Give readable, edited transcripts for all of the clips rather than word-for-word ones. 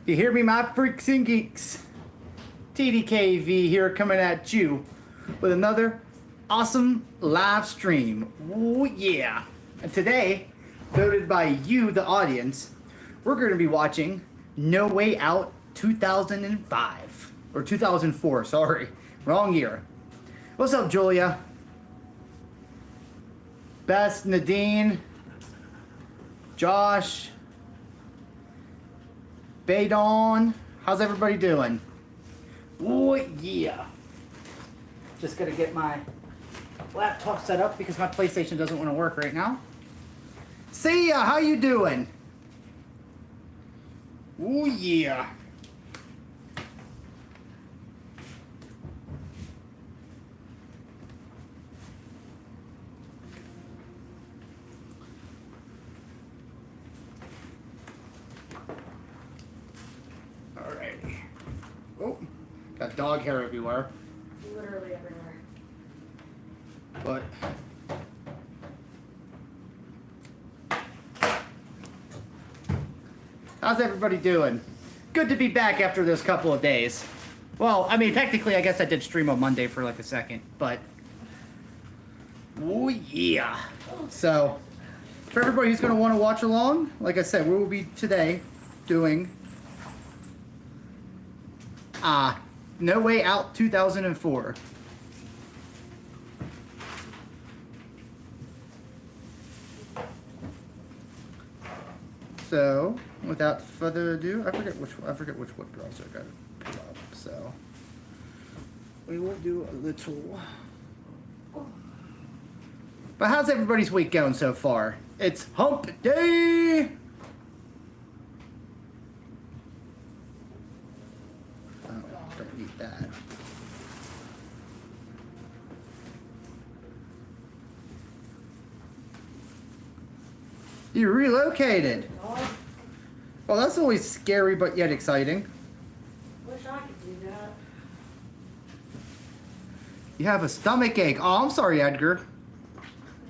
If you hear me, my freaks and geeks, TDKV here coming at you with another awesome live stream. Oh yeah. And today, voted by you, the audience, we're going to be watching No Way Out 2005. Or 2004, sorry. Wrong year. What's up, Julia? Bess, Nadine, Josh, Baydon, how's everybody doing? Oh yeah. Just gonna get my laptop set up because my PlayStation doesn't want to work right now. See ya, how you doing? Oh yeah. Alrighty. Oh, got dog hair everywhere. Literally everywhere. But how's everybody doing? Good to be back after this couple of days. Well, I mean, technically, I guess I did stream on Monday for like a second, but oh yeah. So for everybody who's going to want to watch along, like I said, we will be today doing No Way Out 2004. So, without further ado, I forget which web browser I got it pulled up. So, we will do a little. But how's everybody's week going so far? It's hump day. Oh, don't need that. You relocated. Well, that's always scary, but yet exciting. Wish I could do that. You have a stomach ache. Oh, I'm sorry, Edgar.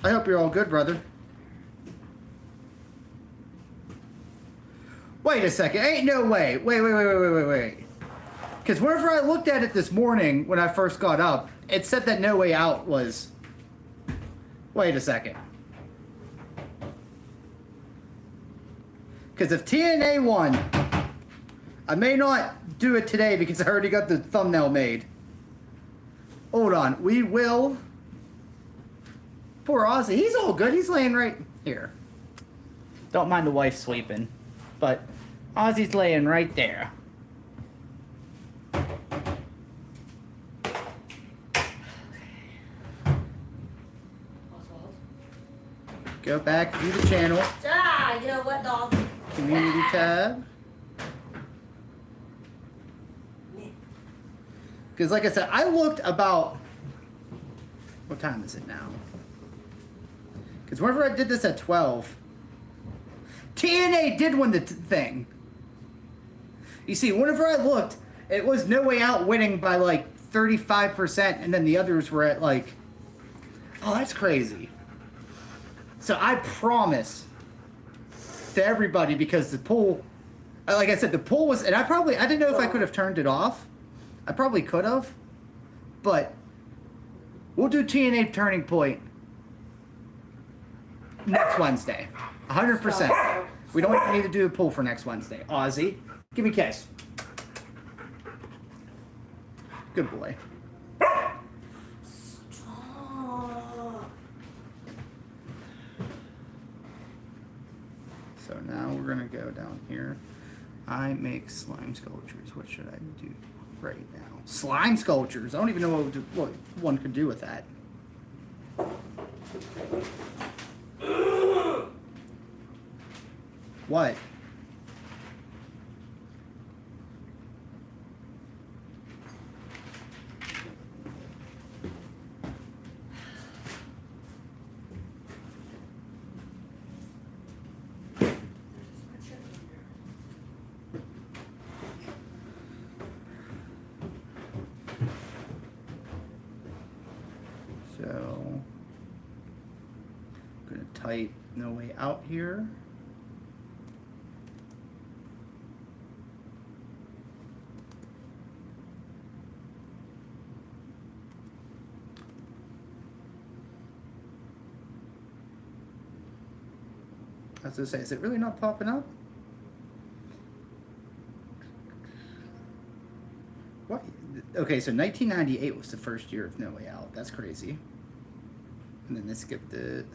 I hope you're all good, brother. Wait a second. Ain't no way. Wait. Because whenever I looked at it this morning when I first got up, it said that No Way Out was... Wait a second. Because if TNA won, I may not do it today because I already got the thumbnail made. Hold on. We will... Poor Ozzy. He's all good. He's laying right here. Don't mind the wife sleeping. But Ozzy's laying right there. Oswald. Go back, view the channel. Ah, you know what, dog? Community tab. Because like I said, I looked about... What time is it now? Because whenever I did this at 12, TNA did win the thing. You see, whenever I looked, it was No Way Out winning by like 35%, and then the others were at like... Oh, that's crazy. So I promise to everybody, because the poll, like I said, the poll was, and I didn't know if I could have turned it off. I probably could have, but we'll do TNA Turning Point next Wednesday, 100%. We don't need to do a poll for next Wednesday. Ozzy, give me a kiss. Good boy. Stop. So now we're gonna go down here. I make slime sculptures. What should I do right now? Slime sculptures. I don't even know what one could do with that. What? So, I'm gonna type No Way Out here. I was gonna say, is it really not popping up? What? Okay, so 1998 was the first year of No Way Out. That's crazy. And then they skipped it.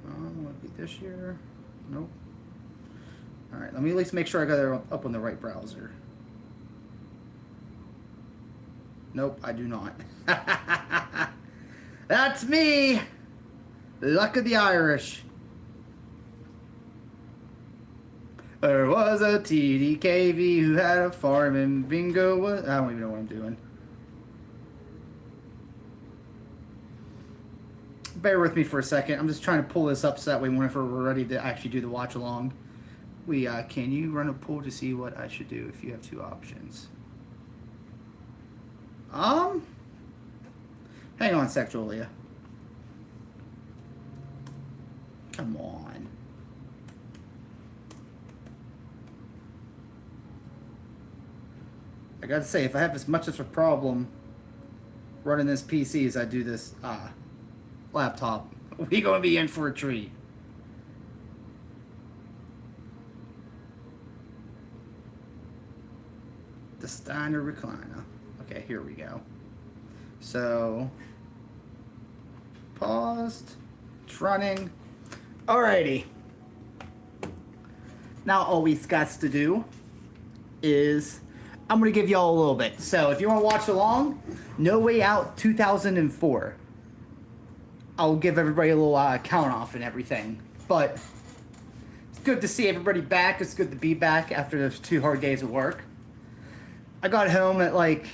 Will it be this year? Nope. All right, let me at least make sure I got it up on the right browser. Nope, I do not. That's me! Luck of the Irish. There was a TDKV who had a farm and bingo was... I don't even know what I'm doing. Bear with me for a second. I'm just trying to pull this up so that way whenever we're ready to actually do the watch along. Can you run a poll to see what I should do if you have two options? Hang on a sec, Julia. Come on. I gotta say, if I have as much of a problem running this PC as I do this laptop, we gonna be in for a treat. The Steiner recliner. Okay, here we go. So, paused. It's running. Alrighty. Now all we got to do is I'm gonna give y'all a little bit. So if you want to watch along, No Way Out 2004. I'll give everybody a little count off and everything. But it's good to see everybody back. It's good to be back after those 2 hard days of work. I got home at like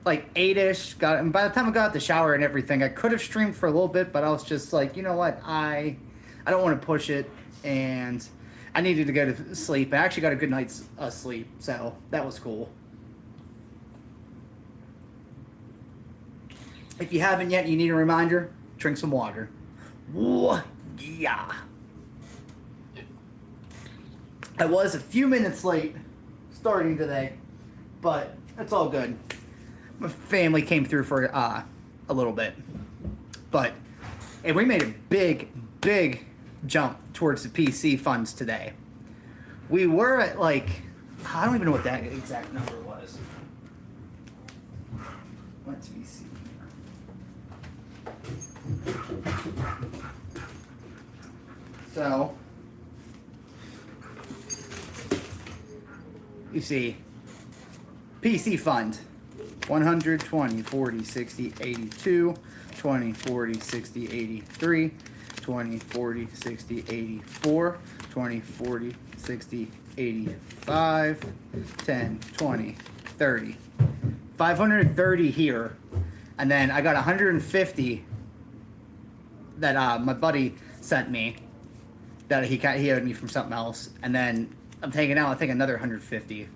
8-ish. And by the time I got out the shower and everything, I could have streamed for a little bit, but I was just like, you know what, I don't want to push it, and I needed to go to sleep. I actually got a good night's sleep, so that was cool. If you haven't yet, you need a reminder, drink some water. Whoa, yeah. I was a few minutes late starting today, but it's all good. My family came through for a little bit, but and we made a big jump towards the PC funds today. We were at I don't even know what that exact number was. Let's see here. So you see, PC fund 100, 20, 40, 60, 82, 20, 40, 60, 83, 20, 40, 60, 84, 20, 40, 60, 85, 10, 20, 30. 530 here. And then I got 150 that my buddy sent me that he owed me from something else. And then I'm taking out, I think, another 150.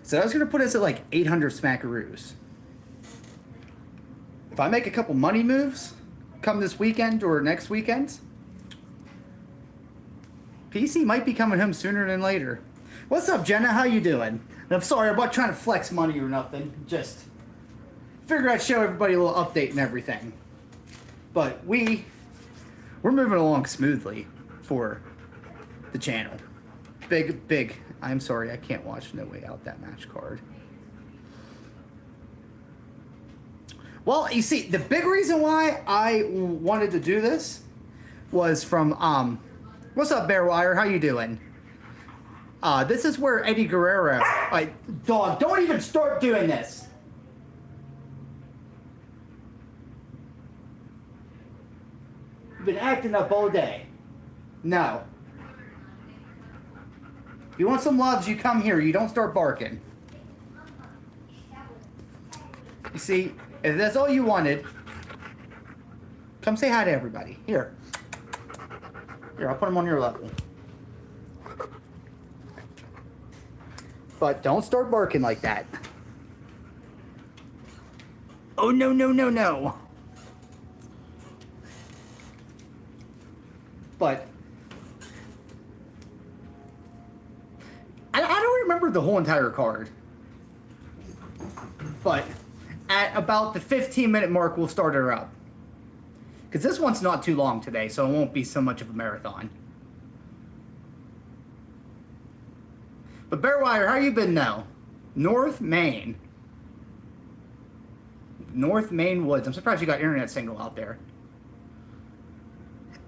So I was going to put us at like 800 smackaroos. If I make a couple money moves come this weekend or next weekend, PC might be coming home sooner than later. What's up, Jenna? How you doing? And I'm sorry, I'm not trying to flex money or nothing. Just figure I'd show everybody a little update and everything. But we're moving along smoothly for the channel. Big. I'm sorry, I can't watch No Way Out, that match card. Well, you see, the big reason why I wanted to do this was from, what's up, Bearwire? How you doing? This is where Eddie Guerrero, dog, don't even start doing this. You've been acting up all day. No. If you want some loves, you come here. You don't start barking. You see, if that's all you wanted, come say hi to everybody. Here, I'll put them on your level. But don't start barking like that. Oh, no. But I don't remember the whole entire card. But at about the 15-minute mark, we'll start her up. Because this one's not too long today, so it won't be so much of a marathon. But Bearwire, how you been now? North Maine. North Maine Woods. I'm surprised you got internet signal out there.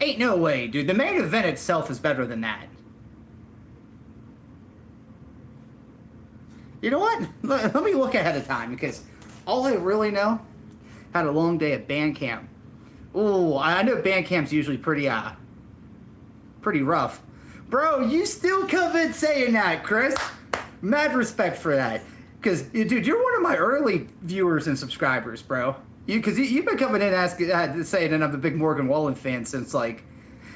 Ain't no way, dude. The main event itself is better than that. You know what? Let me look ahead of time, because all I really know, had a long day at band camp. Ooh, I know band camp's usually pretty rough. Bro, you still come in saying that, Chris. Mad respect for that. Because, dude, you're one of my early viewers and subscribers, bro. Because you've been coming in asking, saying that I'm a big Morgan Wallen fan since, like,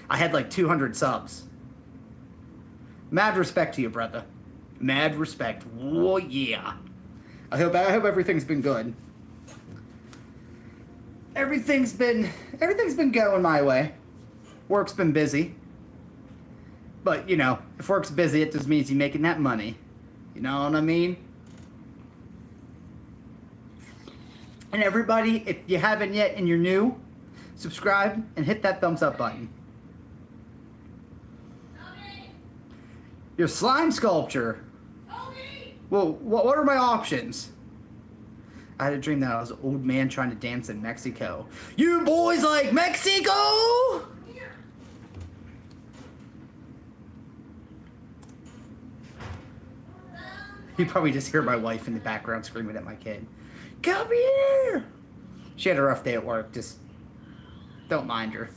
I had, like, 200 subs. Mad respect to you, brother. Mad respect. Oh, yeah. I hope everything's been good. Everything's been going my way. Work's been busy. But, you know, if work's busy, it just means you're making that money. You know what I mean? And everybody, if you haven't yet and you're new, subscribe and hit that thumbs up button. Your slime sculpture. Well, what are my options? I had a dream that I was an old man trying to dance in Mexico. You boys like Mexico? You probably just hear my wife in the background screaming at my kid. Come here! She had a rough day at work. Just don't mind her.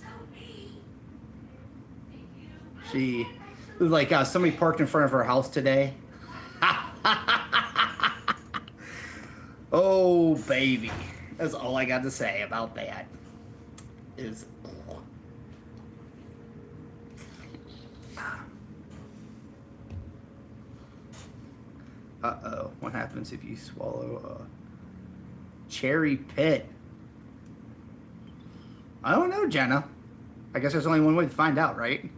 She, like, somebody parked in front of her house today. Oh, baby. That's all I got to say about that. Is... Uh-oh. What happens if you swallow a cherry pit? I don't know, Jenna. I guess there's only one way to find out, right?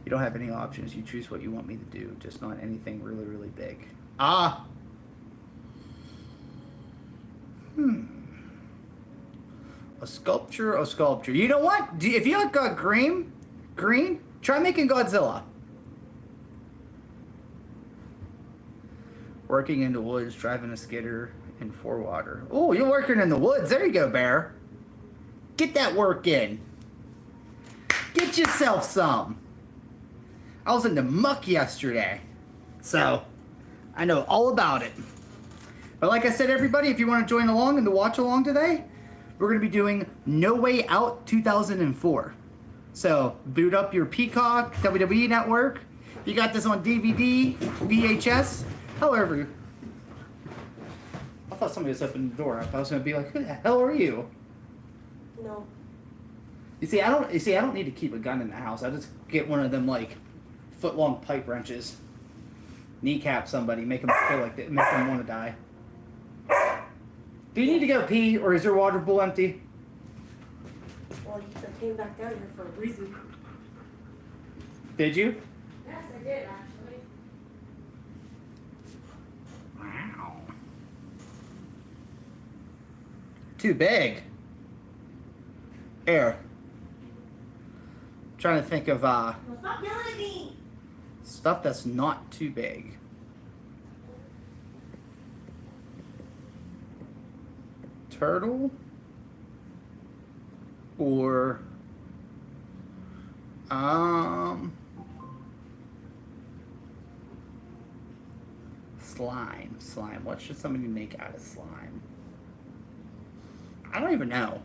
You don't have any options. You choose what you want me to do, just not anything really, really big. Ah! A sculpture. You know what? If you like green, try making Godzilla. Working in the woods, driving a skidder in Forewater. Oh, you're working in the woods. There you go, Bear. Get that work in. Get yourself some. I was in the muck yesterday, so I know all about it. But like I said, everybody, if you want to join along and to watch along today, we're going to be doing No Way Out 2004. So boot up your Peacock, WWE Network. You got this on DVD, VHS, however. I thought somebody was opening the door. I thought I was going to be like, who the hell are you? No. You see, I don't need to keep a gun in the house. I just get one of them, like, foot-long pipe wrenches. Kneecap somebody, make them feel like that, make them want to die. Do you need to go pee, or is your water bowl empty? Well, I came back down here for a reason. Did you? Yes, I did, actually. Wow. Too big. Here. Trying to think of Well, stop yelling at me! stuff that's not too big. Turtle or slime. What should somebody make out of slime? I don't even know.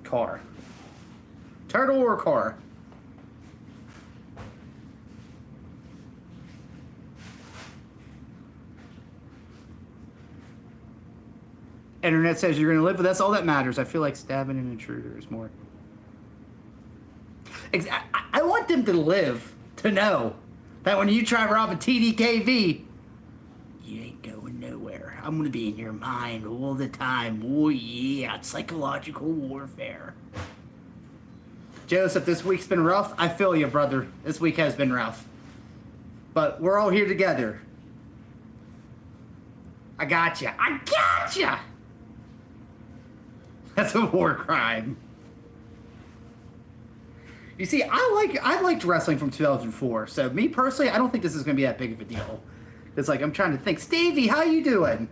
Car. Turtle or car? Internet says you're going to live with us. All that matters. I feel like stabbing an intruder is more. I want them to live, to know that when you try to rob a TDKV, you ain't going nowhere. I'm going to be in your mind all the time. Oh, yeah. It's psychological warfare. Joseph, this week's been rough. I feel you, brother. This week has been rough. But we're all here together. I gotcha. I gotcha. That's a war crime. You see, I liked wrestling from 2004. So me personally, I don't think this is gonna be that big of a deal. It's like I'm trying to think. Stevie, how you doing?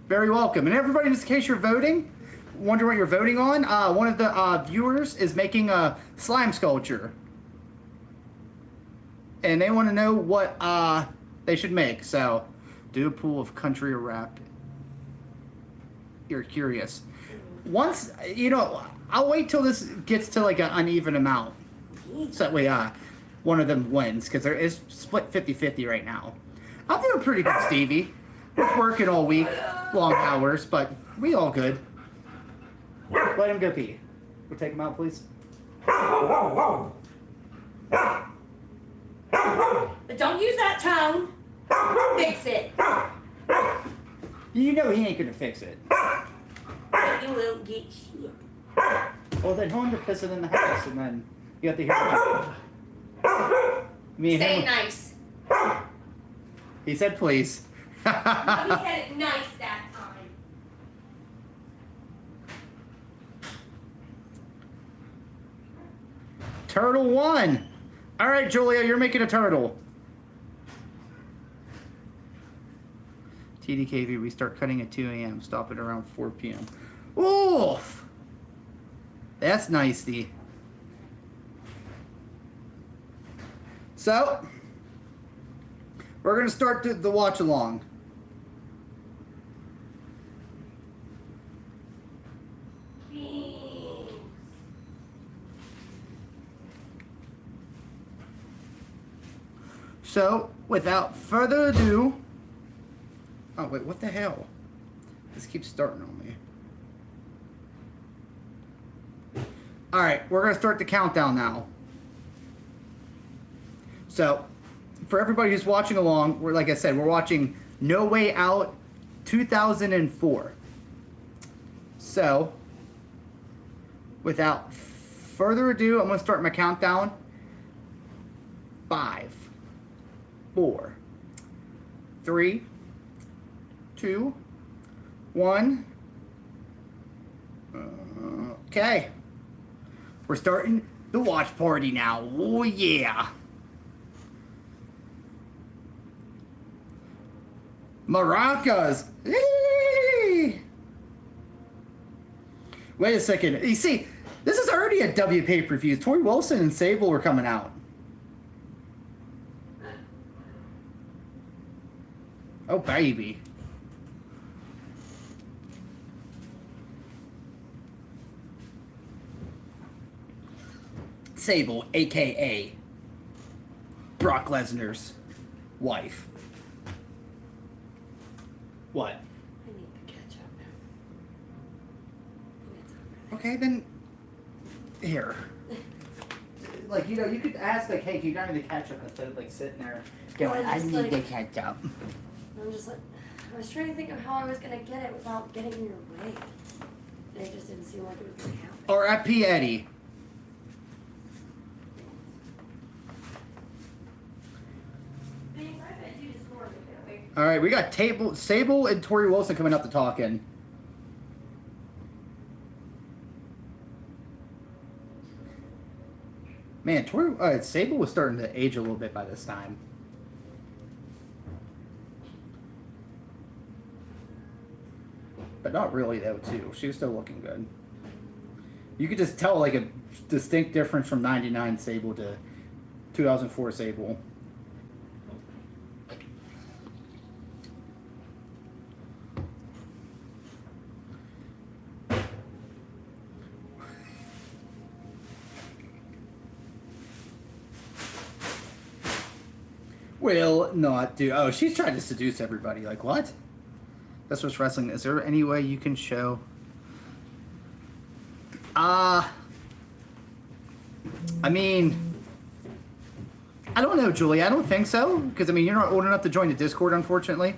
Very welcome. And everybody, just in case you're voting, wonder what you're voting on. One of the viewers is making a slime sculpture, and they want to know what they should make. So, do a pool of country or rap. You're curious. Once I'll wait till this gets to like an uneven amount, so that way one of them wins, because there is split 50-50 right now. I'm doing pretty good, Stevie. We're working all week, long hours, but we all good. Let him go pee. We'll take him out, please. But don't use that tone. Fix it. You know he ain't gonna fix it. You won't get shit. Well, then he'll end up pissing in the house, and then you have to hear me and Say him. nice. He said please. No, he said it nice that time. Turtle won. All right, Julia, you're making a turtle. TDKV, we start cutting at 2 a.m. Stop at around 4 p.m. Oof. That's nicey. So, we're going to start the watch along. So, without further ado... Oh, wait, what the hell? This keeps starting on me. Alright, we're going to start the countdown now. So, for everybody who's watching along, like I said, we're watching No Way Out 2004. So, without further ado, I'm going to start my countdown. 5, 4, 3, 2, 1. Okay. We're starting the watch party now. Oh, yeah. Maracas. Wait a second. You see, this is already a W pay-per-view. Tori Wilson and Sable are coming out. Oh, baby. Sable, a.k.a. Brock Lesnar's wife. What? I need the ketchup. Okay, then... Here. Like, you could ask, like, hey, can you got me the ketchup instead of, like, sitting there going, Well, I just, need like- the ketchup. I'm just like, I was trying to think of how I was gonna get it without getting in your way. And it just didn't seem like it was gonna happen. Or at P. Eddie. Thanks, I bet you just scored it, didn't we? All right, we got Sable and Tori Wilson coming up to talking. Man, Sable was starting to age a little bit by this time. But not really, though, too. She was still looking good. You could just tell, like, a distinct difference from 99 Sable to 2004 Sable. Will not do. Oh, she's trying to seduce everybody. Like, what? That's what's wrestling. Is there any way you can show? I mean, I don't know, Julie. I don't think so. Because, I mean, you're not old enough to join the Discord, unfortunately.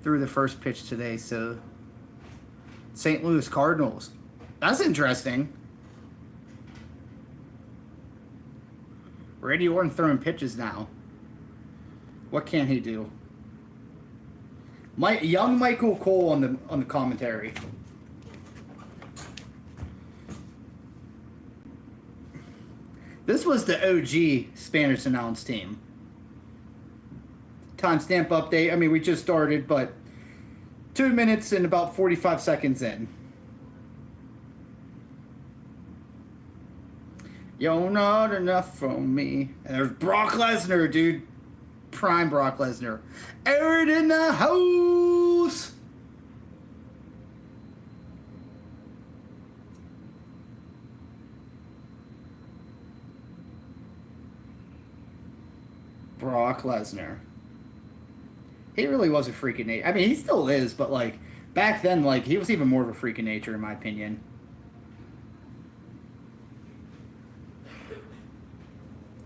Through the first pitch today, so. St. Louis Cardinals. That's interesting. Randy Orton throwing pitches now. What can he do? Young Michael Cole on the commentary. This was the OG Spanish announced team. Timestamp update. I mean, we just started, but 2 minutes and about 45 seconds in. You're not enough for me. And there's Brock Lesnar, dude. Prime Brock Lesnar. Aaron in the house. Brock Lesnar. He really was a freak of nature. I mean, he still is, but like back then, like he was even more of a freak of nature, in my opinion.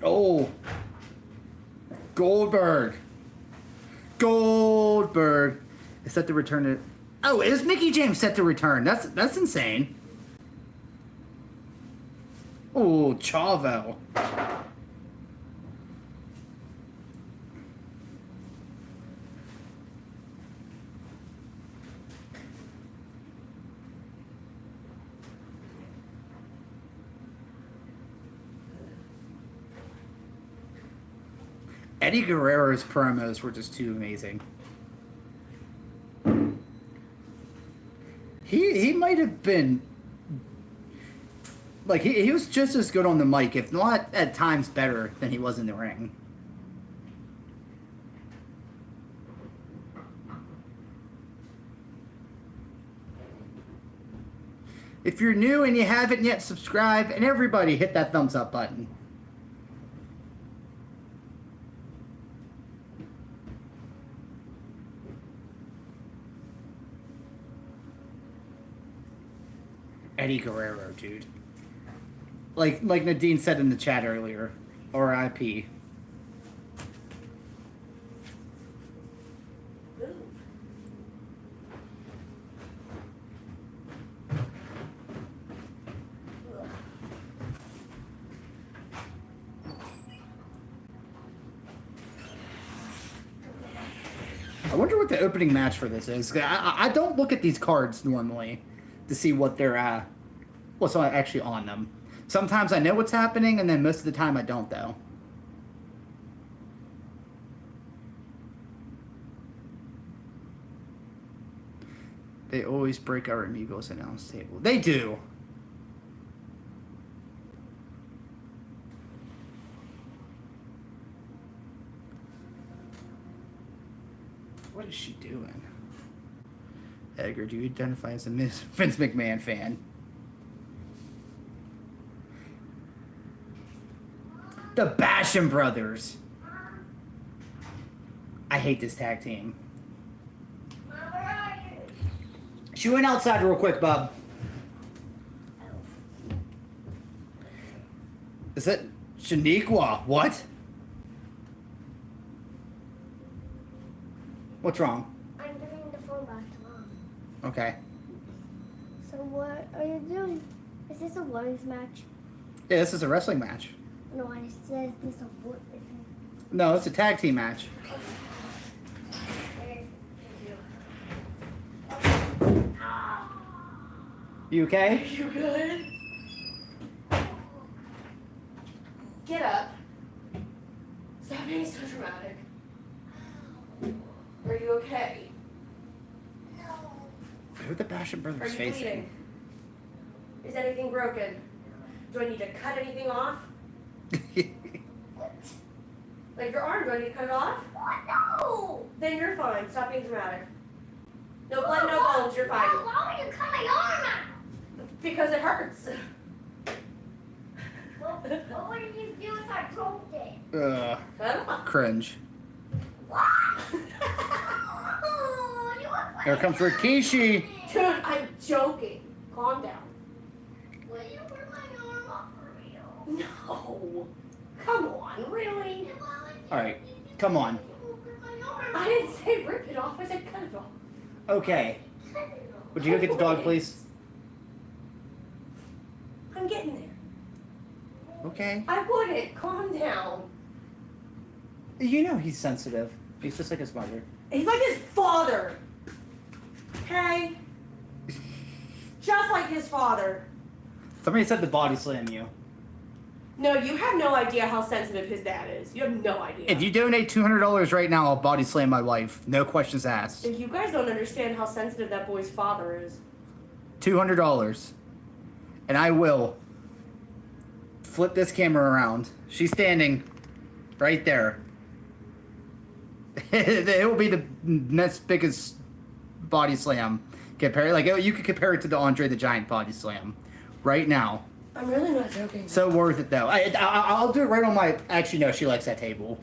Oh, Goldberg. Goldberg is set to return it. Oh, is Mickey James set to return? That's insane. Oh, Chavo. Eddie Guerrero's promos were just too amazing. He might have been like he was just as good on the mic, if not at times better than he was in the ring. If you're new and you haven't yet, subscribe, and everybody hit that thumbs up button. Eddie Guerrero, dude. Like Nadine said in the chat earlier, R.I.P. I wonder what the opening match for this is. I don't look at these cards normally to see what they're what's actually on them. Sometimes I know what's happening, and then most of the time I don't, though. They always break our amigos announce table. They do. What is she doing? Edgar, do you identify as a Vince McMahon fan? The Basham Brothers. I hate this tag team. She went outside real quick, Bob. Is that Shaniqua? What? What's wrong? I'm giving the phone back to Mom. Okay. So what are you doing? Is this a women's match? Yeah, this is a wrestling match. No, I said this a what? No, it's a tag team match. You okay? You good? Get up. Stop being so dramatic. Are you okay? Who are the Basham Are Brothers you facing? bleeding? Is anything broken? Do I need to cut anything off? Like your arm, do I need to cut it off? No! Then you're fine. Stop being dramatic. No blood, no bones, you're fine. Why would you cut my arm out? Because it hurts. What would you do if I broke it? Cut it off. Cringe. What? Oh, you were Here comes Rikishi. Dude, I'm joking. Calm down. Will you rip my arm off for real? No. Come on, really? All right, come on. I didn't say rip it off. I said cut it off. Okay. Would you go get the dog, please? I'm getting there. Okay. I wouldn't. Calm down. You know he's sensitive. He's just like his mother. He's like his father. Okay? Just like his father. Somebody said to body slam you. No, you have no idea how sensitive his dad is. You have no idea. If you donate $200 right now, I'll body slam my wife. No questions asked. If you guys don't understand how sensitive that boy's father is. $200. And I will flip this camera around. She's standing right there. It will be the next biggest body slam. You could compare it to the Andre the Giant body slam right now. I'm really not joking. So worth it though. I'll do it right on my. Actually, no, she likes that table.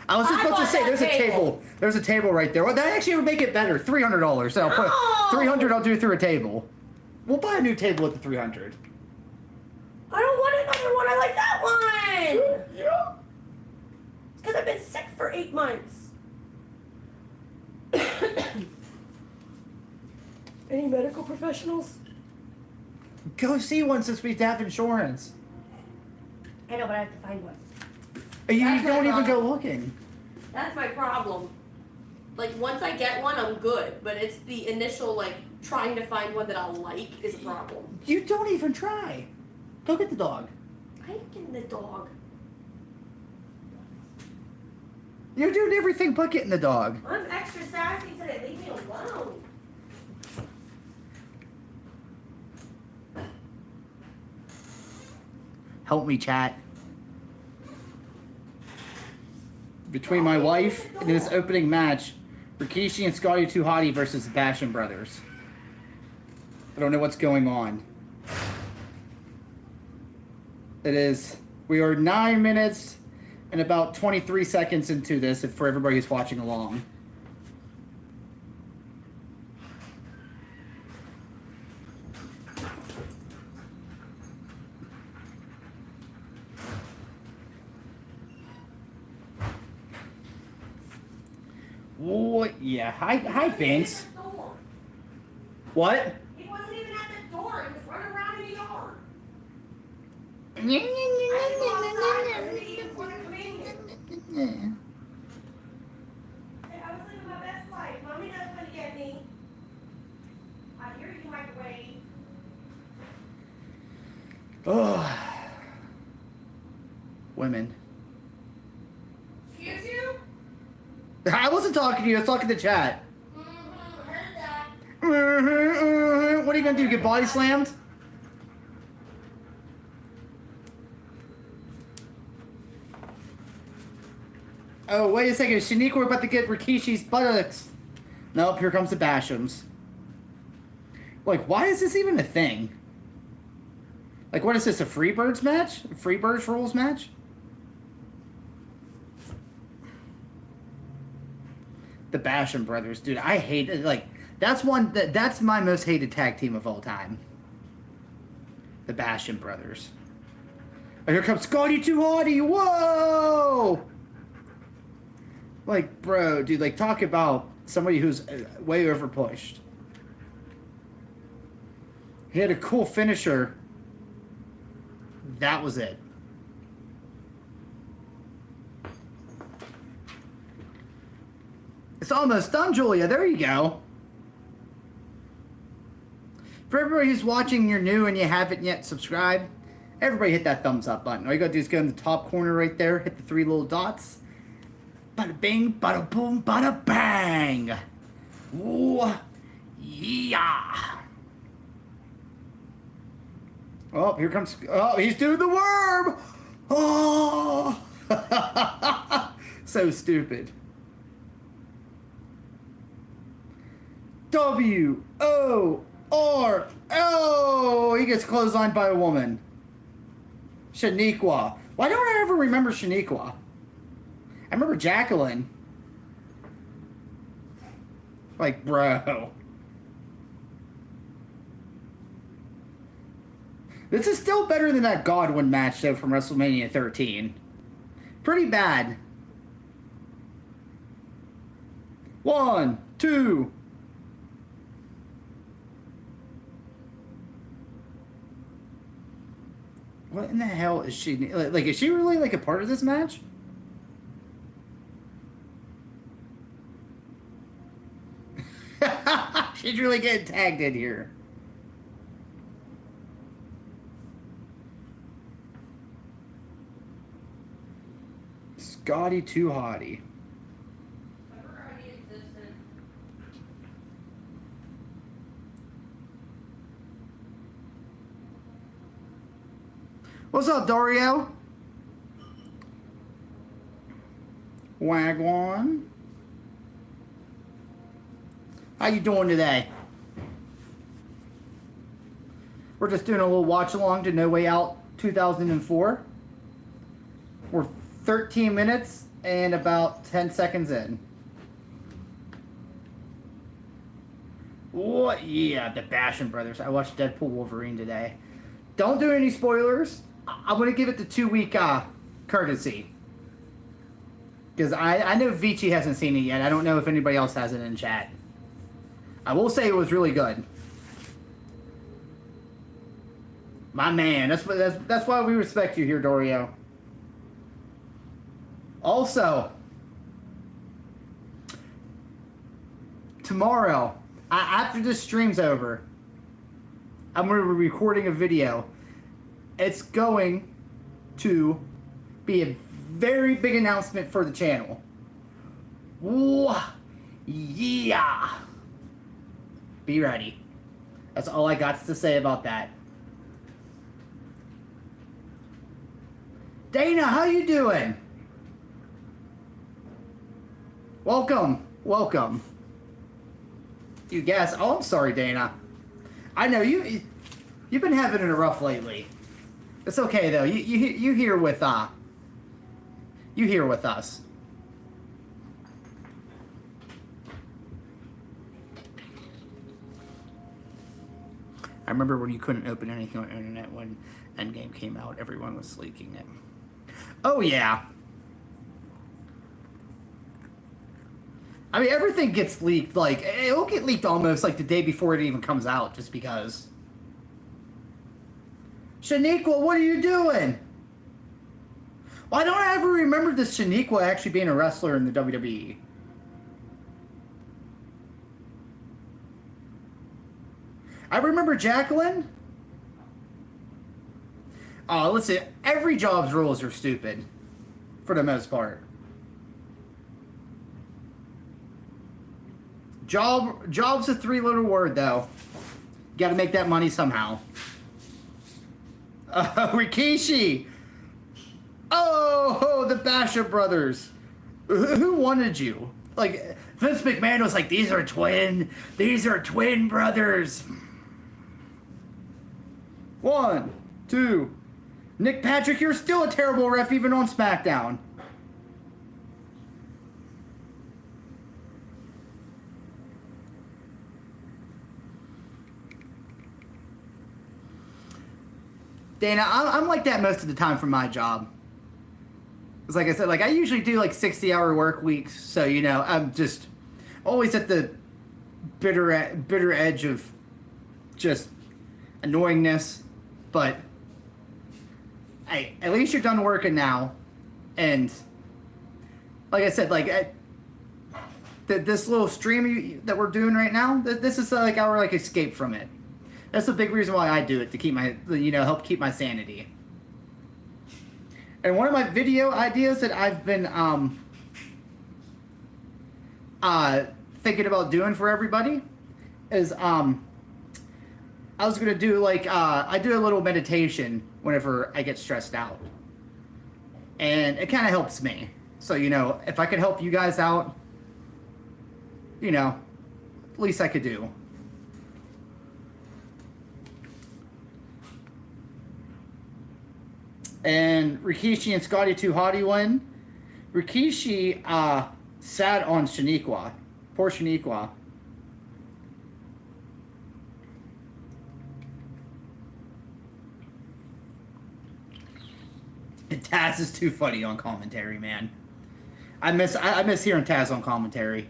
I was just about to say there's a table. There's a table right there. Well, that actually would make it better. $300. So I'll put $300. I'll do it through a table. We'll buy a new table at the $300. I don't want another one. I like that one. Yeah. It's because I've been sick for 8 months. Any medical professionals? Go see one since we have insurance. I know, but I have to find one. You That's my don't even go problem. looking. That's my problem. Like, once I get one, I'm good. But it's the initial, like, trying to find one that I'll like is a problem. You don't even try. Go get the dog. I ain't getting the dog. You're doing everything but getting the dog. I'm extra sassy today. Leave me alone. Help me, chat. Between my wife and this opening match, Rikishi and Scotty 2 Hotty versus the Basham Brothers. I don't know what's going on. It is. We are 9 minutes and about 23 seconds into this, for everybody who's watching along. What? Yeah. Hi, Banks. What? He wasn't even at the door. He was running around in the yard. I was living my best life. Mommy knows when to get me. I hear you microwave. Oh. Women. Excuse you? I wasn't talking to you. I was talking to chat. Heard that. What are you gonna do? Get body slammed? Oh, wait a second. Shaniqua, we're about to get Rikishi's buttocks. Nope, here comes the Bashams. Like, why is this even a thing? Like, what is this, a Freebirds match? A Freebirds rules match? The Basham brothers, dude, I hate it. Like, that's my most hated tag team of all time. The Basham brothers. Oh, here comes Scotty 2 Hotty. Whoa! Like, bro, dude, like, talk about somebody who's way over pushed. He had a cool finisher. That was it. It's almost done, Julia. There you go. For everybody who's watching, you're new and you haven't yet subscribed, everybody hit that thumbs up button. All you gotta do is go in the top corner right there, hit the 3 little dots. Bada bing, bada boom, bada bang. Ooh, yeah. Oh, here comes. Oh, he's doing the worm. Oh, so stupid. W-O-R-O. He gets clotheslined by a woman. Shaniqua. Why don't I ever remember Shaniqua? I remember Jacqueline. Like, bro. This is still better than that Godwin match, though, from WrestleMania 13. Pretty bad. 1, 2. What in the hell is she? Like, is she really, like, a part of this match? She's really getting tagged in here. Scotty Too Hottie. What's up, Dario? Wagwan. How you doing today? We're just doing a little watch along to No Way Out 2004. We're 13 minutes and about 10 seconds in. What? Yeah, the Basham Brothers. I watched Deadpool Wolverine today. Don't do any spoilers. I'm going to give it the 2-week courtesy. Because I know Vici hasn't seen it yet. I don't know if anybody else has it in chat. I will say it was really good. My man. That's why we respect you here, Dorio. Also, tomorrow, after this stream's over, I'm going to be recording a video. It's going to be a very big announcement for the channel. Yeah. Be ready. That's all I got to say about that. Dana, how you doing? Welcome. Welcome. You guess. Oh, I'm sorry, Dana. I know you've been having it rough lately. It's okay though. You here with you here with us. I remember when you couldn't open anything on the internet when Endgame came out. Everyone was leaking it. Oh yeah. I mean, everything gets leaked. Like, it'll get leaked almost like the day before it even comes out, just because. Shaniqua, what are you doing? Why don't I ever remember this Shaniqua actually being a wrestler in the WWE? I remember Jacqueline. Oh, listen, every job's rules are stupid, for the most part. Job's a 3-letter word, though. You gotta make that money somehow. Rikishi! Oh, the Basham Brothers. Who wanted you? Like, Vince McMahon was like, these are twin brothers. 1, 2. Nick Patrick, you're still a terrible ref even on SmackDown. Dana, I'm like that most of the time for my job. It's like I said, like I usually do like 60-hour work weeks, so you know I'm just always at the bitter edge of just annoyingness. But hey, at least you're done working now, and like I said, like this little stream that we're doing right now, this is like our like escape from it. That's the big reason why I do it, to keep my, help keep my sanity. And one of my video ideas that I've been thinking about doing for everybody is I was gonna do like I do a little meditation whenever I get stressed out, and it kind of helps me. So if I could help you guys out, least I could do. And Rikishi and Scotty Too Hottie win. Rikishi sat on Shaniqua. Poor Shaniqua. And Taz is too funny on commentary, man. I miss hearing Taz on commentary.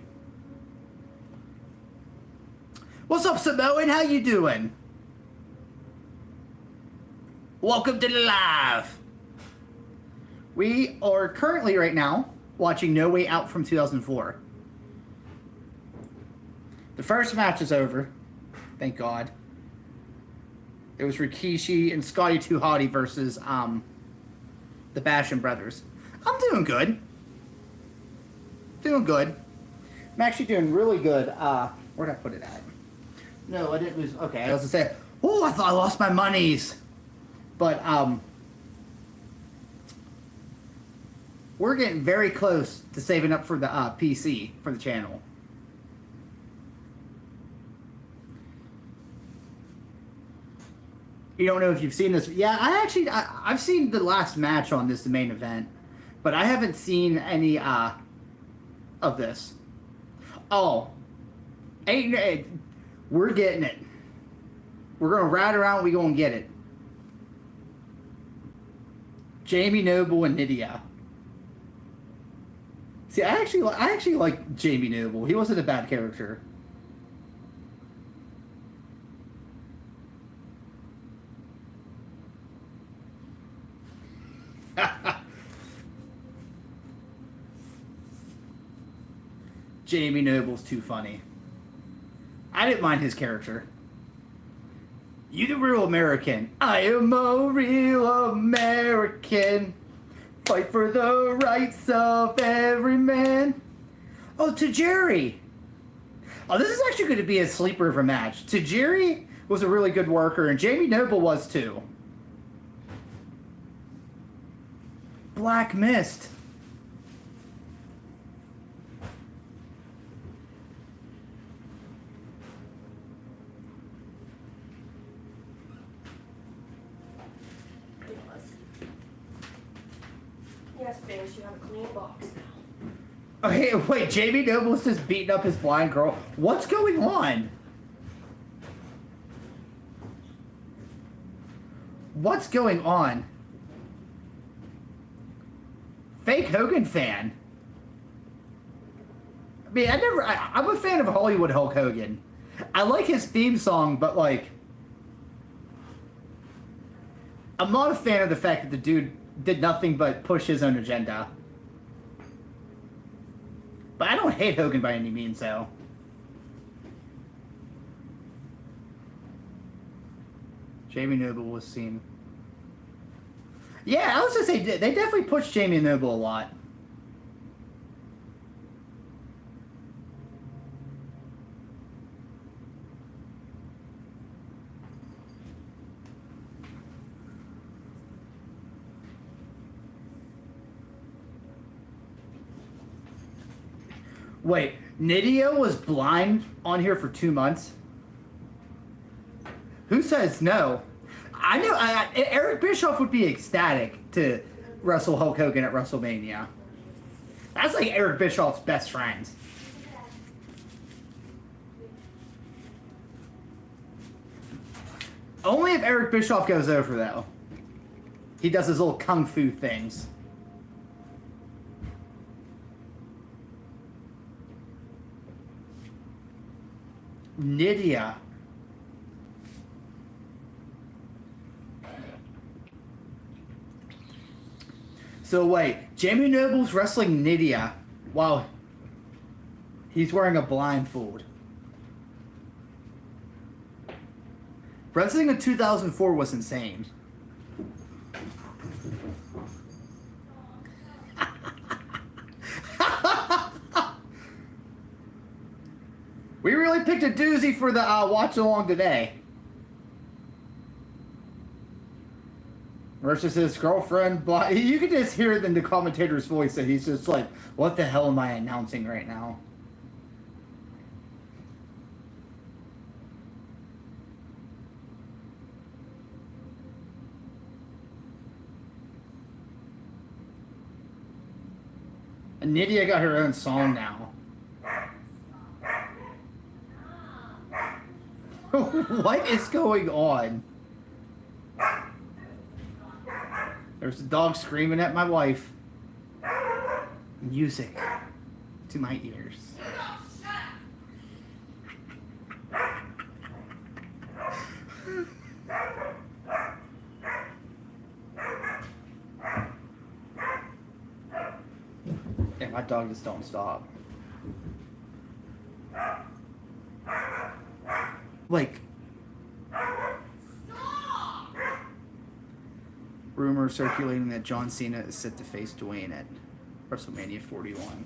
What's up, Samoan? How you doing? Welcome to the live. We are currently right now watching No Way Out from 2004. The first match is over. Thank God. It was Rikishi and Scotty 2 Hotty versus the Basham Brothers. I'm doing good. Doing good. I'm actually doing really good. Where'd I put it at? No, I didn't lose. Okay, I was gonna say, oh, I thought I lost my monies. But we're getting very close to saving up for the PC for the channel. You don't know if you've seen this. Yeah, I've seen the last match on this, the main event, but I haven't seen any of this. Oh, we're getting it. We're gonna ride around. We gonna get it. Jamie Noble and Nydia. See, I actually like Jamie Noble. He wasn't a bad character. Jamie Noble's too funny. I didn't mind his character. You the real American. I am a real American. Fight for the rights of every man. Oh, Tajiri. Oh, this is actually going to be a sleeper of a match. Tajiri was a really good worker, and Jamie Noble was too. Black Mist. Yes, Fish, you have a clean box now. Oh, hey, wait, Jamie Noble's just beating up his blind girl. What's going on? What's going on? Fake Hogan fan. I mean, I'm a fan of Hollywood Hulk Hogan. I like his theme song, but like, I'm not a fan of the fact that the dude did nothing but push his own agenda. But I don't hate Hogan by any means, though. Jamie Noble was seen. Yeah, I was gonna say, they definitely pushed Jamie Noble a lot. Wait, Nydia was blind on here for 2 months? Who says no? I know Eric Bischoff would be ecstatic to wrestle Hulk Hogan at WrestleMania. That's like Eric Bischoff's best friend. Only if Eric Bischoff goes over, though. He does his little kung fu things. Nydia. So wait, Jamie Noble's wrestling Nydia while he's wearing a blindfold. Wrestling in 2004 was insane. We really picked a doozy for the watch along today. Versus his girlfriend, but you can just hear it in the commentator's voice that he's just like, what the hell am I announcing right now? And Nydia got her own song now. What is going on? There's a dog screaming at my wife. Music to my ears. Yeah, my dog just don't stop. Like, rumor circulating that John Cena is set to face Dwayne at WrestleMania 41.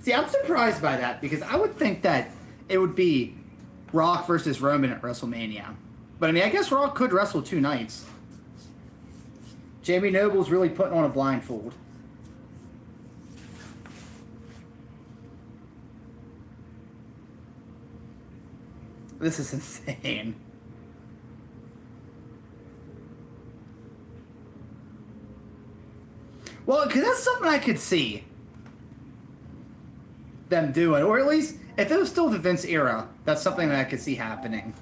See, I'm surprised by that because I would think that it would be Rock versus Roman at WrestleMania. But I mean, I guess Rock could wrestle 2 nights. Jamie Noble's really putting on a blindfold. This is insane. Well, because that's something I could see them doing. Or at least, if it was still the Vince era, that's something that I could see happening.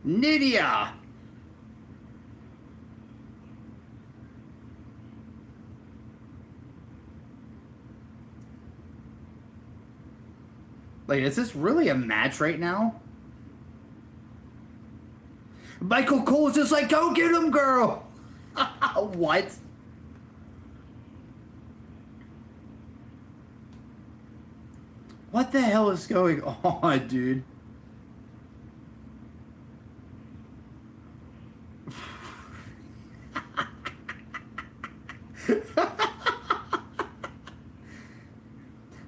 Nydia! Like, is this really a match right now? Michael Cole's just like, go get him, girl! What? What the hell is going on, dude?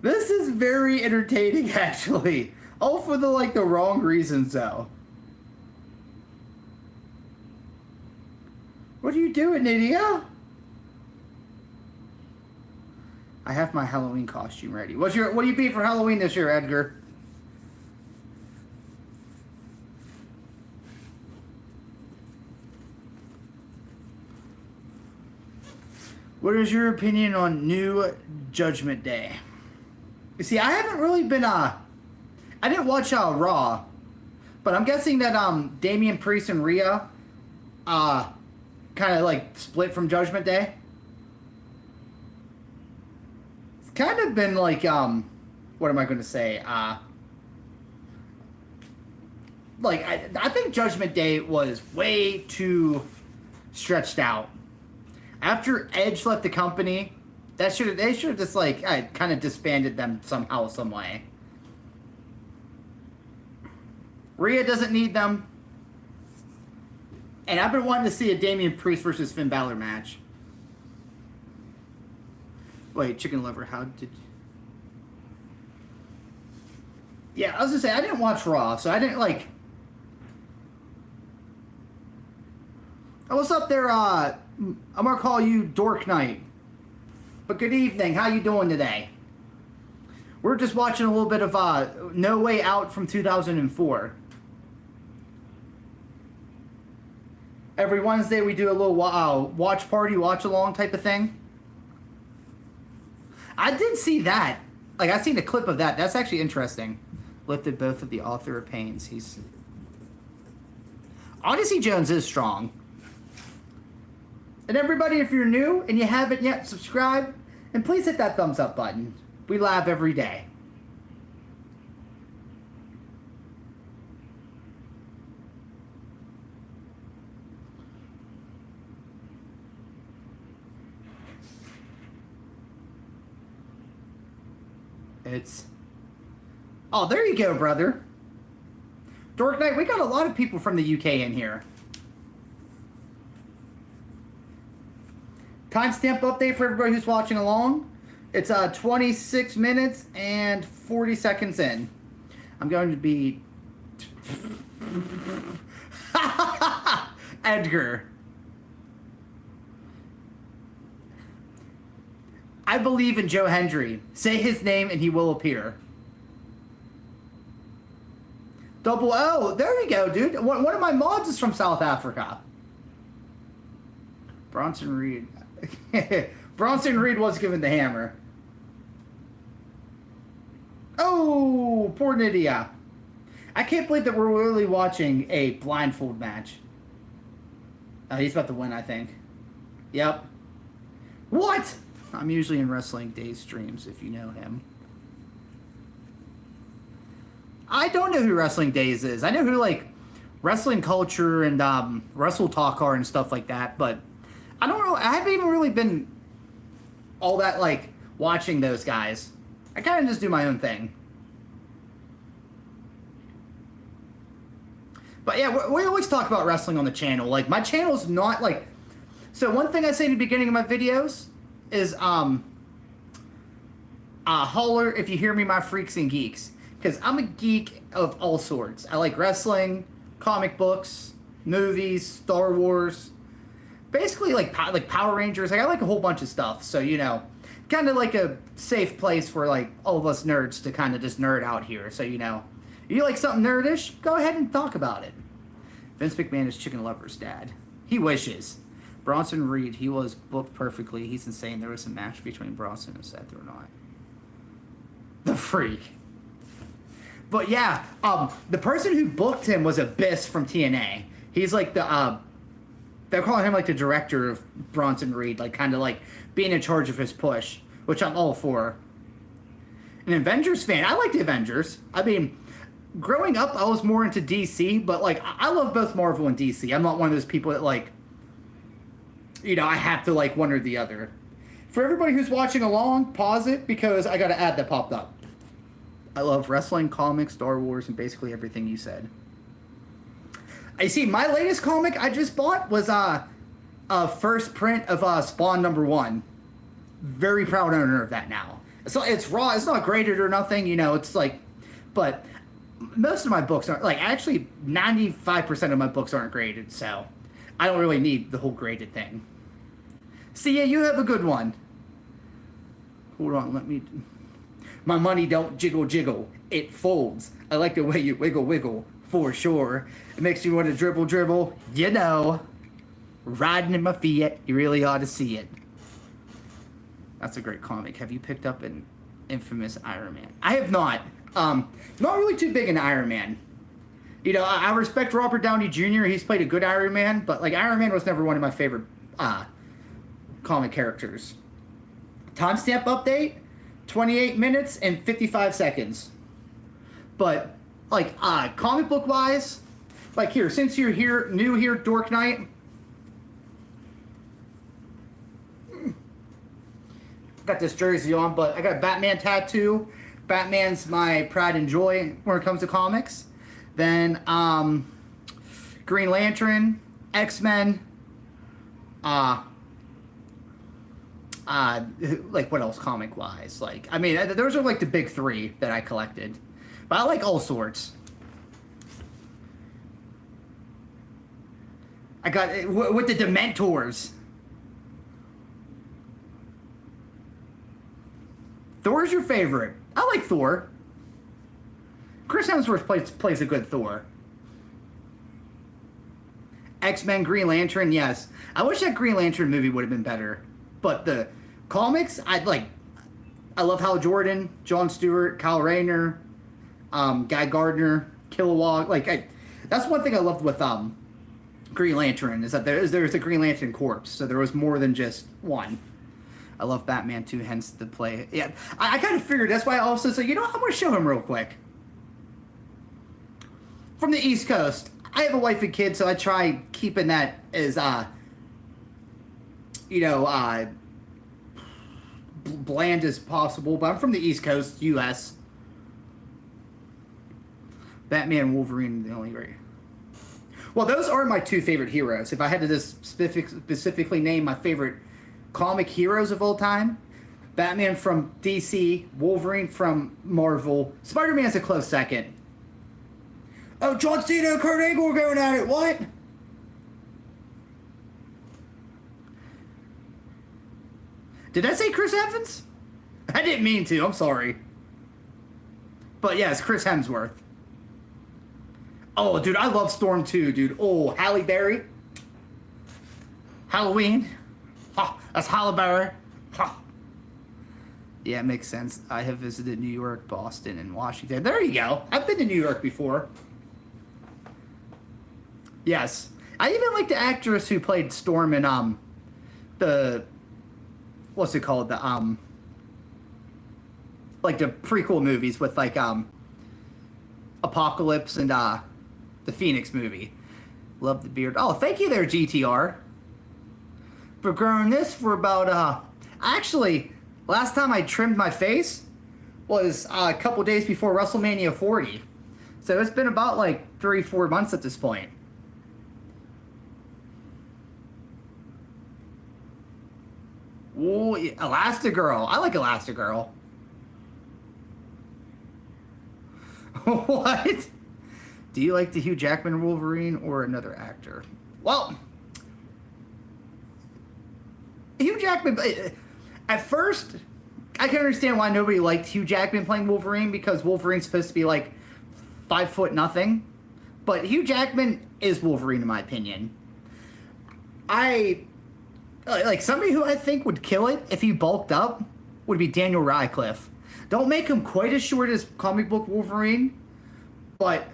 This is very entertaining, actually. All for the wrong reasons, though. What are you doing, Nydia? I have my Halloween costume ready. What do you be for Halloween this year, Edgar? What is your opinion on New Judgment Day? You see, I haven't really been I didn't watch Raw, but I'm guessing that Damian Priest and Rhea kind of split from Judgment Day. It's kind of been what am I going to say? I think Judgment Day was way too stretched out. After Edge left the company, they should have just kind of disbanded them somehow, some way. Rhea doesn't need them. And I've been wanting to see a Damian Priest versus Finn Balor match. Wait, Chicken Lover, how did... Yeah, I was gonna say, I didn't watch Raw, so I didn't I was up there, I'm gonna call you Dork Knight. But good evening, how you doing today? We're just watching a little bit of No Way Out from 2004. Every Wednesday we do a little watch party, watch along type of thing. I did see that. I seen a clip of that. That's actually interesting. Lifted both of the Author of Pains. Odyssey Jones is strong. And everybody, if you're new and you haven't yet, subscribe. And please hit that thumbs up button. We laugh every day. Oh, there you go, brother. Dork Knight, we got a lot of people from the UK in here. Timestamp update for everybody who's watching along. It's 26 minutes and 40 seconds in. I'm going to be... Edgar. I believe in Joe Hendry. Say his name and he will appear. Double O. There you go, dude. One of my mods is from South Africa. Bronson Reed. Bronson Reed was given the hammer. Oh, poor Nydia. I can't believe that we're really watching a blindfold match. Oh, he's about to win, I think. Yep. What? I'm usually in Wrestling Days streams, if you know him. I don't know who Wrestling Days is. I know who like Wrestling Culture and Wrestle Talk are and stuff like that, but I don't know. I haven't even really been all that like watching those guys. I kind of just do my own thing. But yeah, we always talk about wrestling on the channel. Like my channel's not like. So one thing I say in the beginning of my videos is holler if you hear me, my freaks and geeks, because I'm a geek of all sorts. I like wrestling, comic books, movies, Star Wars, basically like Power Rangers. Like I like a whole bunch of stuff. So you know, kind of like a safe place for like all of us nerds to kind of just nerd out here. So you know, if you like something nerdish, go ahead and talk about it. Vince McMahon is Chicken Lover's dad. He wishes. Bronson Reed, he was booked perfectly. He's insane. There was a match between Bronson and Seth or not. The Freak. But yeah, the person who booked him was Abyss from TNA. He's like the, they're calling him like the director of Bronson Reed, like kind of like being in charge of his push, which I'm all for. An Avengers fan. I like the Avengers. I mean, growing up, I was more into DC, but like I love both Marvel and DC. I'm not one of those people that like, you know, I have to like one or the other. For everybody who's watching along, pause it because I got an ad that popped up. I love wrestling, comics, Star Wars, and basically everything you said. I see. My latest comic I just bought was a first print of Spawn #1. Very proud owner of that now. So it's raw. It's not graded or nothing. You know, it's like, but most of my books aren't like actually 95% of my books aren't graded. So I don't really need the whole graded thing. See ya. You have a good one. Hold on. Let me. My money don't jiggle jiggle. It folds. I like the way you wiggle wiggle. For sure. It makes you want to dribble dribble. You know. Riding in my Fiat. You really ought to see it. That's a great comic. Have you picked up an infamous Iron Man? I have not. Not really too big into Iron Man. You know, I respect Robert Downey Jr. He's played a good Iron Man, but like Iron Man was never one of my favorite comic characters. Timestamp update, 28 minutes and 55 seconds. But like comic book wise, like here, since you're here, new here, Dork Knight. Got this jersey on, but I got a Batman tattoo. Batman's my pride and joy when it comes to comics. Then Green Lantern, X-Men, like what else comic wise? Like I mean, those are like the big three that I collected. But I like all sorts. I got with the Dementors. Thor's your favorite. I like Thor. Chris Hemsworth plays a good Thor. X-Men, Green Lantern, yes. I wish that Green Lantern movie would have been better. But the comics, I love Hal Jordan, Jon Stewart, Kyle Rayner, Guy Gardner, Kilowog. That's one thing I loved with Green Lantern is that there's a Green Lantern corps, so there was more than just one. I love Batman too, hence the play. Yeah, I kind of figured that's why I also said, you know, I'm going to show him real quick. From the East Coast, I have a wife and kids, so I try keeping that as, bland as possible. But I'm from the East Coast, U.S. Batman, Wolverine, the only great. Well, those are my two favorite heroes. If I had to just specifically name my favorite comic heroes of all time, Batman from DC, Wolverine from Marvel, Spider-Man's a close second. Oh, John Cena and Kurt Angle were going at it, what? Did I say Chris Evans? I didn't mean to, I'm sorry. But yeah, it's Chris Hemsworth. Oh, dude, I love Storm too, dude. Oh, Halle Berry. Halloween. Ha, that's Halle Berry. Ha. Yeah, it makes sense. I have visited New York, Boston, and Washington. There you go. I've been to New York before. Yes. I even like the actress who played Storm in, the... What's it called? The, like, the prequel movies with, like, Apocalypse and the Phoenix movie. Love the beard. Oh, thank you there, GTR. For growing this for about actually, last time I trimmed my face was a couple days before WrestleMania 40. So it's been about like 3-4 months at this point. Ooh, Elastigirl. I like Elastigirl. What? Do you like the Hugh Jackman Wolverine or another actor? Well, Hugh Jackman, at first, I can understand why nobody liked Hugh Jackman playing Wolverine, because Wolverine's supposed to be like 5'0" but Hugh Jackman is Wolverine in my opinion. Like somebody who I think would kill it if he bulked up would be Daniel Radcliffe. Don't make him quite as short as comic book Wolverine, but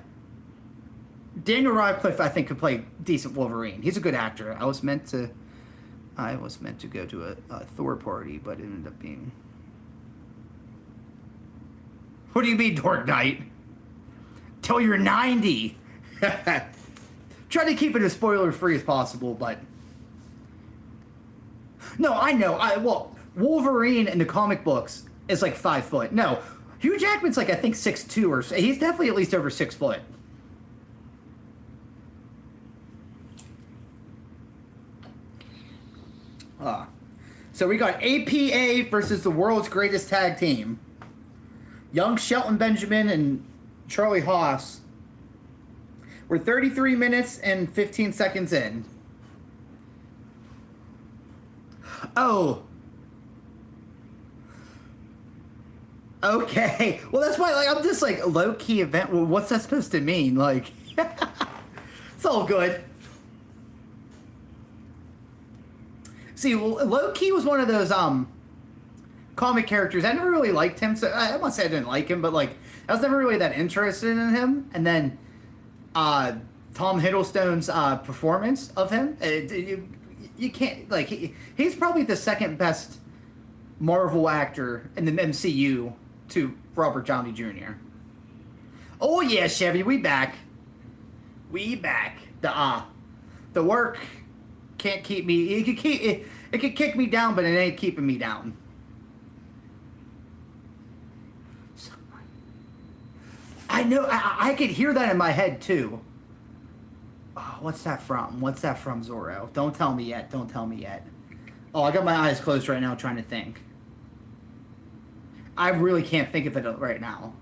Daniel Radcliffe I think could play decent Wolverine. He's a good actor. I was meant to go to a Thor party, but it ended up being... What do you mean, Dark Knight? Till you're 90. Try to keep it as spoiler free as possible, but no, I know. Well, Wolverine in the comic books is like 5 foot. No, Hugh Jackman's like I think 6'2" or so. He's definitely at least over 6 foot. So we got APA versus the world's greatest tag team. Young Shelton Benjamin and Charlie Haas. We're 33 minutes and 15 seconds in. Oh. Okay. Well, that's why, like, I'm just like low-key event. Well, what's that supposed to mean? Like, it's all good. See, low-key was one of those comic characters. I never really liked him, so I won't say I didn't like him, but like I was never really that interested in him. And then Tom Hiddleston's performance of him, you can't, like, he's probably the second best Marvel actor in the MCU to Robert Downey Jr. Oh yeah, Chevy, we back. We back. The work can't keep me. It can kick me down, but it ain't keeping me down. I know. I could hear that in my head too. Oh, what's that from? What's that from, Zorro? Don't tell me yet. Don't tell me yet. Oh, I got my eyes closed right now trying to think. I really can't think of it right now.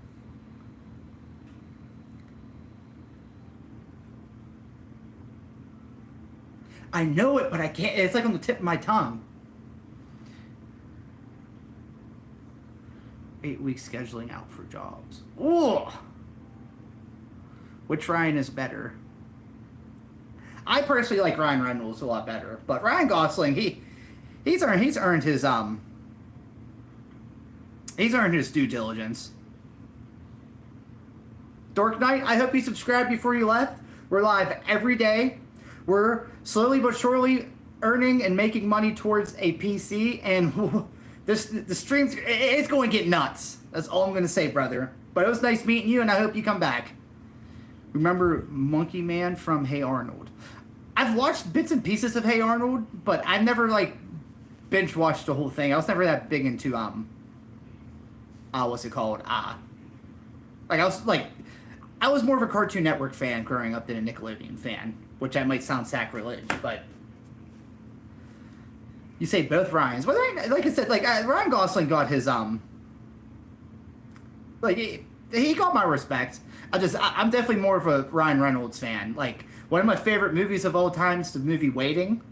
I know it, but I can't. It's like on the tip of my tongue. 8 weeks scheduling out for jobs. Ooh. Which Ryan is better? I personally like Ryan Reynolds a lot better, but Ryan Gosling, he's earned his due diligence. Dark Knight, I hope you subscribed before you left. We're live every day. We're slowly but surely earning and making money towards a PC, and the streams, it's going to get nuts. That's all I'm going to say, brother. But it was nice meeting you, and I hope you come back. Remember Monkey Man from Hey Arnold? I've watched bits and pieces of Hey Arnold, but I've never, like, binge watched the whole thing. I was never that big into, what's it called? I was more of a Cartoon Network fan growing up than a Nickelodeon fan, which I might sound sacrilege, but you say both Ryans. Well, like I said, like Ryan Gosling got his he got my respect. I'm definitely more of a Ryan Reynolds fan. Like, one of my favorite movies of all time is the movie Waiting.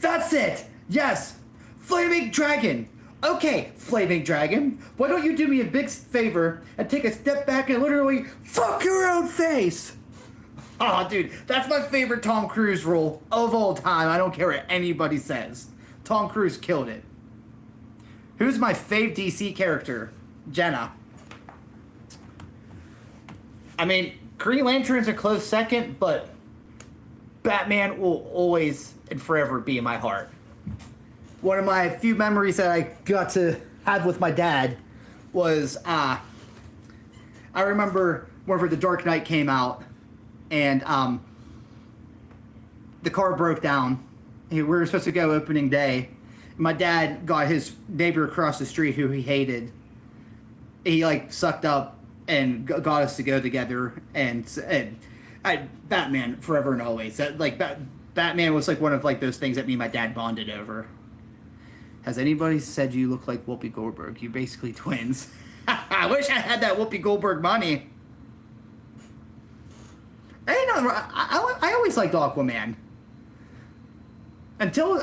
That's it. Yes, Flaming Dragon. Okay, Flaming Dragon, why don't you do me a big favor and take a step back and literally fuck your own face? Oh, dude, that's my favorite Tom Cruise role of all time. I don't care what anybody says. Tom Cruise killed it. Who's my fave DC character? Jenna. I mean, Green Lantern's a close second, but Batman will always and forever be in my heart. One of my few memories that I got to have with my dad was I remember whenever The Dark Knight came out, and the car broke down. We were supposed to go opening day. My dad got his neighbor across the street who he hated. He like sucked up and got us to go together. And Batman forever and always. Batman was like one of like those things that me and my dad bonded over. Has anybody said you look like Whoopi Goldberg? You basically twins. I wish I had that Whoopi Goldberg money. I always liked Aquaman. Until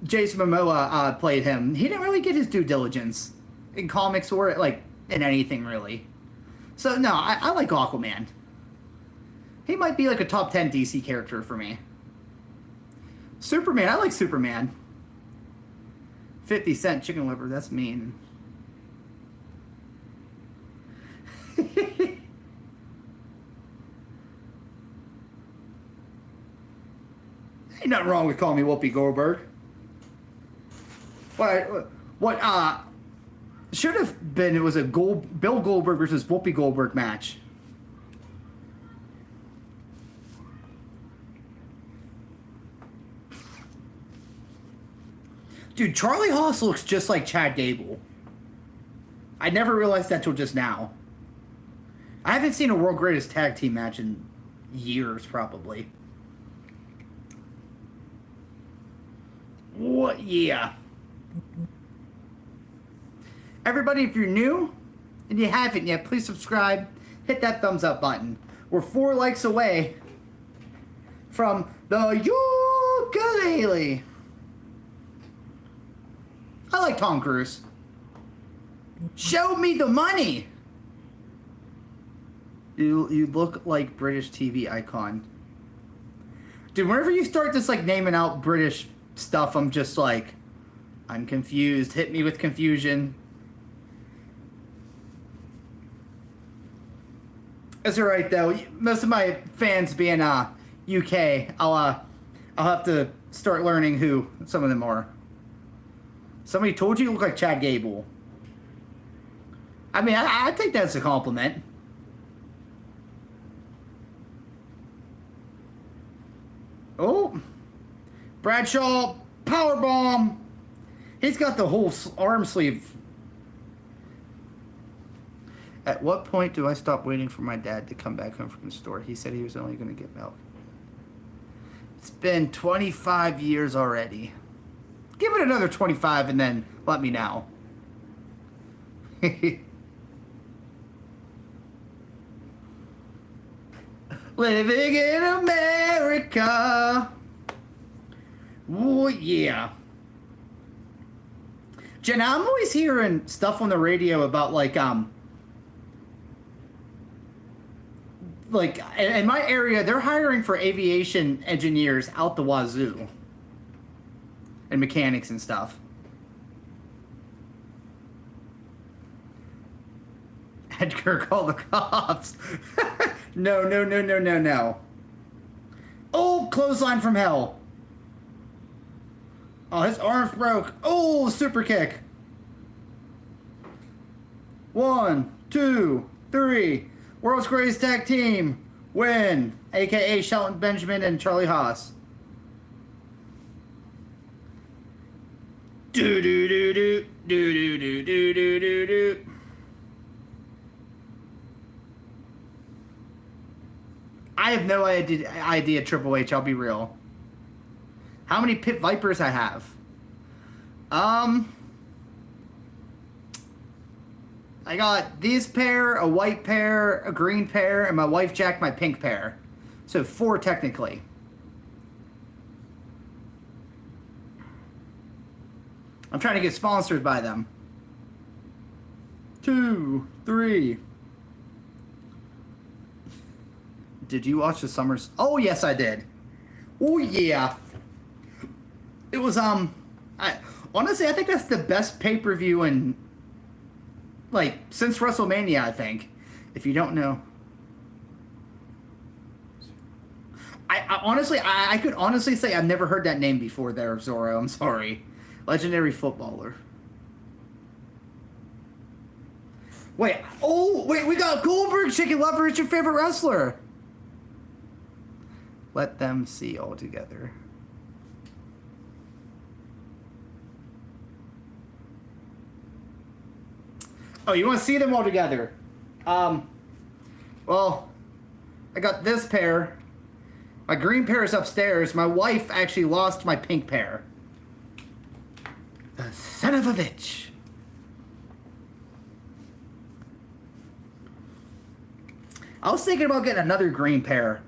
Jason Momoa played him, he didn't really get his due diligence in comics or like in anything really. So no, I like Aquaman. He might be like a top 10 DC character for me. Superman, I like Superman. 50 cent chicken liver, that's mean. Ain't nothing wrong with calling me Whoopi Goldberg. What should have been, it was a Bill Goldberg versus Whoopi Goldberg match. Dude, Charlie Haas looks just like Chad Gable. I never realized that till just now. I haven't seen a World Greatest Tag Team match in years, probably. What? Yeah. Everybody, if you're new and you haven't yet, please subscribe. Hit that thumbs up button. We're 4 likes away from the ukulele. I like Tom Cruise. Show me the money. You look like British TV icon. Dude, whenever you start just like naming out British stuff, I'm just like, I'm confused. Hit me with confusion. It's alright though. Most of my fans being UK, I'll have to start learning who some of them are. Somebody told you look like Chad Gable. I mean, I think that's a compliment. Oh, Bradshaw powerbomb. He's got the whole arm sleeve. At what point do I stop waiting for my dad to come back home from the store? He said he was only going to get milk. It's been 25 years already. Give it another 25 and then let me know. Living in America. Oh, yeah. Jenna, I'm always hearing stuff on the radio about like in my area, they're hiring for aviation engineers out the wazoo. And mechanics and stuff. Edgar, call the cops. No. Oh, clothesline from hell. Oh, his arms broke. Oh, super kick. 1, 2, 3. World's Greatest Tag Team win. AKA Shelton Benjamin and Charlie Haas. Do do do do do do do do do do do. I have no idea, Triple H. I'll be real. How many Pit Vipers I have? I got these pair, a white pair, a green pair, and my wife Jack my pink pair. So 4 technically. I'm trying to get sponsored by them. 2, 3. Did you watch the Summers? Oh, yes, I did. Oh, yeah. It was, honestly, I think that's the best pay-per-view in, like, since WrestleMania, I think. If you don't know. I honestly, I could honestly say I've never heard that name before there, Zorro. I'm sorry. Legendary footballer. Wait, we got Goldberg Chicken Lover. It's your favorite wrestler. Let them see all together. Oh, you want to see them all together? Well, I got this pair. My green pair is upstairs. My wife actually lost my pink pair. The son of a bitch. I was thinking about getting another green pair.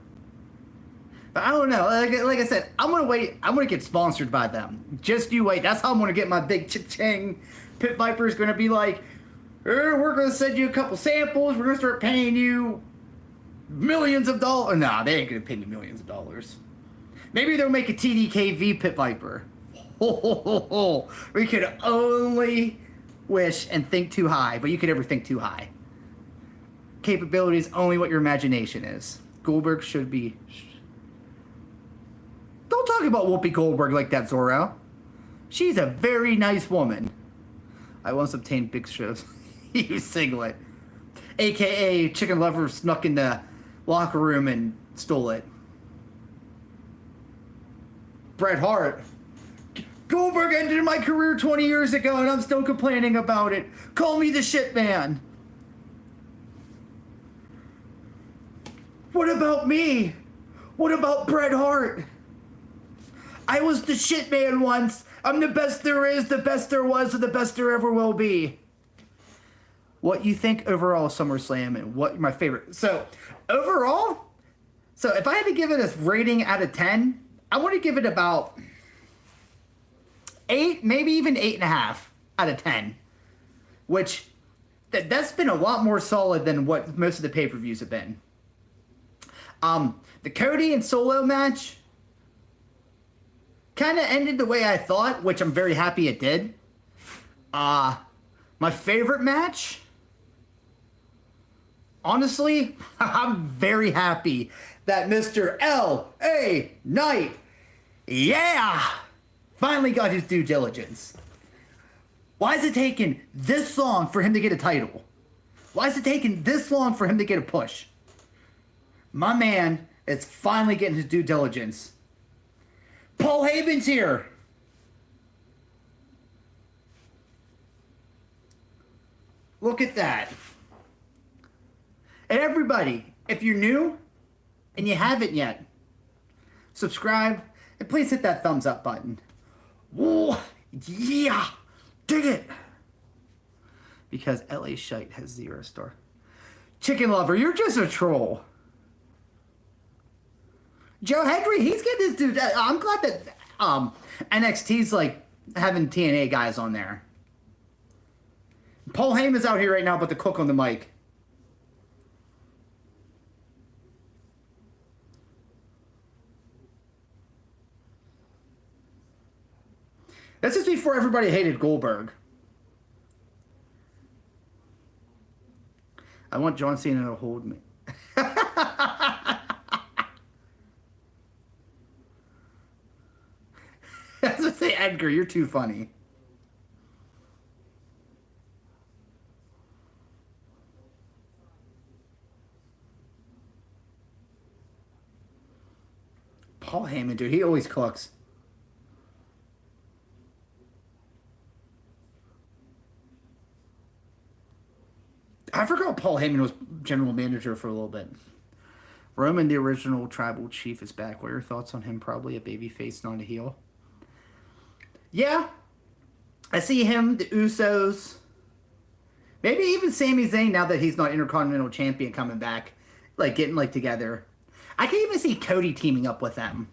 But I don't know. Like I said, I'm going to wait. I'm going to get sponsored by them. Just you wait. That's how I'm going to get my big cha-ching. Pit Viper's going to be like, we're going to send you a couple samples. We're going to start paying you millions of dollars. Nah, they ain't going to pay me millions of dollars. Maybe they'll make a TDKV Pit Viper. We could only wish and think too high, but you could never think too high. Capability is only what your imagination is. Goldberg should be... Don't talk about Whoopi Goldberg like that, Zorro. She's a very nice woman. I once obtained Big Show's singlet. AKA Chicken Lover snuck in the locker room and stole it. Bret Hart. Goldberg ended my career 20 years ago and I'm still complaining about it. Call me the shit man. What about me? What about Bret Hart? I was the shit man once. I'm the best there is, the best there was, and the best there ever will be. What you think overall of SummerSlam and what my favorite. So, overall, if I had to give it a rating out of 10, I want to give it about 8, maybe even 8.5 out of 10. Which, that's been a lot more solid than what most of the pay-per-views have been. The Cody and Solo match kind of ended the way I thought, which I'm very happy it did. My favorite match, honestly, I'm very happy that Mr. L.A. Knight, finally got his due diligence. Why is it taking this long for him to get a title? Why is it taking this long for him to get a push? My man is finally getting his due diligence. Paul Heyman's here. Look at that. And everybody, if you're new and you haven't yet, subscribe and please hit that thumbs up button. Whoa, yeah, dig it. Because LA Shite has 0 star. Chicken Lover, you're just a troll. Joe Hendry, he's getting his dude. I'm glad that NXT's like having TNA guys on there. Paul Heyman's out here right now, but the cook on the mic. This is before everybody hated Goldberg. I want John Cena to hold me. I was gonna say, Edgar, you're too funny. Paul Heyman, dude, he always cooks. I forgot Paul Heyman was general manager for a little bit. Roman, the original tribal chief, is back. What are your thoughts on him? Probably a babyface, not a heel. Yeah, I see him, the Usos, maybe even Sami Zayn now that he's not Intercontinental Champion coming back, like getting like together. I can even see Cody teaming up with them.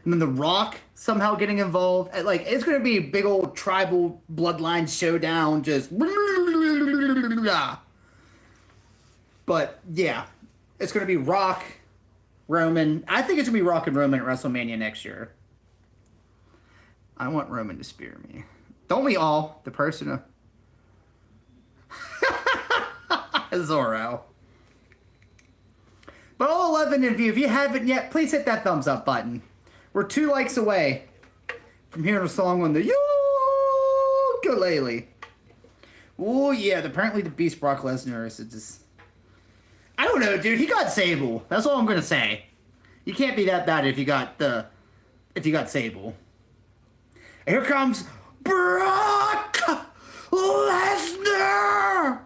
And then The Rock somehow getting involved. Like, it's going to be a big old tribal bloodline showdown, just... But, yeah, it's going to be Rock, Roman. I think it's going to be Rock and Roman at WrestleMania next year. I want Roman to spear me. Don't we all? The person of... Zorro. But all 11 of you, if you haven't yet, please hit that thumbs up button. We're 2 likes away from hearing a song on the ukulele. Oh yeah, apparently the Beast Brock Lesnar is just. I don't know, dude. He got Sable. That's all I'm gonna say. You can't be that bad if you got Sable. And here comes Brock Lesnar.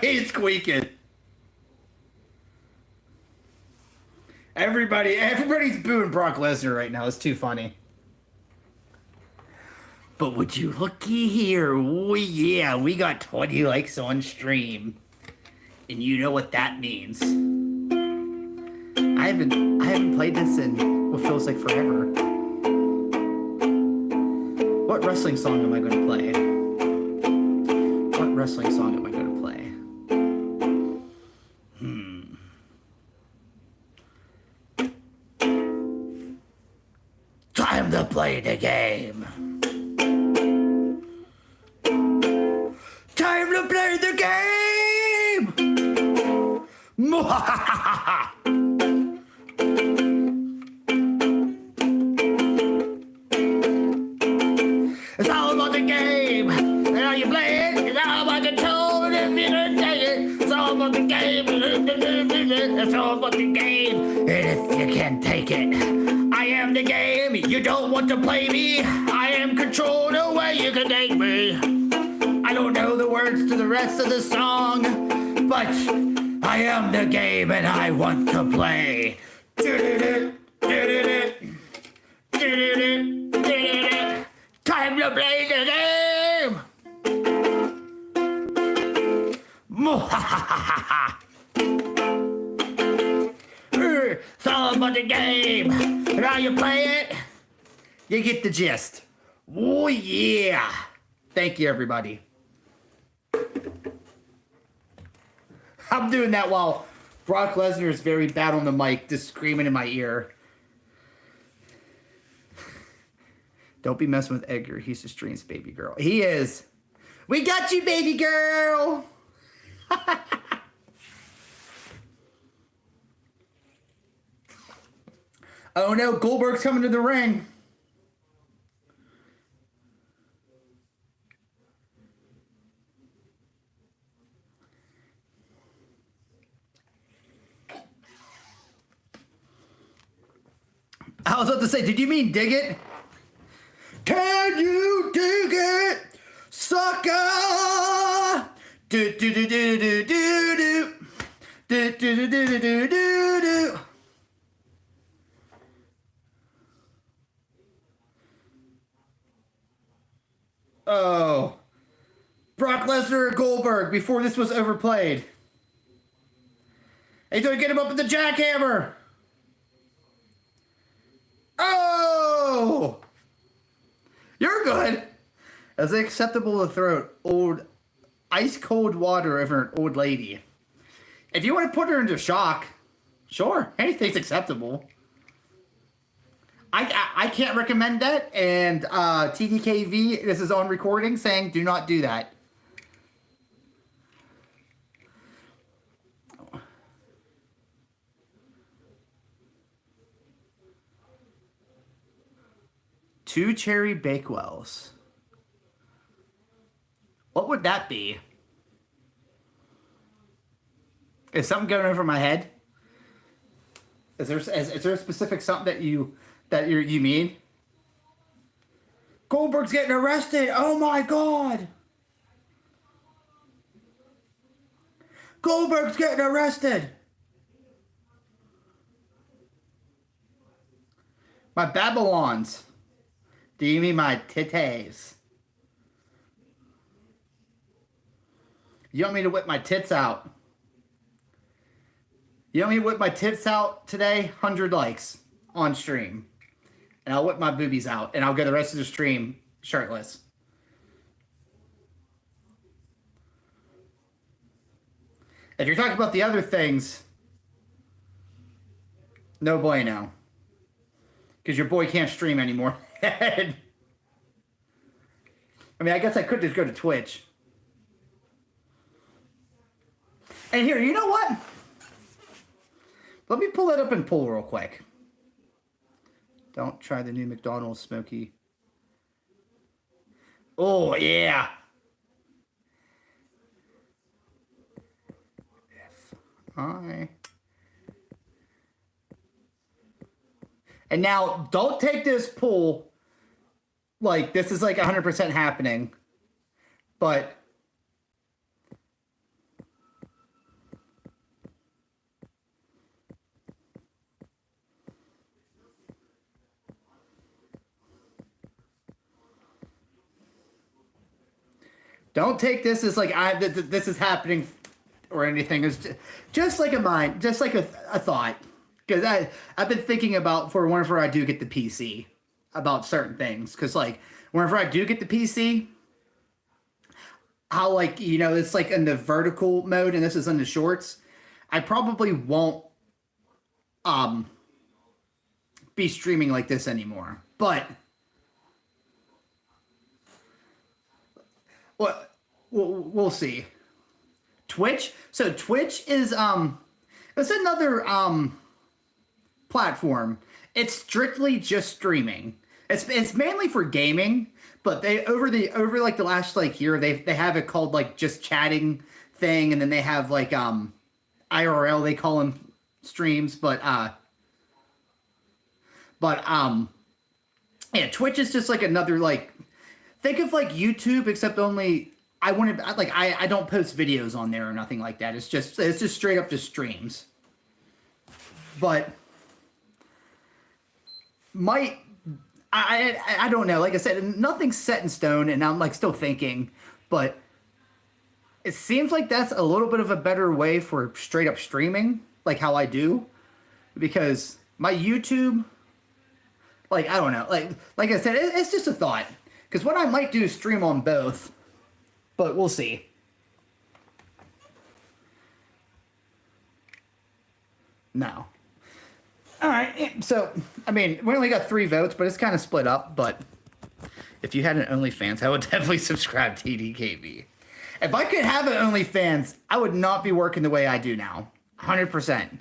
He's squeaking. Everybody's booing Brock Lesnar right now. It's too funny. But would you looky here? Oh yeah, we got 20 likes on stream. And you know what that means. I haven't played this in what feels like forever. What wrestling song am I gonna play? What wrestling song am I gonna play? Time to play the game. Time to play the game. It's all about the game. And how you play it. It's all about control. And if you can take it, it's all about the game. It's all about the game. And if you can take it, I am the game. You don't want to play me. I am control the way you can take me. I don't know the words to the rest of the song, but I am the game and I want to play. Time to play the game. It's all about the game. And how you play it, you get the gist. Oh yeah. Thank you, everybody. I'm doing that while Brock Lesnar is very bad on the mic, just screaming in my ear. Don't be messing with Edgar. He's the stream's baby girl. He is. We got you, baby girl. Oh no, Goldberg's coming to the ring. I was about to say, did you mean dig it? Can you dig it, sucker? Do do do do do do do do do do do do do do. Oh, Brock Lesnar or Goldberg before this was overplayed. He's gonna get him up with the jackhammer. Oh! You're good. Is it acceptable to throw old ice cold water over an old lady? If you want to put her into shock, sure, anything's acceptable. I can't recommend that, and TDKV, this is on recording, saying do not do that. Two cherry Bakewells. What would that be? Is something going over my head? Is there a specific something that you mean? Goldberg's getting arrested. Oh my God. Goldberg's getting arrested. My Babylons. Do you mean my titties? You want me to whip my tits out? You want me to whip my tits out today? 100 likes on stream. And I'll whip my boobies out. And I'll go the rest of the stream shirtless. If you're talking about the other things, no bueno. Because your boy can't stream anymore. I mean, I guess I could just go to Twitch. And here, you know what? Let me pull it up and pull real quick. Don't try the new McDonald's Smoky. Oh, yeah. F-I. And now, don't take this pull like this is like 100% happening. But don't take this as like this is happening or anything. It's just like a mind, just like a thought. Because I've been thinking about for whenever I do get the PC about certain things. Because like whenever I do get the PC, how like you know it's like in the vertical mode and this is in the shorts. I probably won't be streaming like this anymore. But we'll see. Twitch. So Twitch is it's another platform. It's strictly just streaming. It's mainly for gaming, but they over like the last like year they have it called like just chatting thing, and then they have like IRL they call them streams, but yeah, Twitch is just like another like think of like YouTube except only I don't post videos on there or nothing like that. It's just straight up just streams. But I don't know. Like I said, nothing's set in stone, and I'm like still thinking, but it seems like that's a little bit of a better way for straight up streaming, like how I do, because my YouTube, like I don't know, like I said, it's just a thought, because what I might do is stream on both, but we'll see. No. All right, so, I mean, we only got 3 votes, but it's kind of split up, but if you had an OnlyFans, I would definitely subscribe to TDKB. If I could have an OnlyFans, I would not be working the way I do now. 100%.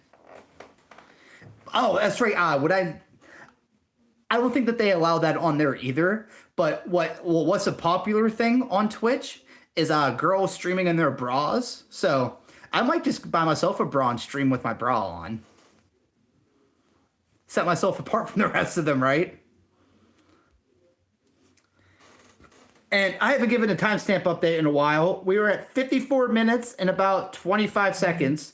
Oh, that's right, I don't think that they allow that on there either, but what's a popular thing on Twitch is girls streaming in their bras, so I might just buy myself a bra and stream with my bra on. Set myself apart from the rest of them, right? And I haven't given a timestamp update in a while. We were at 54 minutes and about 25 seconds.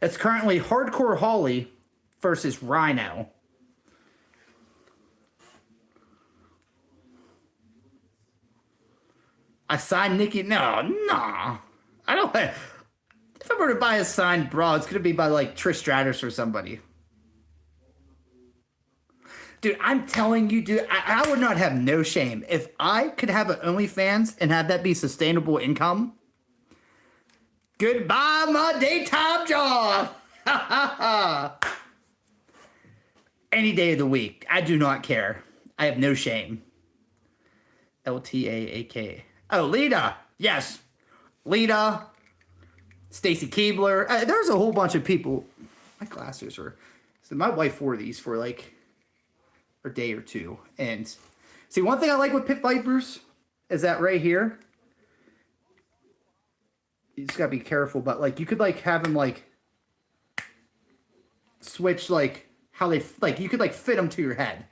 It's currently Hardcore Holly versus Rhino. I signed Nikki. No. I don't. If I were to buy a signed bra, it's gonna be by like Trish Stratus or somebody. Dude, I'm telling you, dude, I would not have no shame. If I could have an OnlyFans and have that be sustainable income, goodbye my daytime job. Any day of the week. I do not care. I have no shame. LTAAK. Oh, Lita. Yes. Lita. Stacy Keebler. There's a whole bunch of people. My glasses are... So my wife wore these for like... a day or two. And see, one thing I like with pit vipers is that right here, you just gotta be careful, but like you could like have them like switch like how they like you could like fit them to your head.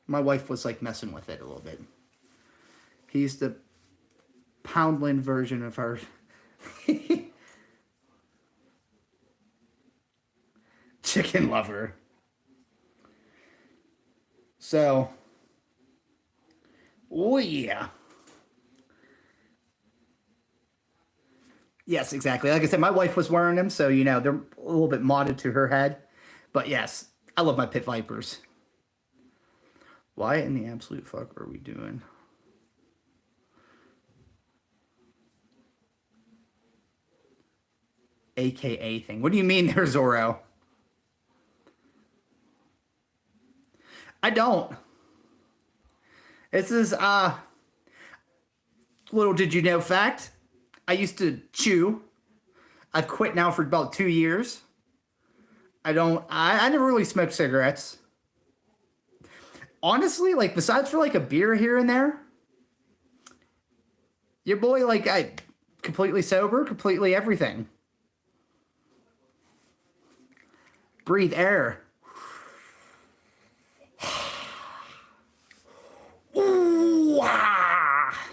My wife was like messing with it a little bit. He's the Poundland version of her. Chicken lover. So, oh yeah. Yes, exactly. Like I said, my wife was wearing them, so, you know, they're a little bit modded to her head. But yes, I love my pit vipers. Why in the absolute fuck are we doing? AKA thing. What do you mean there, Zorro? I don't. This is little did you know fact. I used to chew I've quit now for about 2 years. I never really smoked cigarettes. Honestly, like, besides for like a beer here and there, your boy, like, I completely sober, completely everything. Breathe air. Ooh, ah.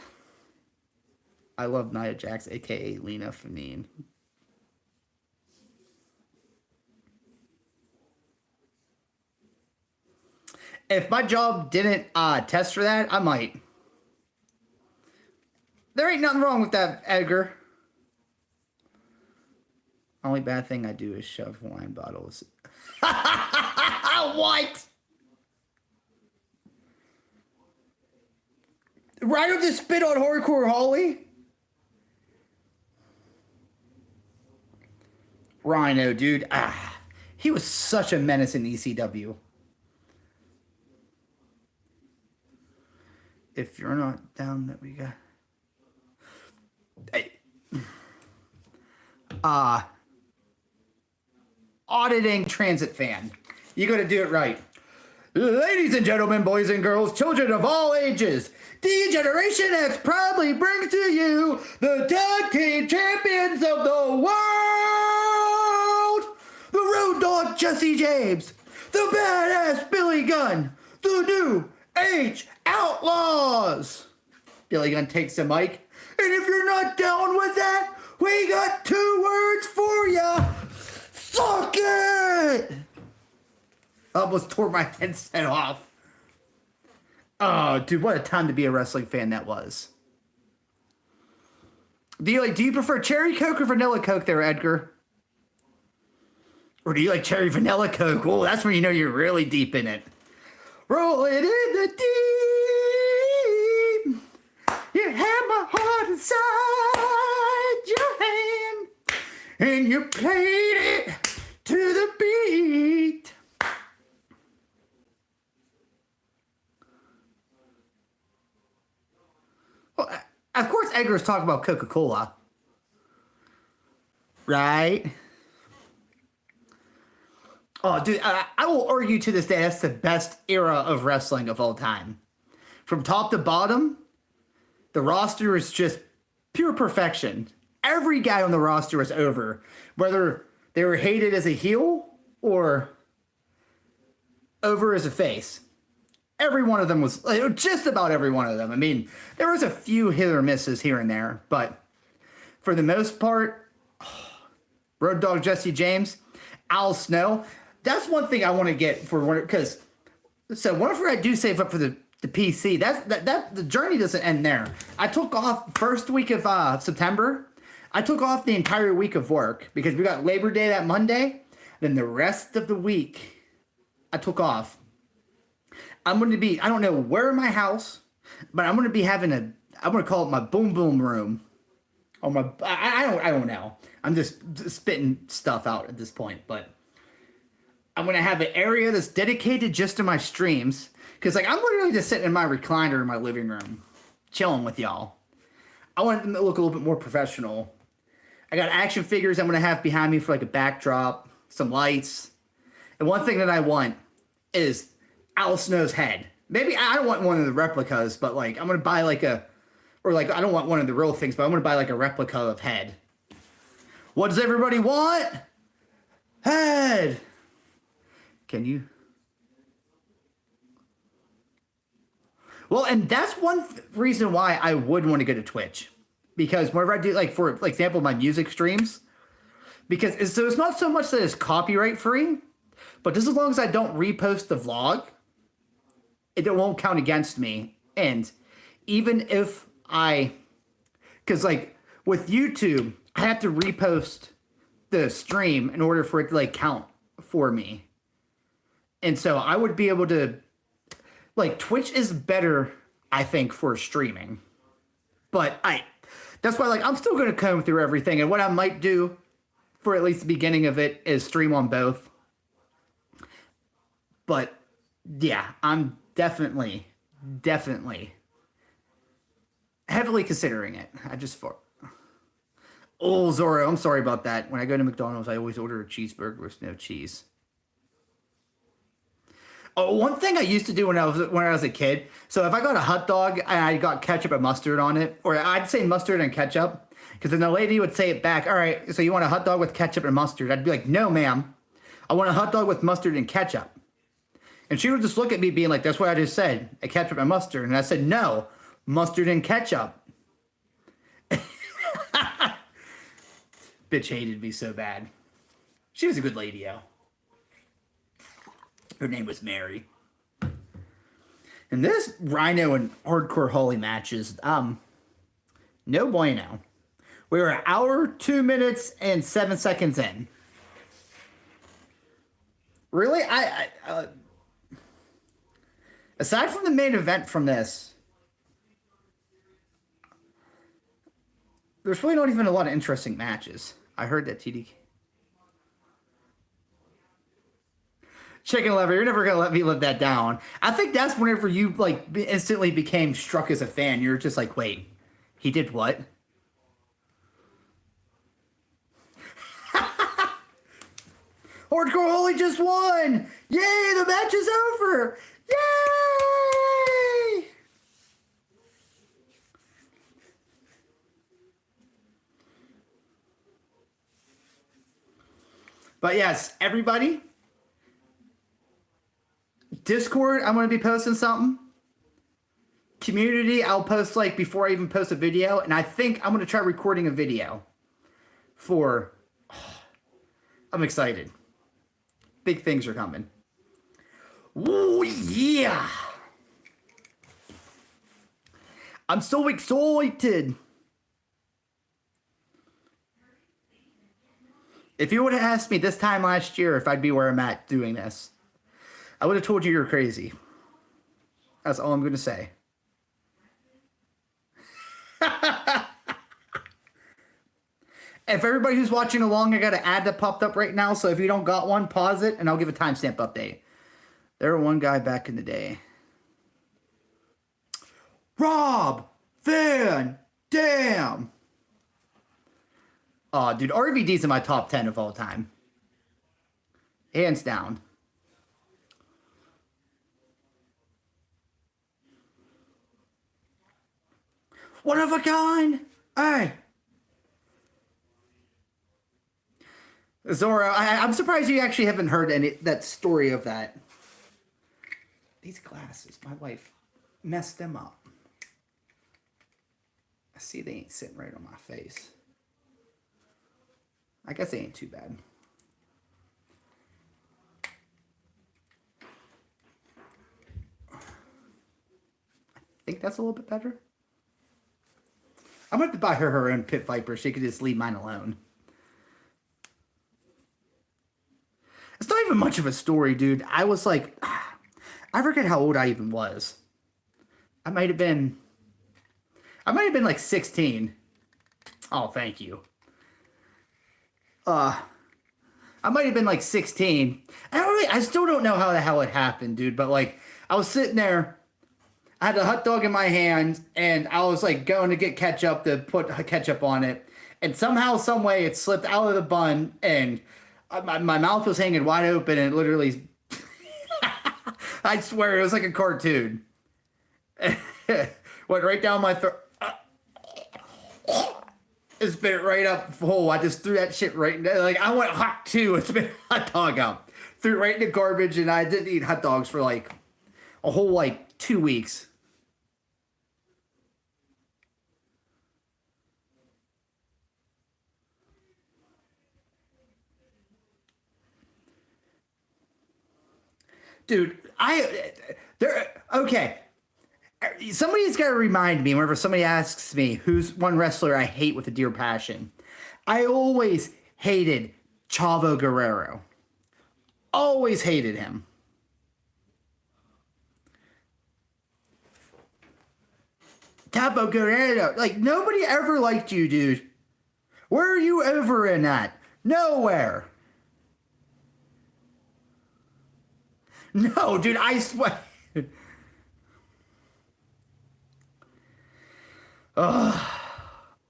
I love Nia Jax, aka Lena Fanine. If my job didn't test for that, I might. There ain't nothing wrong with that, Edgar. Only bad thing I do is shove wine bottles. What? Ryder just spit on Hardcore Holly? Rhino, dude. He was such a menace in ECW. If you're not down, that we got. Hey. Auditing transit fan. You gotta do it right. Ladies and gentlemen, boys and girls, children of all ages, D-Generation X proudly brings to you the tag team champions of the world! The Road Dogg Jesse James, the badass Billy Gunn, the New Age Outlaws. Billy Gunn takes the mic, and if you're not down with that, we got 2 words for ya. Suck it! I almost tore my headset off. Oh, dude, what a time to be a wrestling fan that was. Do you prefer cherry Coke or vanilla Coke there, Edgar? Or do you like cherry vanilla Coke? Oh, that's when you know you're really deep in it. Roll it in the deep. You have my heart inside your hand. And you played it to the beat. Well, of course, Edgar's talking about Coca-Cola. Right? Oh, dude, I will argue to this day that's the best era of wrestling of all time. From top to bottom, the roster is just pure perfection. Every guy on the roster was over, whether they were hated as a heel or over as a face. Every one of them was, just about every one of them. I mean, there was a few hit or misses here and there, but for the most part, Road Dogg Jesse James, Al Snow. That's one thing I want to get for, because so whenever I do save up for the PC, that the journey doesn't end there. I took off first week of September. I took off the entire week of work because we got Labor Day that Monday. Then the rest of the week, I took off. I'm going to be, I don't know where in my house, but I'm going to be having I'm going to call it my boom boom room. Or my, I don't know. I'm just spitting stuff out at this point, but I'm going to have an area that's dedicated just to my streams. Because, like, I'm literally just sitting in my recliner in my living room, chilling with y'all. I want it to look a little bit more professional. I got action figures I'm going to have behind me for, like, a backdrop, some lights. And one thing that I want is Al Snow's head. Maybe I don't want one of the replicas, but, like, I'm going to buy, like, I don't want one of the real things, but I'm going to buy, like, a replica of head. What does everybody want? Head! Can you? Well, and that's one reason why I would want to go to Twitch. Because whenever I do, like, for example, my music streams, because it's not so much that it's copyright free, but just as long as I don't repost the vlog, it won't count against me. And even if because, like, with YouTube, I have to repost the stream in order for it to, like, count for me. And so I would be able to, like, Twitch is better, I think, for streaming. But that's why, like, I'm still going to comb through everything. And what I might do for at least the beginning of it is stream on both. But, yeah, I'm definitely heavily considering it. Oh, Zoro, I'm sorry about that. When I go to McDonald's, I always order a cheeseburger with no cheese. Oh, one thing I used to do when I was a kid. So if I got a hot dog and I got ketchup and mustard on it, or I'd say mustard and ketchup, because then the lady would say it back. All right, so you want a hot dog with ketchup and mustard? I'd be like, no, ma'am. I want a hot dog with mustard and ketchup. And she would just look at me being like, that's what I just said, a ketchup and mustard. And I said, no, mustard and ketchup. Bitch hated me so bad. She was a good lady, yo. Her name was Mary. And this Rhino and Hardcore Holly matches, no bueno. We were an hour, 2 minutes, and 7 seconds in. Really? Aside from the main event from this, there's really not even a lot of interesting matches. I heard that TDK. Chicken lover, you're never gonna let me live that down. I think that's whenever you like instantly became struck as a fan. You're just like, wait, he did what? Hardcore Holly just won! Yay, the match is over! Yay! But yes, everybody, Discord, I'm going to be posting something. Community, I'll post like before I even post a video. And I think I'm going to try recording a video for... I'm excited. Big things are coming. Oh, yeah. I'm so excited. If you would have asked me this time last year if I'd be where I'm at doing this, I would have told you you're crazy. That's all I'm going to say. If everybody who's watching along, I got an ad that popped up right now, so if you don't got one, pause it, and I'll give a timestamp update. There was one guy back in the day. Rob Van Dam. Oh, dude, RVD's in my top 10 of all time. Hands down. One of a kind. Hey. Zoro, I'm surprised you actually haven't heard that story of that. These glasses, my wife messed them up. I see they ain't sitting right on my face. I guess they ain't too bad. I think that's a little bit better. I'm going to have to buy her own Pit Viper. She could just leave mine alone. It's not even much of a story, dude. I was like, I forget how old I even was. I might have been like 16. Oh, thank you. I might have been like 16. I still don't know how the hell it happened, dude. But like, I was sitting there. I had a hot dog in my hand, and I was like going to get ketchup to put ketchup on it. And somehow, some way, it slipped out of the bun, and my mouth was hanging wide open, and it literally, I swear, it was like a cartoon. Went right down my throat. It spit it right up full. I just threw that shit right in there. Like, I went hot too. It spit a hot dog out. Threw it right in the garbage, and I didn't eat hot dogs for like a whole like 2 weeks. Dude, okay. Somebody's got to remind me whenever somebody asks me who's one wrestler I hate with a dear passion. I always hated Chavo Guerrero. Always hated him. Chavo Guerrero. Like, nobody ever liked you, dude. Where are you ever in that? Nowhere. No, dude, I swear.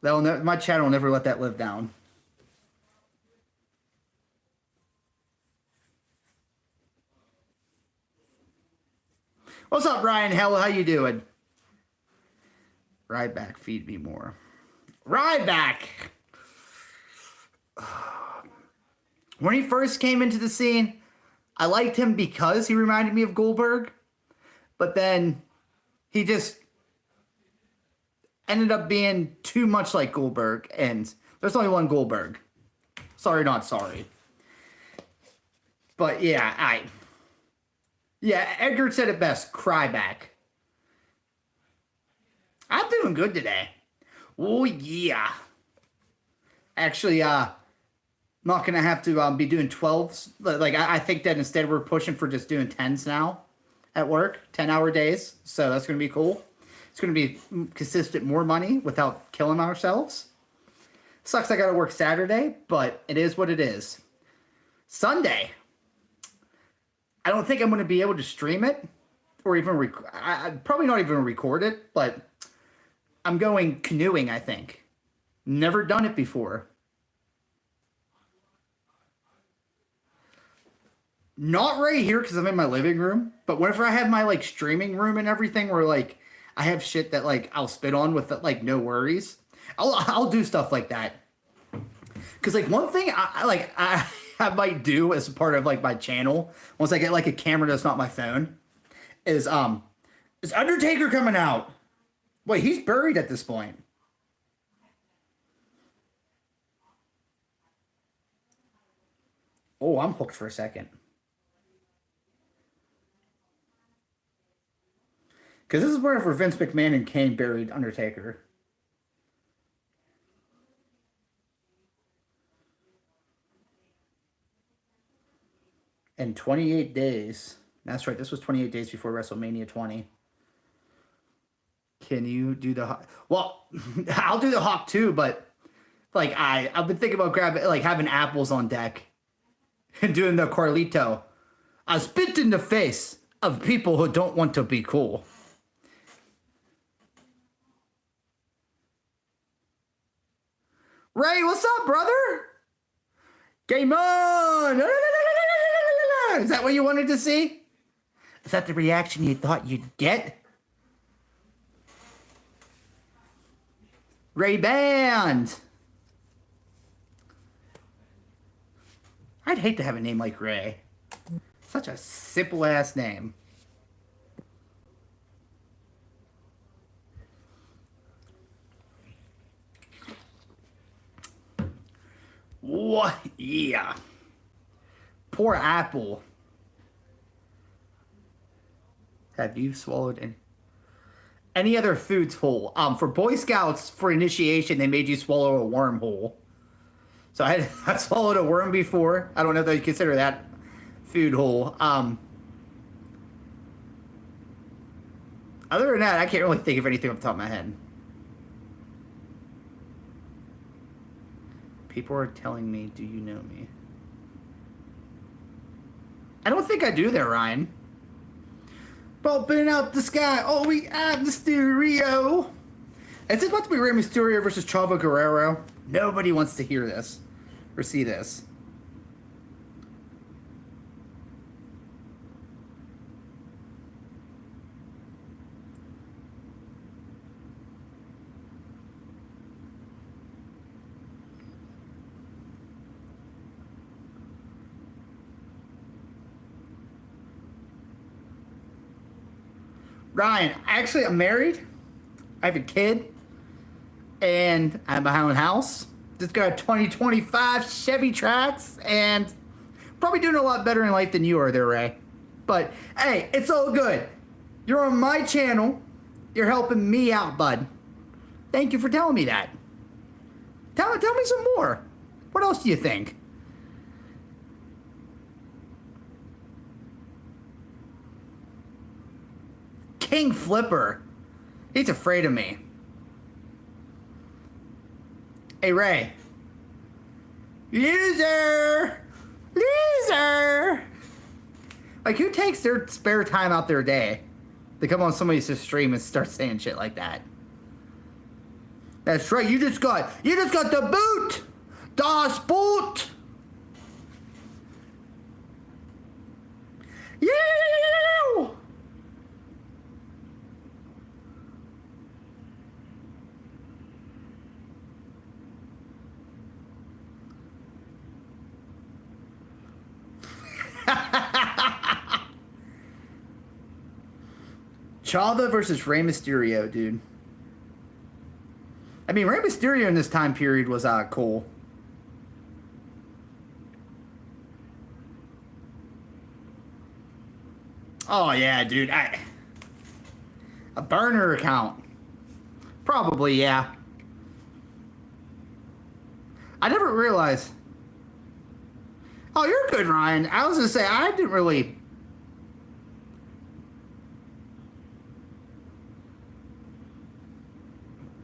My channel will never let that live down. What's up, Ryan Hell? How you doing? Ryback, feed me more. Ryback! When he first came into the scene, I liked him because he reminded me of Goldberg. But then he just ended up being too much like Goldberg. And there's only one Goldberg. Sorry, not sorry. But yeah, Edgar said it best. Cryback. I'm doing good today. Oh, yeah. Actually, not going to have to be doing 12s. Like, I think that instead we're pushing for just doing 10s now at work. 10-hour days. So that's going to be cool. It's going to be consistent more money without killing ourselves. Sucks I got to work Saturday, but it is what it is. Sunday. I don't think I'm going to be able to stream it. Or even, probably not even record it, but I'm going canoeing, I think. Never done it before. Not right here because I'm in my living room, but whenever I have my like streaming room and everything where like I have shit that like I'll spit on with like no worries, I'll do stuff like that. Because like one thing I might do as a part of like my channel once I get like a camera that's not my phone is Undertaker coming out. Wait, he's buried at this point. Oh, I'm hooked for a second. Because this is where Vince McMahon and Kane buried Undertaker. In 28 days. That's right, this was 28 days before WrestleMania 20. Can you do the Hawk? Well, I'll do the Hawk too, but like I've been thinking about having apples on deck and doing the Carlito. I spit in the face of people who don't want to be cool. Ray, what's up, brother? Game on! Is that what you wanted to see? Is that the reaction you thought you'd get? Ray Band! I'd hate to have a name like Ray. Such a simple ass name. What? Yeah. Poor apple. Have you swallowed any other foods whole? For Boy Scouts, for initiation, they made you swallow a worm whole. So I swallowed a worm before. I don't know if you consider that food whole. Other than that, I can't really think of anything off the top of my head. People are telling me, do you know me? I don't think I do there, Ryan. Bumping out the sky, oh, we have Mysterio. Is this about to be Rey Mysterio versus Chavo Guerrero? Nobody wants to hear this or see this. Ryan, actually, I'm married. I have a kid. And I have my own house. Just got a 2025 Chevy Trax. And probably doing a lot better in life than you are there, Ray. But, hey, it's all good. You're on my channel. You're helping me out, bud. Thank you for telling me that. Tell me some more. What else do you think? King Flipper. He's afraid of me. Hey, Ray. Loser! Loser! Like, who takes their spare time out their day to come on somebody's stream and start saying shit like that? That's right. You just got the boot. Das Boot. Yeah. Chava versus Rey Mysterio, dude. I mean, Rey Mysterio in this time period was cool. Oh yeah, dude. A burner account. Probably, yeah. I never realized. Oh, you're good, Ryan. I was gonna say I didn't really.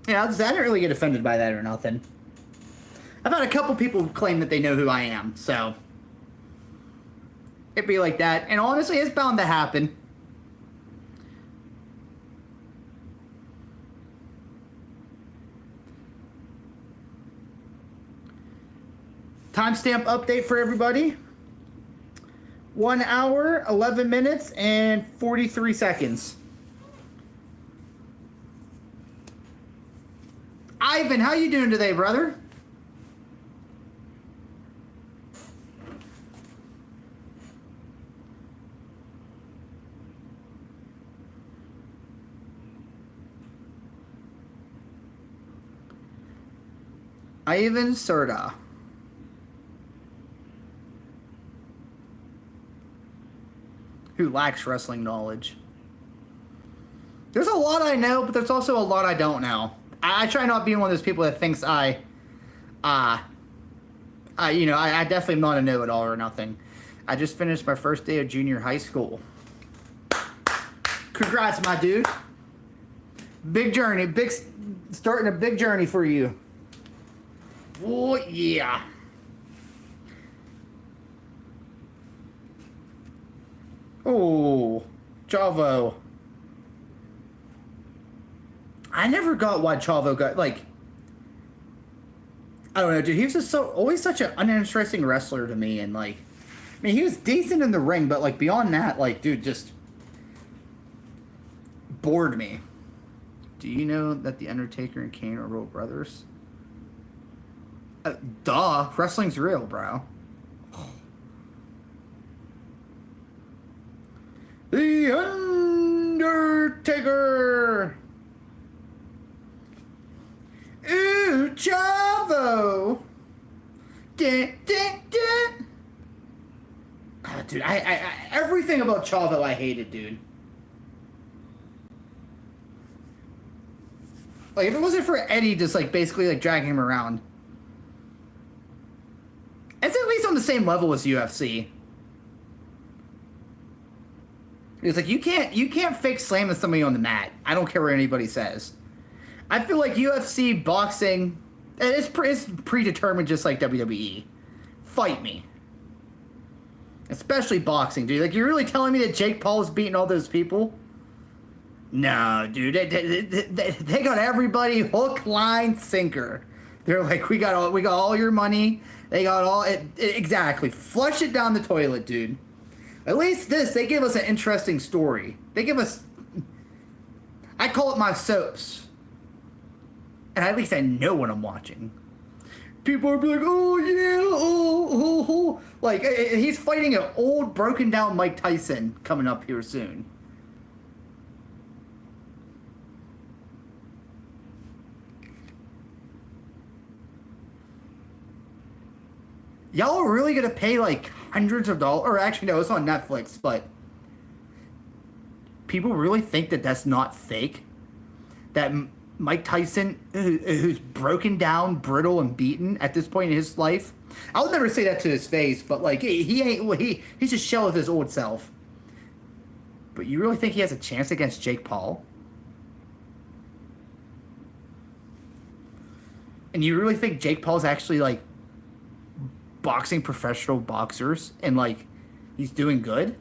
Yeah, I didn't really get offended by that or nothing. I've had a couple people claim that they know who I am, so it'd be like that. And honestly, it's bound to happen. Timestamp update for everybody. 1 hour, 11 minutes, and 43 seconds. Ivan, how you doing today, brother? Ivan Serta. Who lacks wrestling knowledge. There's a lot I know, but there's also a lot I don't know. I try not being one of those people that thinks I definitely am not a know-it-all or nothing. I just finished my first day of junior high school. Congrats, my dude. Big journey, starting a big journey for you. Oh, yeah. Oh, Chavo. I never got why Chavo got, like, I don't know, dude. He was just always such an uninteresting wrestler to me. And, like, I mean, he was decent in the ring, but, like, beyond that, like, dude, just bored me. Do you know that The Undertaker and Kane are real brothers? Duh. Wrestling's real, bro. The Undertaker! Ooh, Chavo! Dude, I everything about Chavo I hated, dude. Like, if it wasn't for Eddie just, like, basically, like, dragging him around. It's at least on the same level as UFC. It's like, you can't fake slamming somebody on the mat. I don't care what anybody says. I feel like UFC, boxing, it's predetermined just like WWE. Fight me. Especially boxing, dude. Like, you're really telling me that Jake Paul is beating all those people? No, dude. They got everybody hook, line, sinker. They're like, we got all your money. They got all it. Exactly. Flush it down the toilet, dude. At least they give us an interesting story. They give us, I call it my soaps. And at least I know what I'm watching. People are like, oh yeah, oh. Like, he's fighting an old, broken down Mike Tyson coming up here soon. Y'all are really gonna pay like hundreds of dollars, or actually no, it's on Netflix, but people really think that that's not fake? That Mike Tyson, who's broken down, brittle, and beaten at this point in his life, I'll never say that to his face, but like he's a shell of his old self. But you really think he has a chance against Jake Paul? And you really think Jake Paul's actually like boxing professional boxers and like he's doing good?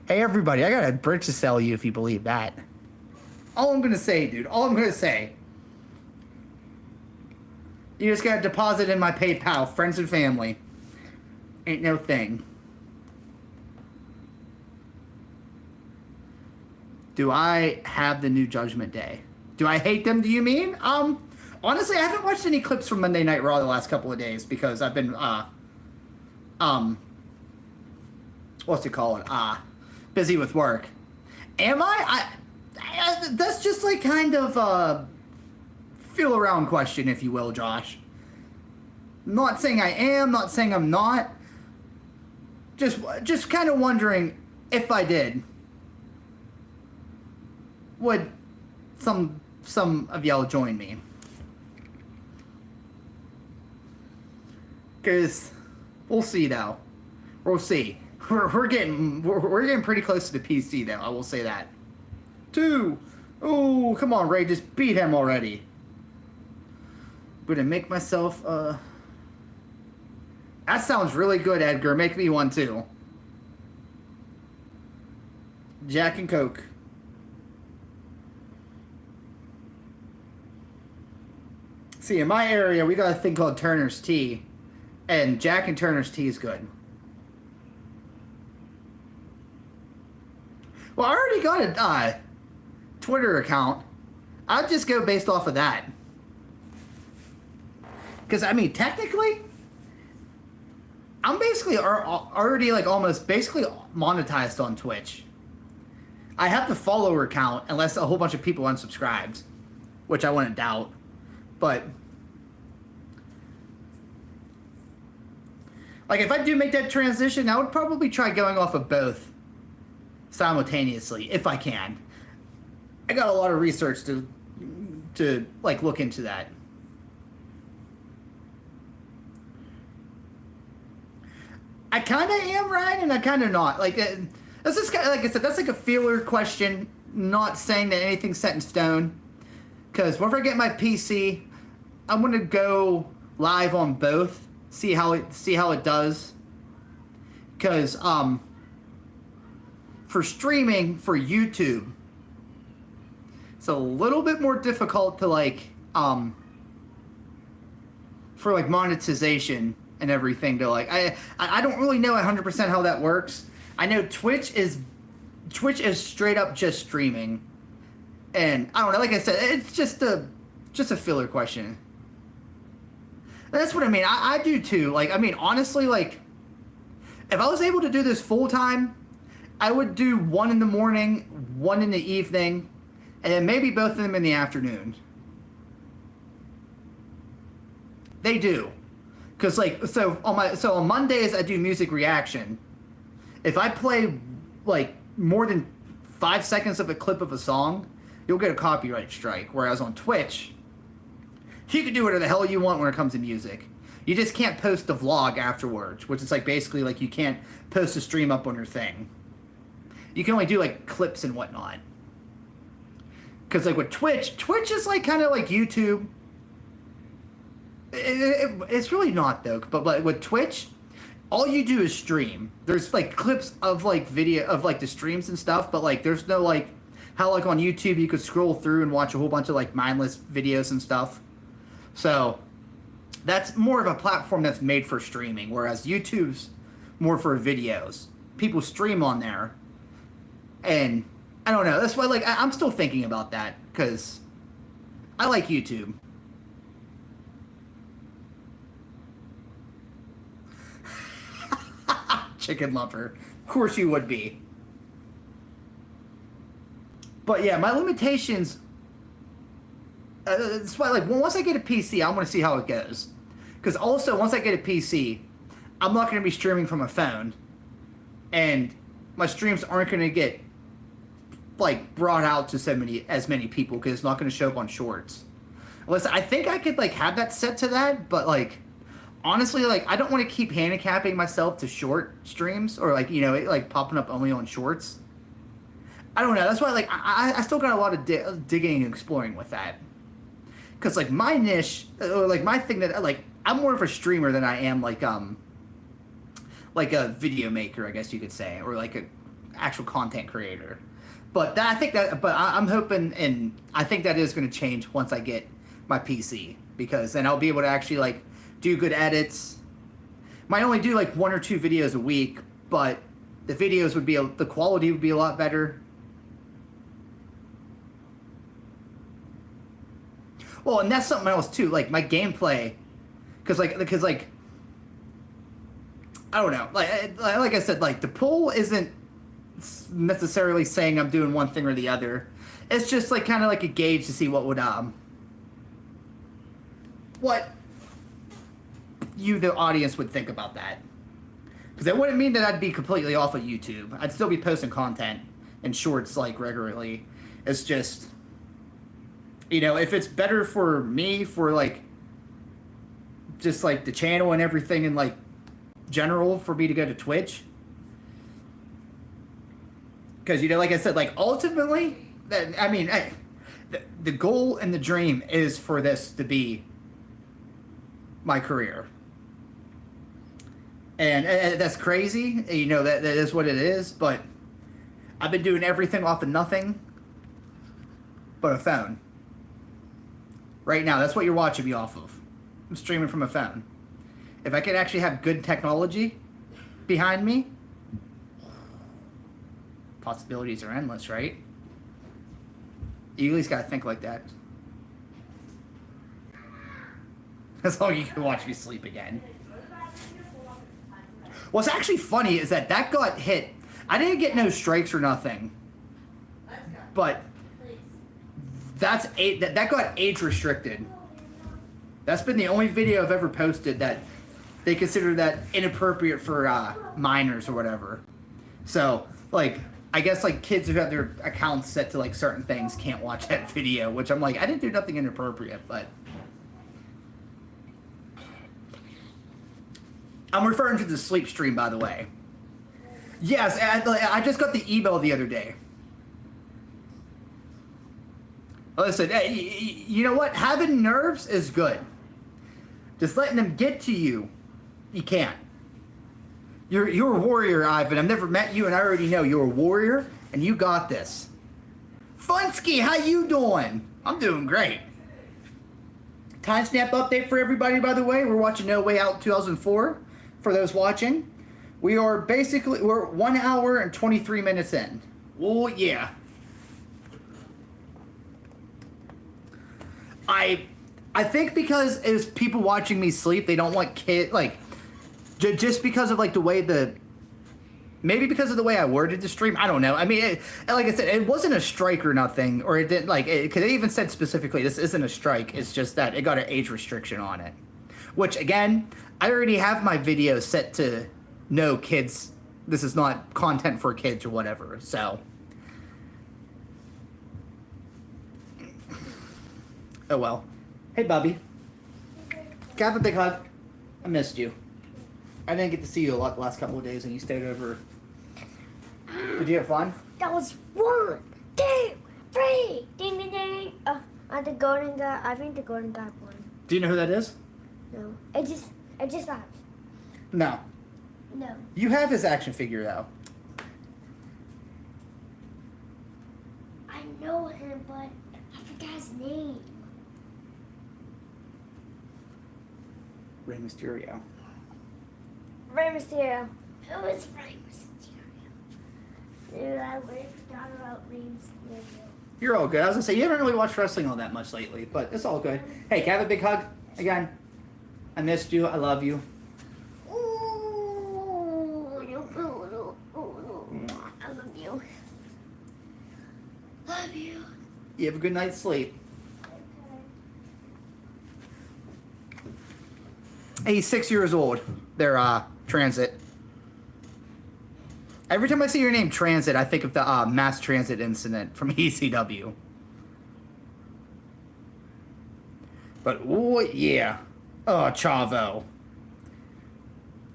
Hey everybody, I got a bridge to sell you if you believe that. All I'm gonna say, dude. All I'm gonna say. You just gotta deposit in my PayPal, friends and family. Ain't no thing. Do I have the new Judgment Day? Do I hate them, do you mean? Honestly, I haven't watched any clips from Monday Night Raw the last couple of days because I've been, what's it called? Busy with work. Am I? That's just like kind of a feel around question, if you will, Josh. Not saying I am, not saying I'm not. Just kind of wondering if I did. Would some of y'all join me? Cause we'll see though. We'll see. We're getting pretty close to the PC though. I will say that. 2. Oh, come on, Ray, just beat him already. I'm gonna make myself That sounds really good, Edgar. Make me one too. Jack and Coke. See, in my area, we got a thing called Turner's Tea, and Jack and Turner's Tea is good. Well, I already got a Twitter account. I'd just go based off of that. Because, I mean, technically, I'm basically already, like, almost basically monetized on Twitch. I have the follower count unless a whole bunch of people unsubscribed, which I wouldn't doubt. But, like, if I do make that transition, I would probably try going off of both simultaneously, if I can. I got a lot of research to like, look into that. I kind of am, Ryan, and I kind of not. Like, that's just kind of, like I said, that's like a feeler question, not saying that anything's set in stone. Because whenever I get my PC, I'm gonna go live on both, see how it does. Because for streaming for YouTube, it's a little bit more difficult to like for like monetization and everything. To like, I don't really know 100% how that works. I know Twitch is straight up just streaming. And I don't know, like I said, it's just a filler question. That's what I mean. I do too. Like, I mean, honestly, like, if I was able to do this full time, I would do one in the morning, one in the evening, and then maybe both of them in the afternoon. They do. Cause like, so on Mondays I do music reaction. If I play like more than 5 seconds of a clip of a song, you'll get a copyright strike. Whereas on Twitch, you can do whatever the hell you want when it comes to music. You just can't post the vlog afterwards, which is like basically like you can't post a stream up on your thing. You can only do like clips and whatnot. Because like with Twitch is like kind of like YouTube. It's really not though. But like with Twitch, all you do is stream. There's like clips of like video of like the streams and stuff, but like there's no like how like on YouTube you could scroll through and watch a whole bunch of like mindless videos and stuff. So that's more of a platform that's made for streaming, whereas YouTube's more for videos. People stream on there, and I don't know. That's why like I'm still thinking about that because I like YouTube. Chicken lover. Of course you would be. But yeah, my limitations. That's why, like, once I get a PC, I want to see how it goes. Because also, once I get a PC, I'm not going to be streaming from a phone, and my streams aren't going to get like brought out to as many people because it's not going to show up on Shorts. Listen, I think I could like have that set to that, but like honestly, like I don't want to keep handicapping myself to short streams or like, you know, it, like popping up only on Shorts. I don't know. That's why like I still got a lot of digging and exploring with that. Cause like my niche, or like my thing that like I'm more of a streamer than I am like a video maker, I guess you could say, or like actual content creator. But I'm hoping, and I think that is going to change once I get my PC, because then I'll be able to actually like do good edits. Might only do like 1 or 2 videos a week, but the videos would be the quality would be a lot better. Well, and that's something else too, like my gameplay, because I don't know, like I said, like the poll isn't necessarily saying I'm doing one thing or the other. It's just like kind of like a gauge to see what you, the audience, would think about that. Because that wouldn't mean that I'd be completely off of YouTube. I'd still be posting content and shorts like regularly. It's just, you know, if it's better for me, for like just like the channel and everything, and like general, for me to go to Twitch. Because, you know, like I said, like ultimately, I mean, the goal and the dream is for this to be my career. And that's crazy, you know, that is what it is, but I've been doing everything off of nothing but a phone. Right now, that's what you're watching me off of. I'm streaming from a phone. If I could actually have good technology behind me, possibilities are endless, right? You at least gotta think like that. As long as you can watch me sleep again. What's actually funny is that got hit. I didn't get no strikes or nothing. But that got age restricted. That's been the only video I've ever posted that they consider that inappropriate for minors or whatever. So, like, I guess like kids who have their accounts set to like certain things can't watch that video, which I'm like, I didn't do nothing inappropriate, but I'm referring to the sleep stream, by the way. Yes, I just got the email the other day. Listen, you know what? Having nerves is good. Just letting them get to you, you can't. You're a warrior, Ivan. I've never met you, and I already know you're a warrior, and you got this. Funsky, how you doing? I'm doing great. Timestamp update for everybody, by the way. We're watching No Way Out 2004. For those watching, we're 1 hour and 23 minutes in. Oh yeah. I think because as people watching me sleep, they don't want just because of like the way maybe because of the way I worded the stream. I don't know. I mean, like I said, it wasn't a strike or nothing, or it didn't because it even said specifically this isn't a strike. It's just that it got an age restriction on it, which again, I already have my video set to no kids. This is not content for kids or whatever. So, oh well. Hey, Bubby. Have a big hug. I missed you. I didn't get to see you a lot the last couple of days, and you stayed over. Did you have fun? That was 1, 2, 3. Ding ding ding. The golden guy. I think the golden guy won. Do you know who that is? No. I just asked. No. No. You have his action figure, though. I know him, but I forgot his name. Rey Mysterio. Rey Mysterio. Who is Rey Mysterio? Dude, I really forgot about Rey Mysterio. You're all good. I was gonna say, you haven't really watched wrestling all that much lately, but it's all good. Hey, can I have a big hug? Again, I missed you. I love you. I love you. Love you. You have a good night's sleep. Hey, he's 6 years old. They're Transit. Every time I see your name, Transit, I think of the mass transit incident from ECW. But, oh, yeah. Oh, Chavo.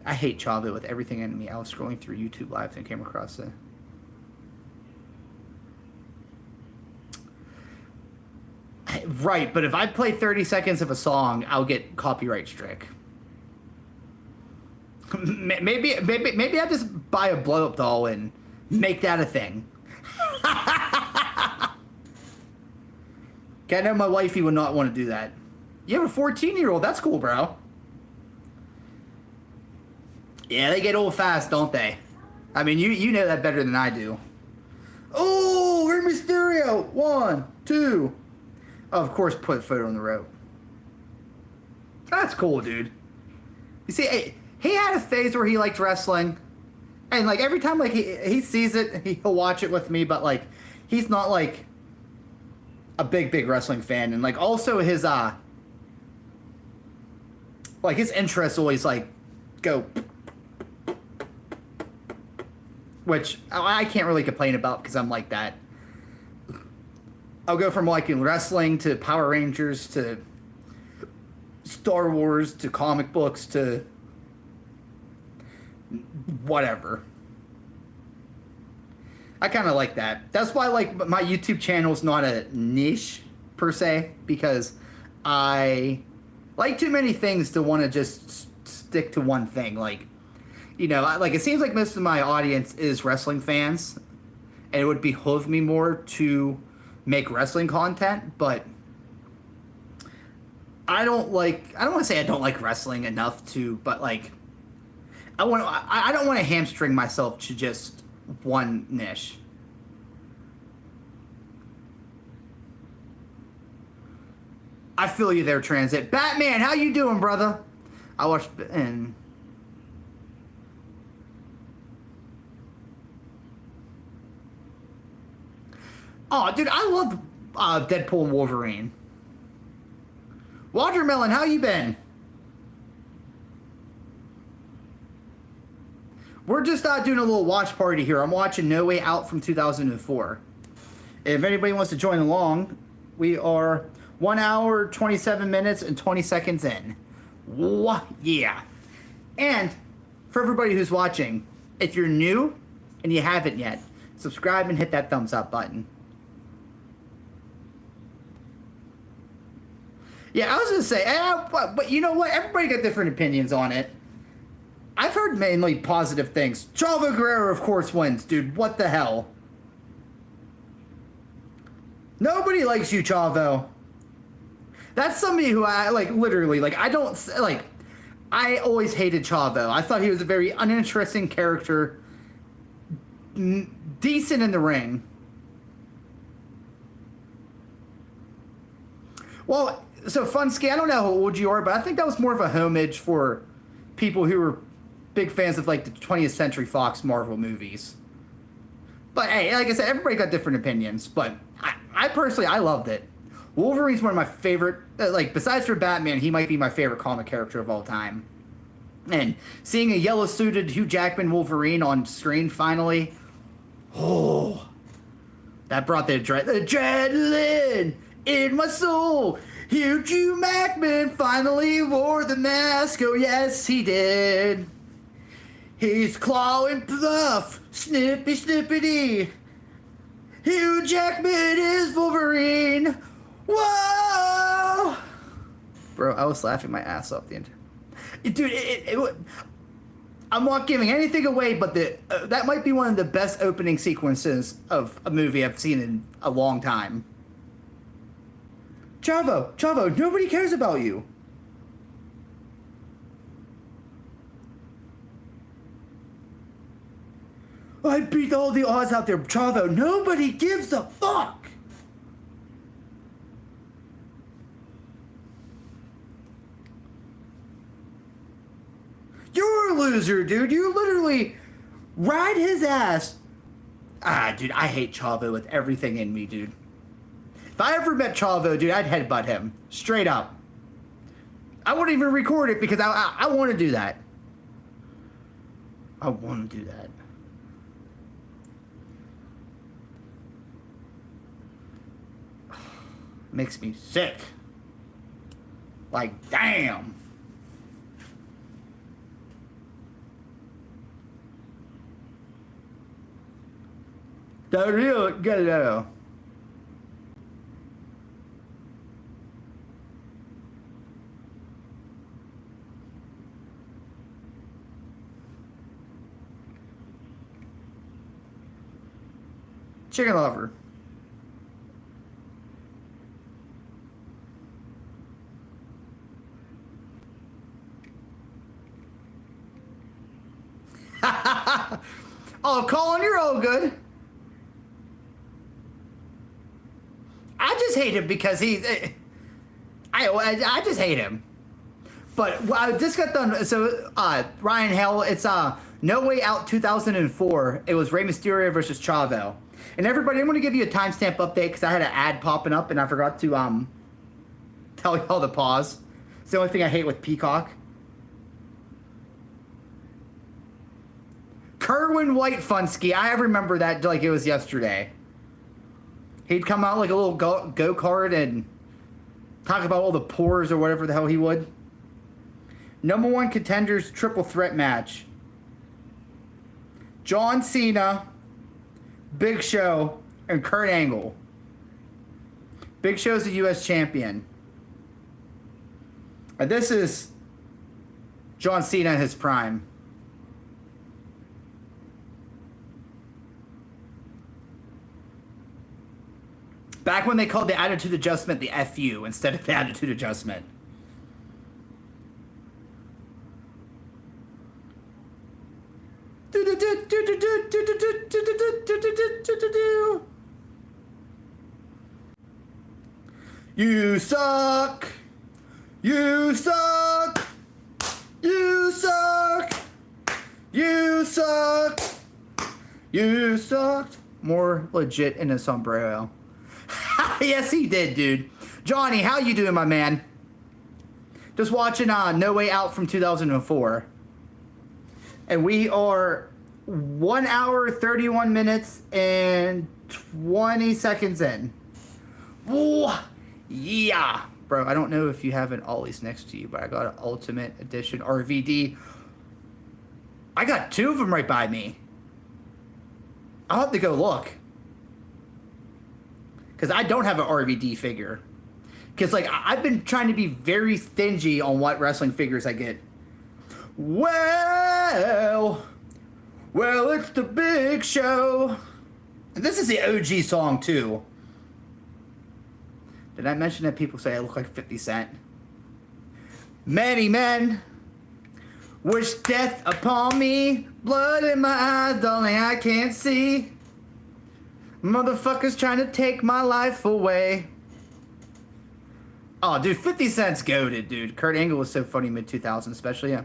I hate Chavo with everything in me. I was scrolling through YouTube Live and came across it. Right, but if I play 30 seconds of a song, I'll get copyright strike. Maybe I just buy a blow-up doll and Make that a thing. Okay, I know my wifey would not want to do that. You have a 14-year-old. That's cool, bro. Yeah, they get old fast, don't they? I mean, you know that better than I do. Oh, Rey Mysterio. 1, 2. Oh, of course, put a photo on the rope. That's cool, dude. You see, he had a phase where he liked wrestling. And, like, every time, like, he sees it, he'll watch it with me. But, like, he's not, like, a big wrestling fan. And, like, also his, like, his interests always, like, go... Which I can't really complain about because I'm like that. I'll go from liking wrestling to Power Rangers to Star Wars to comic books to whatever. I kind of like that. That's why like my YouTube channel is not a niche per se, because I like too many things to want to just stick to one thing. Like, you know, like it seems like most of my audience is wrestling fans, and it would behoove me more to make wrestling content, but I don't want to say I don't like wrestling enough to, but like I don't want to hamstring myself to just one niche. I feel you there, Transit. Batman, how you doing, brother? I watched and oh, dude, I love Deadpool and Wolverine. Watermelon, how you been? We're just doing a little watch party here. I'm watching No Way Out from 2004. If anybody wants to join along, we are 1 hour, 27 minutes, and 20 seconds in. Yeah. And for everybody who's watching, if you're new and you haven't yet, subscribe and hit that thumbs up button. Yeah, I was gonna say, but you know what? Everybody got different opinions on it. I've heard mainly positive things. Chavo Guerrero, of course, wins, dude. What the hell? Nobody likes you, Chavo. That's somebody who I, like, literally, like, I don't, like, I always hated Chavo. I thought he was a very uninteresting character. Decent in the ring. Well, so Funsky, I don't know how old you are, but I think that was more of a homage for people who were big fans of like the 20th Century Fox Marvel movies. But hey, like I said, everybody got different opinions, but I personally, I loved it. Wolverine's one of my favorite, like besides for Batman, he might be my favorite comic character of all time. And seeing a yellow-suited Hugh Jackman Wolverine on screen finally, oh, that brought the adrenaline in my soul. Hugh Jackman finally wore the mask. Oh, yes, he did. He's clawing fluff, snippy, snippity. Hugh Jackman is Wolverine. Whoa! Bro, I was laughing my ass off the entire... Dude, I'm not giving anything away, but that might be one of the best opening sequences of a movie I've seen in a long time. Chavo, nobody cares about you. I beat all the odds out there, Chavo. Nobody gives a fuck. You're a loser, dude. You literally ride his ass. Dude, I hate Chavo with everything in me, dude. If I ever met Chavo, dude, I'd headbutt him. Straight up. I wouldn't even record it because I want to do that. I want to do that. Makes me sick. Like, damn. The real Galileo. Chicken lover. Oh, Colin, you're all good. I just hate him because he's. I just hate him. But I just got done. So Ryan Hell, it's No Way Out 2004. It was Rey Mysterio versus Chavo. And everybody, I'm going to give you a timestamp update because I had an ad popping up and I forgot to tell y'all to pause. It's the only thing I hate with Peacock. Kerwin White Funsky, I remember that like it was yesterday. He'd come out like a little go-kart and talk about all the pores or whatever the hell he would. Number one contenders triple threat match. John Cena, Big Show, and Kurt Angle. Big Show's the U.S. champion. And this is John Cena in his prime. Back when they called the Attitude Adjustment the FU instead of the Attitude Adjustment. You suck. You suck. You suck. You suck. You sucked. More legit in a sombrero. Yes, he did, dude. Johnny, how you doing, my man? Just watching No Way Out from 2004. And we are 1 hour, 31 minutes, and 20 seconds in. Ooh, yeah. Bro, I don't know if you have an Ollie's next to you, but I got an Ultimate Edition RVD. I got two of them right by me. I'll have to go look. Because I don't have an RVD figure. Because, like, I've been trying to be very stingy on what wrestling figures I get. Well, it's the Big Show. And this is the OG song, too. Did I mention that people say I look like 50 Cent? Many men wish death upon me. Blood in my eyes, darling, I can't see. Motherfuckers trying to take my life away. Oh, dude, 50 Cent's goated, dude. Kurt Angle was so funny mid-2000s, especially, yeah.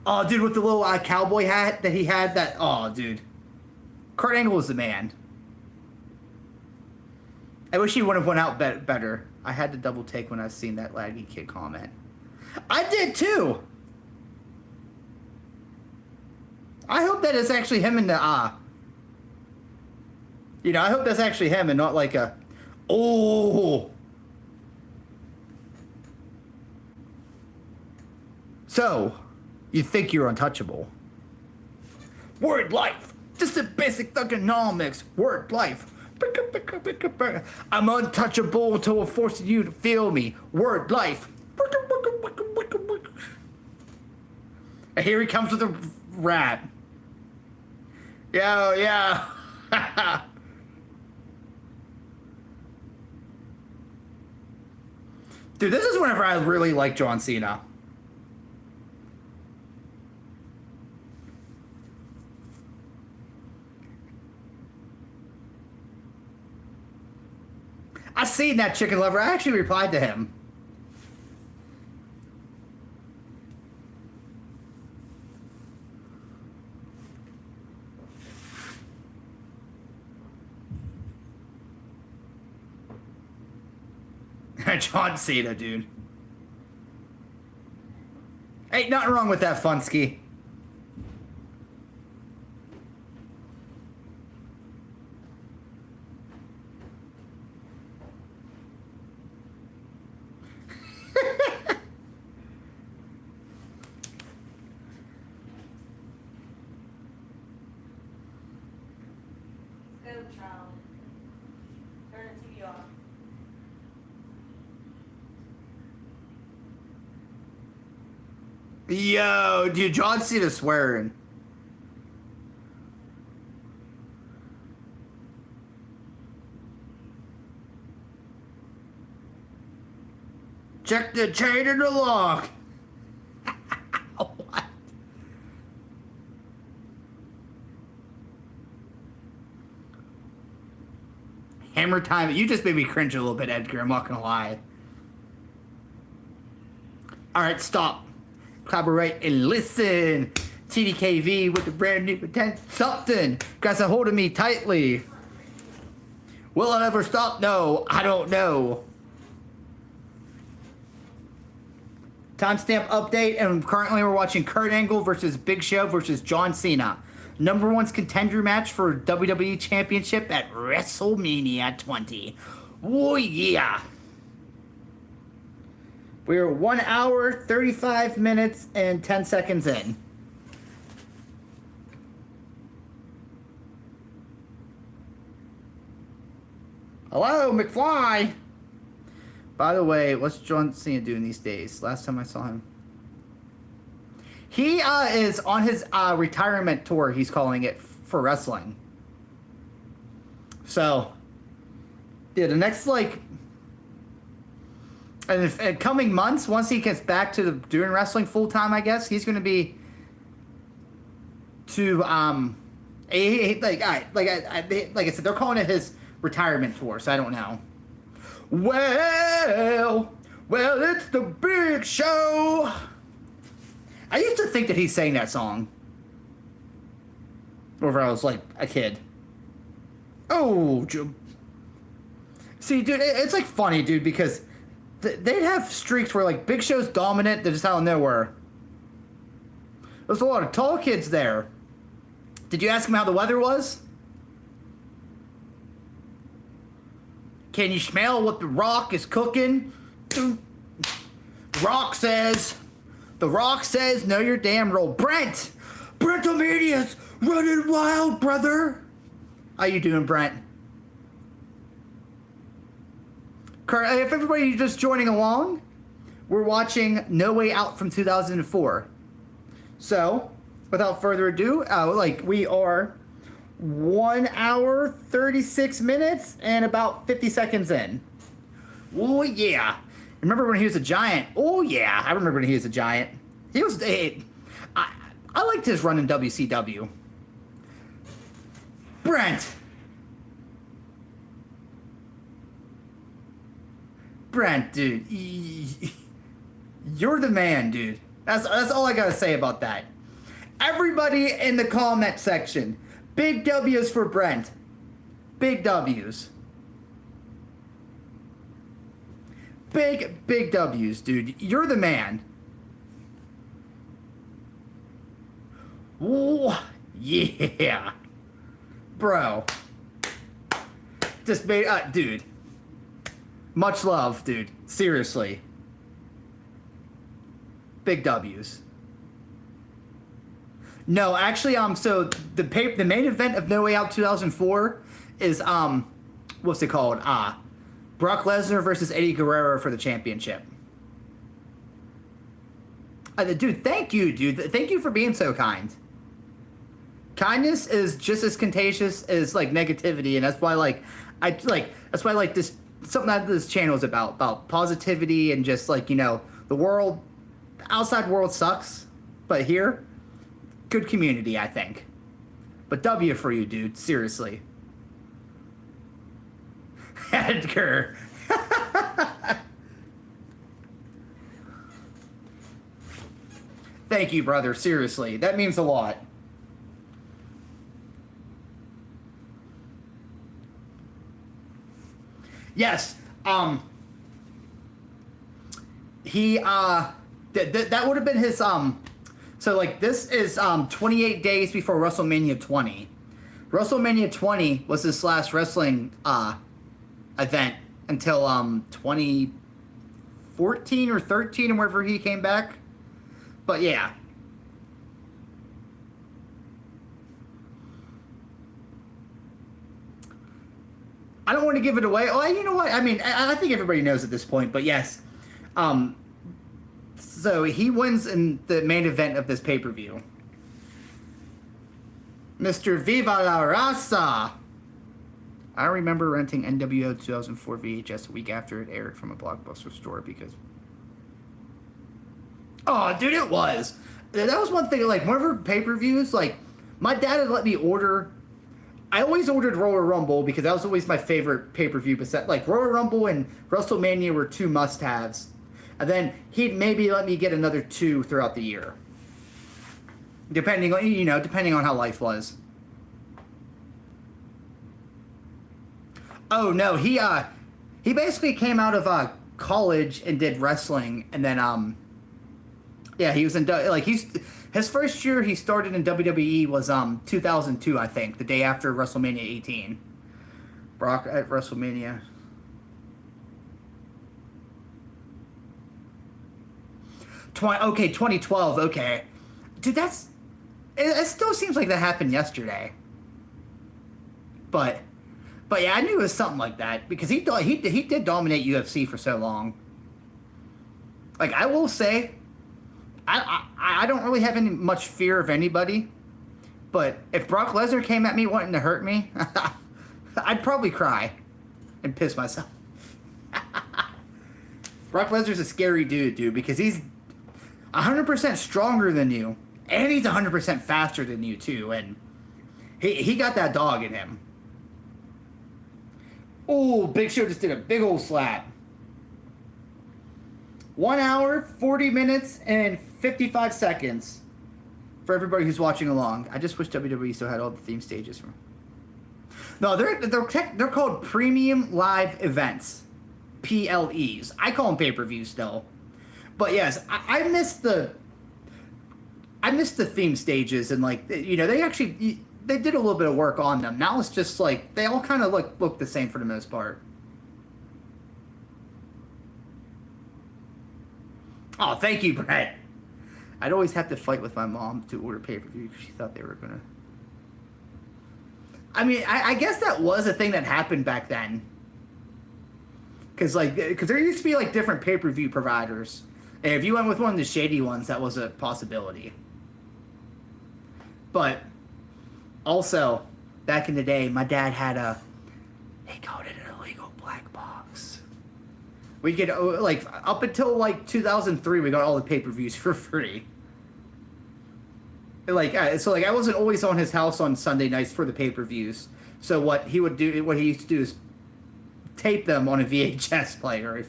Oh, dude, with the little cowboy hat that he had, that... Oh, dude. Kurt Angle was the man. I wish he would have went out better. I had to double take when I seen that laggy kid comment. I did, too! I hope that is actually him in the... You know, I hope that's actually him and not like a... Oh! So, you think you're untouchable. Word life! Just a basic thugonomics. Word life. I'm untouchable until I'm forcing you to feel me. Word life. And here he comes with a rap. Yo, yeah. Dude, this is whenever I really like John Cena. I seen that chicken lover. I actually replied to him. John Cena, dude. Ain't nothing wrong with that, Funsky. Go, child. Turn the TV off. Yo, dude, John Cena swearing. Check the chain and the lock. What? Hammer time. You just made me cringe a little bit, Edgar. I'm not gonna lie. All right, stop. Collaborate and listen. TDKV with the brand new something. Grabs a hold of me tightly. Will it ever stop? No, I don't know. Timestamp update, and currently we're watching Kurt Angle versus Big Show versus John Cena. Number one's contender match for WWE Championship at WrestleMania 20. Oh yeah. We're 1 hour, 35 minutes, and 10 seconds in. Hello, McFly! By the way, what's John Cena doing these days? Last time I saw him. He is on his retirement tour, he's calling it, for wrestling. So, yeah, the next, like, in coming months, once he gets back to doing wrestling full time, I guess, he's going to be to, like I said, they're calling it his retirement tour, so I don't know. Well, it's the Big Show. I used to think that he sang that song whenever I was like a kid. Oh, see, dude, it's like funny, dude, because they'd have streaks where like Big Show's dominant, they're just out of nowhere. There's a lot of tall kids there. Did you ask him how the weather was? Can you smell what the Rock is cooking? The Rock says, know your damn role. Brent Omedia's running wild, brother. How you doing, Brent? If everybody just joining along, we're watching No Way Out from 2004. So, without further ado, we are 1 hour, 36 minutes, and about 50 seconds in. Oh, yeah. Remember when he was a giant? Oh, yeah. I remember when he was a giant. He was... I liked his run in WCW. Brent, dude. You're the man, dude. That's all I gotta say about that. Everybody in the comment section... Big W's for Brent. Big W's. Big W's, dude. You're the man. Ooh, yeah. Bro. Just made, dude. Much love, dude. Seriously. Big W's. No, actually, so the main event of No Way Out 2004 is what's it called? Brock Lesnar versus Eddie Guerrero for the championship. Dude, thank you, dude. Thank you for being so kind. Kindness is just as contagious as like negativity, and that's why this something that this channel is about positivity and just like, you know, the outside world sucks, but here. Good community, I think. But W for you, dude. Seriously. Edgar. Thank you, brother. Seriously. That means a lot. Yes. He, that would have been his, so, like, this is 28 days before WrestleMania 20. WrestleMania 20 was his last wrestling event until 2014 or 13 or wherever he came back. But, yeah. I don't want to give it away. Oh, you know what? I mean, I think everybody knows at this point, but yes. So he wins in the main event of this pay-per-view. Mr. Viva la Raza! I remember renting NWO 2004 VHS a week after it aired from a Blockbuster store because Oh, dude, it was. That was one thing. Like, whenever pay-per-views, like, my dad had let me order. I always ordered Royal Rumble because that was always my favorite pay-per-view. But like, Royal Rumble and WrestleMania were two must-haves, and then he'd maybe let me get another two throughout the year, depending on how life was. Oh no, he basically came out of college and did wrestling, and then yeah, he was in his first year he started in WWE was 2002, I think, the day after WrestleMania 18. Brock at WrestleMania. Okay, 2012. Okay, dude, it still seems like that happened yesterday. But yeah, I knew it was something like that because he did dominate UFC for so long. Like, I will say, I don't really have much fear of anybody, but if Brock Lesnar came at me wanting to hurt me, I'd probably cry and piss myself. Brock Lesnar's a scary dude, because he's 100% stronger than you, and he's 100% faster than you too, and he got that dog in him. Oh, Big Show just did a big old slap. 1 hour, 40 minutes, and 55 seconds for everybody who's watching along. I just wish WWE still had all the theme stages. No, they're called Premium Live Events, PLEs. I call them pay-per-views still. But yes, I miss the theme stages, and like, they did a little bit of work on them. Now it's just like they all kind of look the same for the most part. Oh, thank you, Brett. I'd always have to fight with my mom to order pay-per-view because she thought they were gonna. I mean, I guess that was a thing that happened back then. Because there used to be like different pay-per-view providers, and if you went with one of the shady ones, that was a possibility. But also, back in the day, my dad had he called it an illegal black box. We could, like, up until like 2003, we got all the pay-per-views for free. Like, so like I wasn't always on his house on Sunday nights for the pay-per-views. So what he used to do is tape them on a VHS player,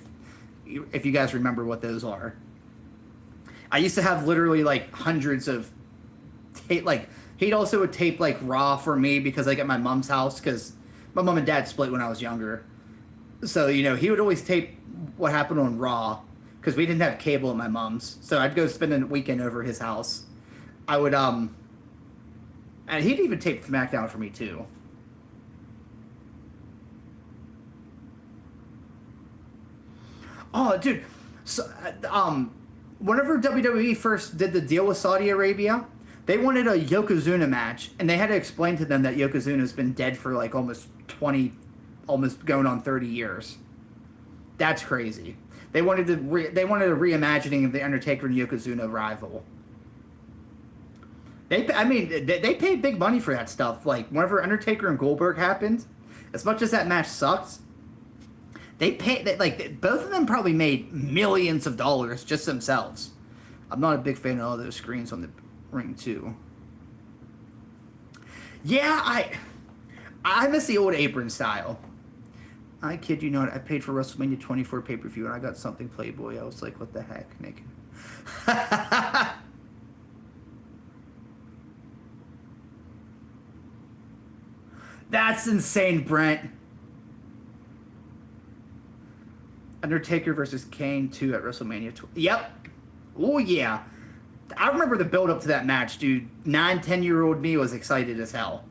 if you guys remember what those are. I used to have literally like hundreds of tape. Like, he'd also would tape like Raw for me because like at my mom's house, because my mom and dad split when I was younger. So he would always tape what happened on Raw because we didn't have cable at my mom's. So I'd go spend a weekend over his house. I would and he'd even tape SmackDown for me too. Oh, dude. So, whenever WWE first did the deal with Saudi Arabia, they wanted a Yokozuna match, and they had to explain to them that Yokozuna's been dead for like almost going on 30 years. That's crazy. They wanted a reimagining of the Undertaker and Yokozuna rival. They paid big money for that stuff. Like, whenever Undertaker and Goldberg happened, as much as that match sucked, both of them probably made millions of dollars just themselves. I'm not a big fan of all those screens on the ring too. Yeah, I miss the old apron style. I kid you not, I paid for WrestleMania 24 pay-per-view and I got something Playboy. I was like, what the heck, naked. That's insane, Brent. Undertaker versus Kane 2 at WrestleMania 12. Yep. Oh, yeah. I remember the build-up to that match, dude. 9-10-year-old me was excited as hell.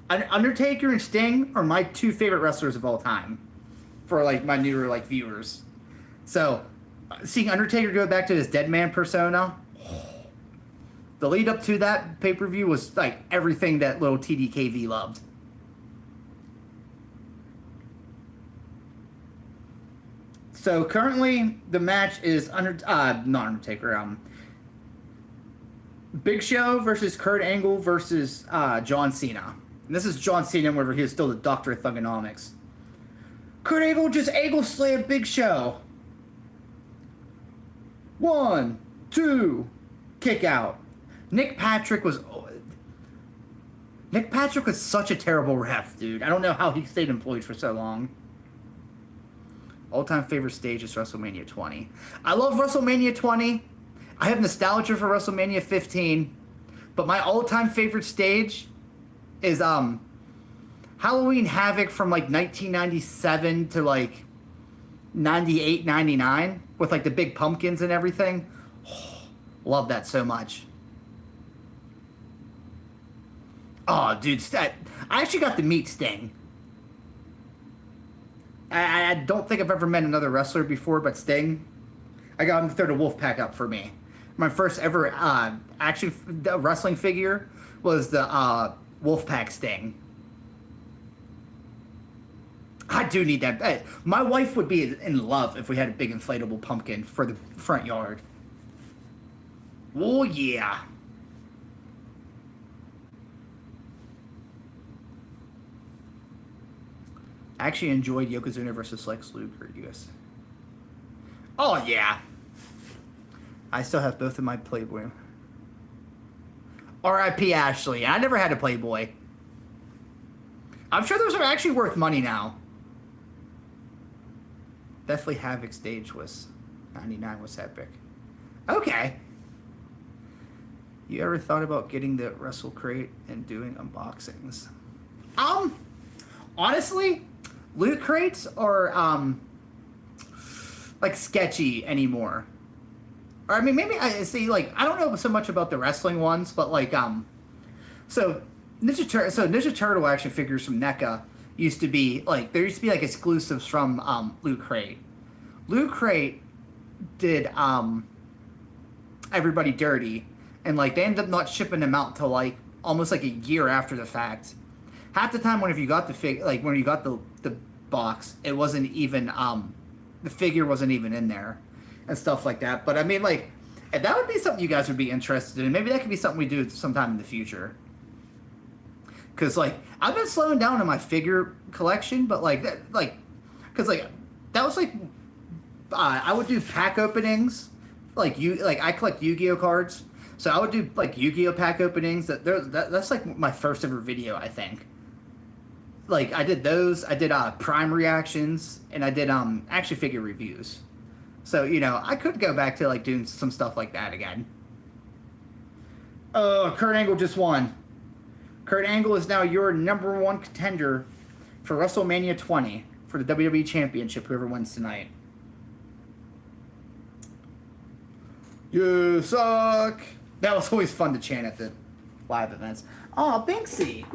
Undertaker and Sting are my two favorite wrestlers of all time. For, like, my newer, like, viewers. So, seeing Undertaker go back to his dead man persona, the lead-up to that pay-per-view was, like, everything that little TDKV loved. So currently, the match is not Undertaker. Big Show versus Kurt Angle versus John Cena. And this is John Cena whenever he was still the Doctor of Thugonomics. Kurt Angle just angle slammed Big Show. 1, 2, kick out. Nick Patrick was such a terrible ref, dude. I don't know how he stayed employed for so long. All-time favorite stage is WrestleMania 20. I love WrestleMania 20. I have nostalgia for WrestleMania 15. But my all-time favorite stage is Halloween Havoc from like 1997 to like 98, 99 with like the big pumpkins and everything. Oh, love that so much. Oh, dude, I actually got to meet Sting. I don't think I've ever met another wrestler before, but Sting, I got him to throw the Wolfpack up for me. My first ever action wrestling figure was the Wolfpack Sting. I do need that. My wife would be in love if we had a big inflatable pumpkin for the front yard. Oh, yeah. I actually enjoyed Yokozuna versus Lex Luger, US. Oh, yeah. I still have both of my Playboy. R.I.P. Ashley. I never had a Playboy. I'm sure those are actually worth money now. Definitely Havoc stage was 99 was epic. Okay. You ever thought about getting the Wrestle Crate and doing unboxings? Honestly, loot crates are like sketchy anymore. Or I mean, maybe I see like I don't know so much about the wrestling ones, but like so Ninja Turtle action figures from NECA used to be like there used to be like exclusives from Loot Crate. Loot Crate did Everybody Dirty, and like they ended up not shipping them out till like almost like a year after the fact. Half the time, whenever you got when you got the box, it wasn't even the figure wasn't even in there, and stuff like that. But I mean, like, if that would be something you guys would be interested in, maybe that could be something we do sometime in the future. Cause like I've been slowing down on my figure collection, but like that, cause like that was like I would do pack openings, like I collect Yu-Gi-Oh cards, so I would do like Yu-Gi-Oh pack openings. That's like my first ever video, I think. Like I did those, I did Prime reactions, and I did action figure reviews. So you know I could go back to like doing some stuff like that again. Oh, Kurt Angle just won. Kurt Angle is now your #1 contender for WrestleMania 20 for the WWE Championship. Whoever wins tonight. You suck. That was always fun to chant at the live events. Oh, Banksy.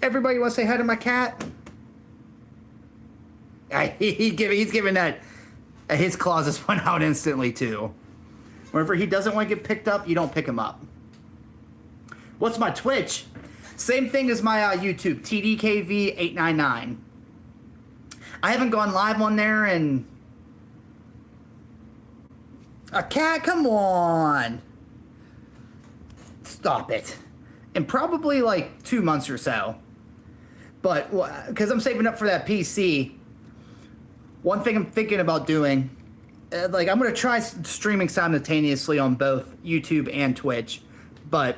Everybody want to say hi to my cat? He's giving that. His claws just went out instantly too. Whenever he doesn't want to get picked up, you don't pick him up. What's my Twitch? Same thing as my YouTube, TDKV899. I haven't gone live on there in... A cat, come on. Stop it. In probably like 2 months or so. But, because I'm saving up for that PC, one thing I'm thinking about doing... like I'm gonna try streaming simultaneously on both YouTube and Twitch, but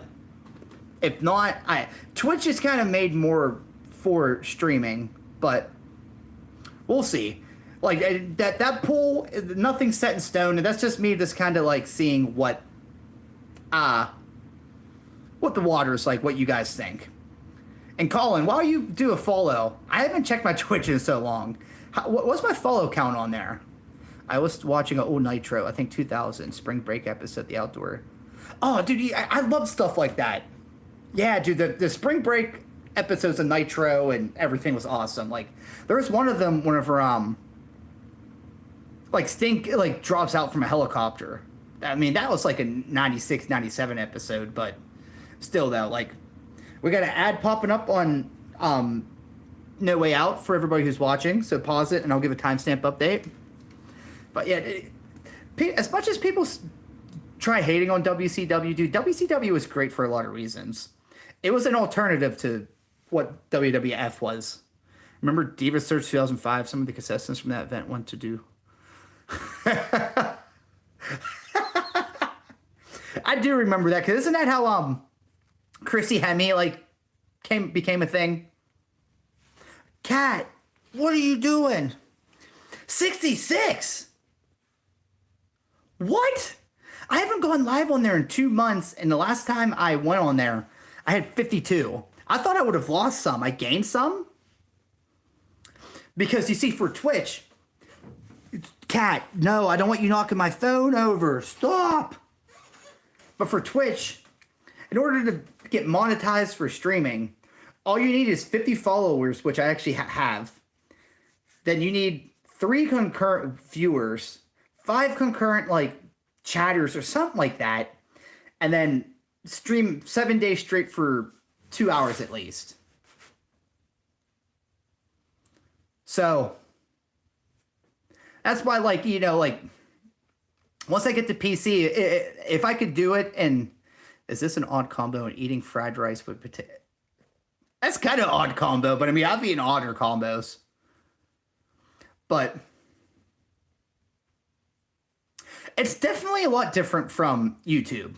if not, Twitch is kind of made more for streaming, but we'll see. Like that poll, nothing's set in stone, and that's just me just kind of like seeing what the water is like, what you guys think. And Colin, while you do a follow, I haven't checked my Twitch in so long. What's my follow count on there? I was watching an old Nitro, I think 2000, spring break episode, the outdoor. Oh, dude, I love stuff like that. Yeah, dude, the spring break episodes of Nitro and everything was awesome. Like, there was one of them whenever, like, Sting, like, drops out from a helicopter. I mean, that was like a 96, 97 episode, but still, though, like, we got an ad popping up on No Way Out for everybody who's watching, so pause it and I'll give a timestamp update. But yeah, as much as people try hating on WCW, dude, WCW was great for a lot of reasons. It was an alternative to what WWF was. Remember Divas Search 2005? Some of the contestants from that event went to do I do remember that, because isn't that how Chrissy Hemme like became a thing? Kat, what are you doing? 66. What? I haven't gone live on there in 2 months, and the last time I went on there, I had 52. I thought I would have lost some. I gained some. Because you see, for Twitch, Kat, no, I don't want you knocking my phone over. Stop. But for Twitch, in order to get monetized for streaming, all you need is 50 followers, which I actually have. Then you need 3 concurrent viewers, 5 concurrent like chatters or something like that, and then stream 7 days straight for 2 hours at least. So that's why, like, you know, like, once I get to PC, if I could do it, and is this an odd combo? And eating fried rice with potato. That's kind of odd combo, but I mean, I've eaten odder combos. But it's definitely a lot different from YouTube,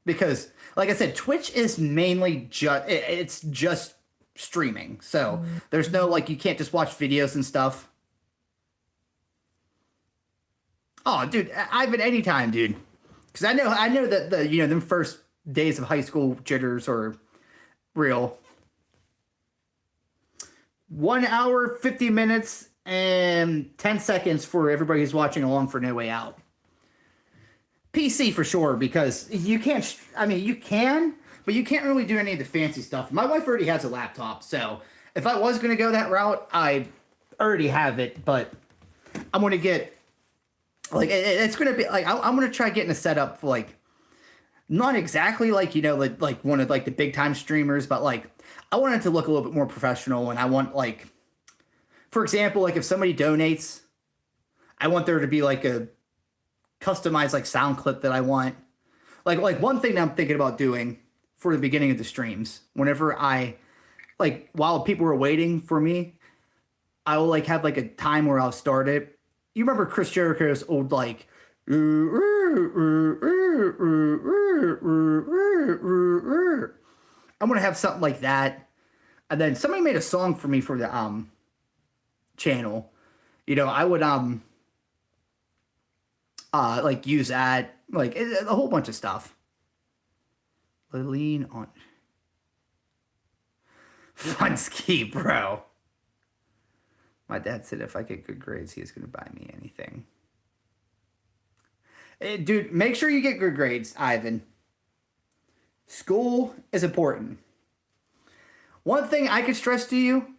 because, like I said, Twitch is mainly it's just streaming. So there's no, like, you can't just watch videos and stuff. Oh, dude, Ivan, anytime, dude. Because I know that the first days of high school jitters are real. 1 hour, 50 minutes, and 10 seconds for everybody who's watching along for No Way Out. PC for sure, because you can't, I mean, you can, but you can't really do any of the fancy stuff. My wife already has a laptop, so if I was going to go that route, I already have it, but I'm going to get, like, it's going to be, like, I'm going to try getting a setup for, like, not exactly like, you know, like one of, like, the big time streamers, but, like, I want it to look a little bit more professional, and I want, like, for example, like, if somebody donates, I want there to be, like, a customized, like, sound clip that I want. Like one thing that I'm thinking about doing for the beginning of the streams, whenever I, like, while people are waiting for me, I will, like, have, like, a time where I'll start it. You remember Chris Jericho's old, like, I'm gonna have something like that. And then somebody made a song for me for the channel. You know, I would like, use that, like, a whole bunch of stuff. Lean on fun ski, bro. My dad said if I get good grades, he was going to buy me anything. Dude, make sure you get good grades, Ivan. School is important. One thing I could stress to you,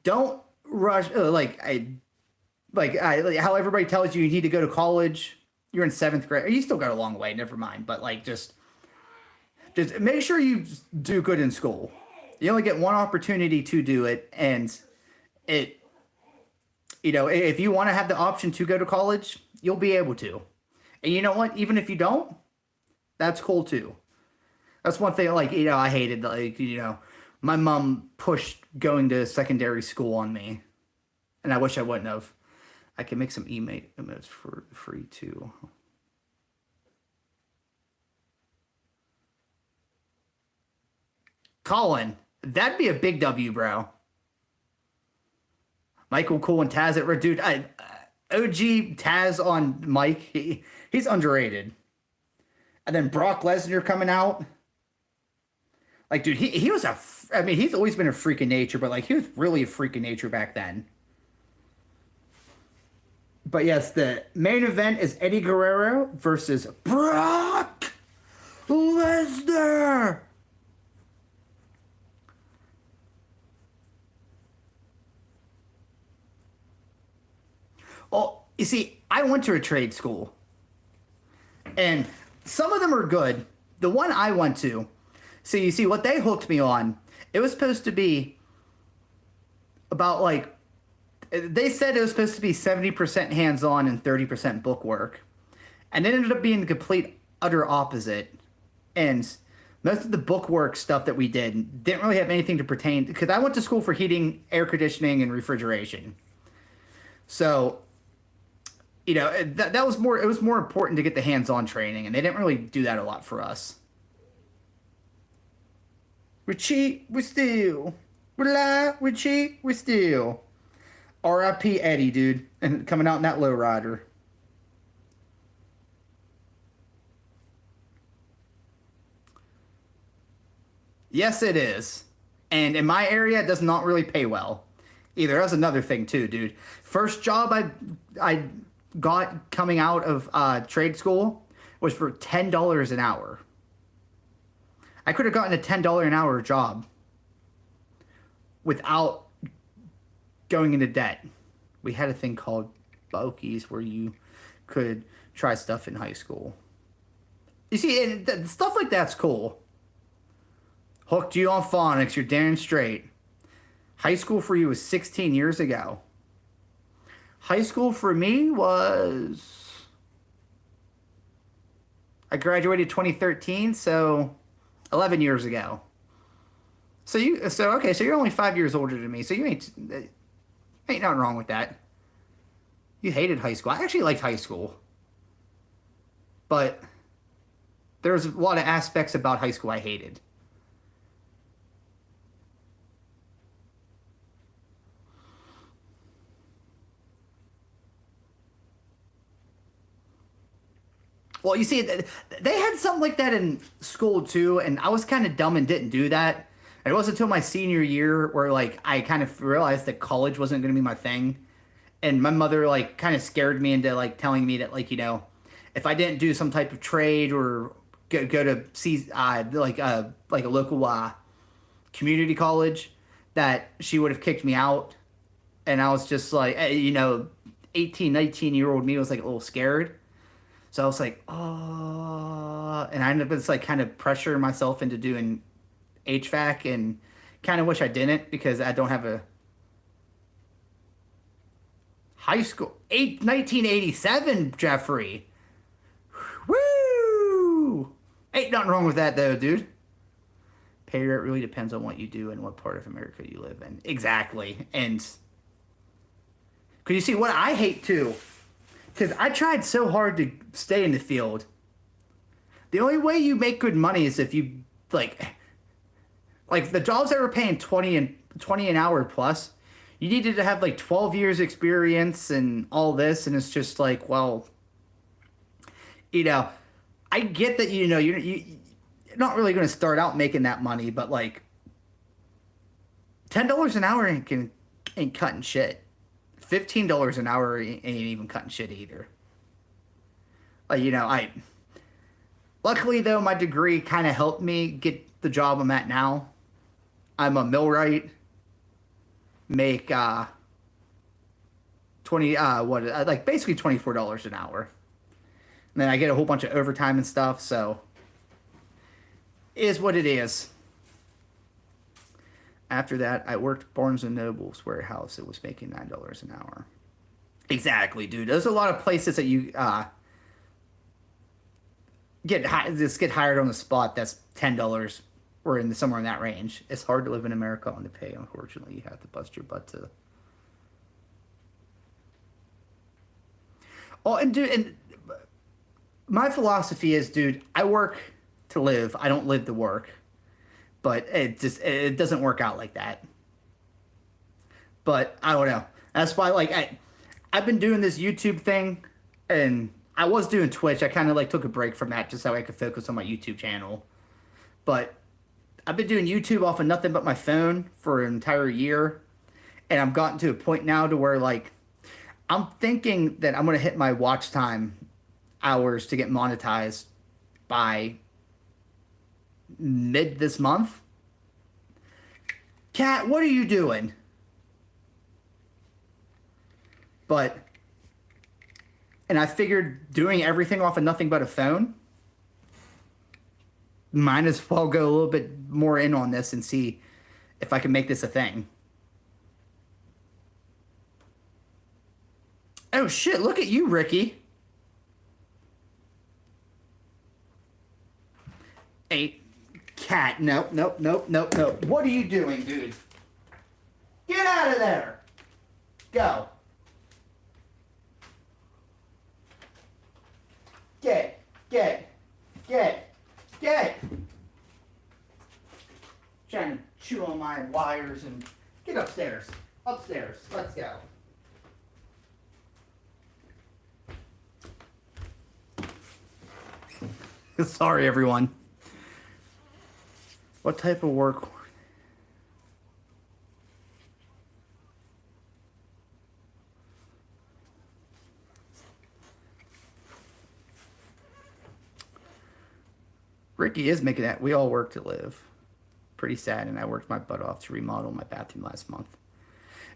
don't rush, like how everybody tells you need to go to college. You're in 7th grade. You still got a long way, never mind. But, like, just make sure you do good in school. You only get one opportunity to do it, and you know, if you want to have the option to go to college, you'll be able to. And you know what? Even if you don't, that's cool too. That's one thing, like, you know, I hated, like, you know, my mom pushed going to secondary school on me, and I wish I wouldn't have. I can make some emotes for free too. Colin, that'd be a big W, bro. Michael Cole and Taz at Red, dude. OG Taz on Mike, he's underrated. And then Brock Lesnar coming out. Like, dude, he was I mean, he's always been a freak of nature, but, like, he was really a freak of nature back then. But yes, the main event is Eddie Guerrero versus Brock Lesnar. Well, you see, I went to a trade school, and some of them are good. The one I went to, so you see, what they hooked me on, it was supposed to be about, like, they said it was supposed to be 70% hands-on and 30% book work. And it ended up being the complete, utter opposite. And most of the book work stuff that we didn't really have anything to pertain, because I went to school for heating, air conditioning, and refrigeration. So you know, that was more. It was more important to get the hands-on training, and they didn't really do that a lot for us. We cheat, we steal. We lie, we cheat, we steal. R.I.P. Eddie, dude, and coming out in that lowrider. Yes, it is. And in my area, it does not really pay well. Either. That's another thing too, dude. First job I got coming out of trade school was for $10 an hour. I could have gotten a $10 an hour job without going into debt. We had a thing called Bokies where you could try stuff in high school. You see, and stuff like that's cool. Hooked you on phonics, you're damn straight. High school for you was 16 years ago. High school for me was... I graduated 2013, so 11 years ago. So you're only 5 years older than me, so you ain't nothing wrong with that. You hated high school. I actually liked high school. But there's a lot of aspects about high school I hated. Well, you see, they had something like that in school too, and I was kind of dumb and didn't do that. And it wasn't until my senior year where, like, I kind of realized that college wasn't going to be my thing. And my mother, like, kind of scared me into, like, telling me that, like, you know, if I didn't do some type of trade or go to see, like a local community college, that she would have kicked me out. And I was just like, you know, 18, 19-year-old me was, like, a little scared. So I was like, oh, and I ended up just like kind of pressuring myself into doing HVAC, and kind of wish I didn't because I don't have a high school. 1987, Jeffrey. Woo! Ain't nothing wrong with that though, dude. Pay rate really depends on what you do and what part of America you live in. Exactly. And because you see, what I hate too, because I tried so hard to stay in the field. The only way you make good money is if you, like the jobs that were paying 20 an hour plus, you needed to have like 12 years experience and all this. And it's just like, well, you know, I get that, you know, you're not really going to start out making that money, but like $10 an hour ain't cutting shit. $15 an hour ain't even cutting shit either. Like, you know, luckily though, my degree kind of helped me get the job I'm at now. I'm a millwright, make basically $24 an hour. And then I get a whole bunch of overtime and stuff, so it is what it is. After that, I worked Barnes & Noble's warehouse. It was making $9 an hour. Exactly, dude. There's a lot of places that you get hired on the spot. That's $10 or somewhere in that range. It's hard to live in America on the pay. Unfortunately, you have to bust your butt to. Oh, and dude, and my philosophy is, dude, I work to live. I don't live to work. But it doesn't work out like that. But I don't know. That's why, like, I've been doing this YouTube thing, and I was doing Twitch. I kind of like took a break from that just so I could focus on my YouTube channel. But I've been doing YouTube off of nothing but my phone for an entire year, and I've gotten to a point now to where, like, I'm thinking that I'm gonna hit my watch time hours to get monetized by mid this month. Cat, what are you doing? And I figured doing everything off of nothing but a phone, might as well go a little bit more in on this and see if I can make this a thing. Oh shit, look at you, Ricky. Hey, Cat, nope. What are you doing, dude? Get out of there. Go. Get. Trying to chew on my wires and get upstairs. Upstairs. Let's go. Sorry, everyone. What type of work? Ricky is making that. We all work to live. Pretty sad, and I worked my butt off to remodel my bathroom last month.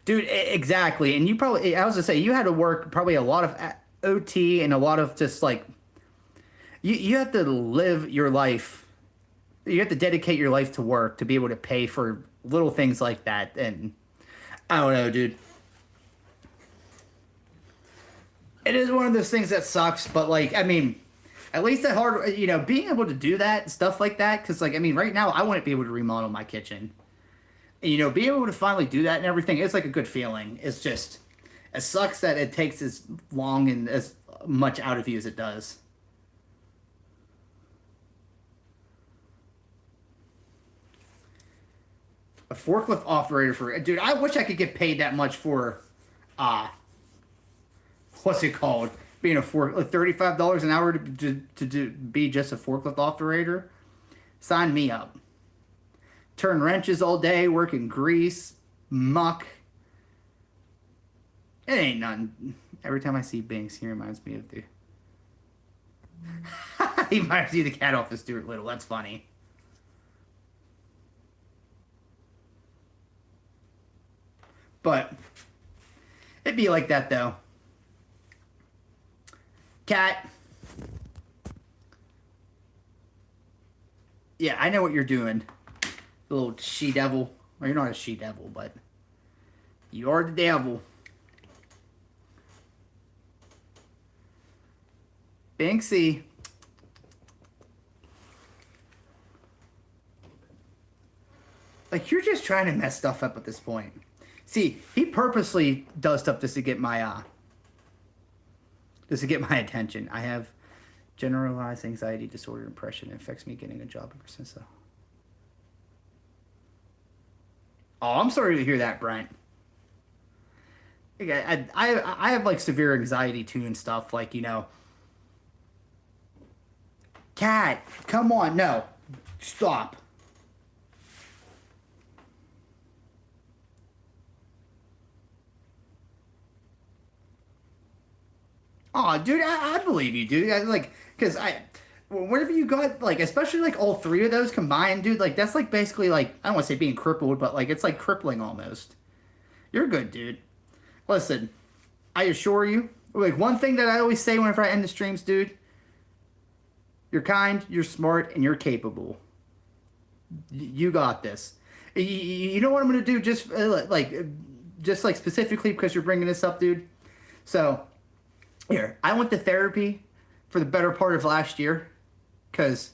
Dude, exactly. And you probably, I was gonna say, you had to work probably a lot of OT and a lot of just like, you have to live your life. You have to dedicate your life to work to be able to pay for little things like that. And I don't know, dude. It is one of those things that sucks, but like, I mean, at least that hard, you know, being able to do that, stuff like that, because like, I mean, right now I wouldn't be able to remodel my kitchen. And, you know, being able to finally do that and everything, it's like a good feeling. It's just, it sucks that it takes as long and as much out of you as it does. A forklift operator for, dude, I wish I could get paid that much for, what's it called? Being a like $35 an hour to be just a forklift operator. Sign me up. Turn wrenches all day, working grease, muck. It ain't nothing. Every time I see Binks, he reminds me of the. He reminds me of the cat off of Stuart Little. That's funny. But it'd be like that though. Cat. Yeah, I know what you're doing. Little she-devil. Well, you're not a she-devil, but you are the devil. Banksy. Like, you're just trying to mess stuff up at this point. See, he purposely does stuff just to get my, attention. I have generalized anxiety disorder depression. It affects me getting a job ever since so. Oh, I'm sorry to hear that, Brent. I have like severe anxiety too and stuff. Like, you know. Cat, come on, no. Stop. Oh, dude, I believe you, dude. Because whenever you got, like, especially, like, all three of those combined, dude, like, that's, like, basically, like, I don't want to say being crippled, but, like, it's, like, crippling almost. You're good, dude. Listen, I assure you, like, one thing that I always say whenever I end the streams, dude, you're kind, you're smart, and you're capable. You got this. You know what I'm going to do just specifically because you're bringing this up, dude? So... Here, I went to therapy for the better part of last year because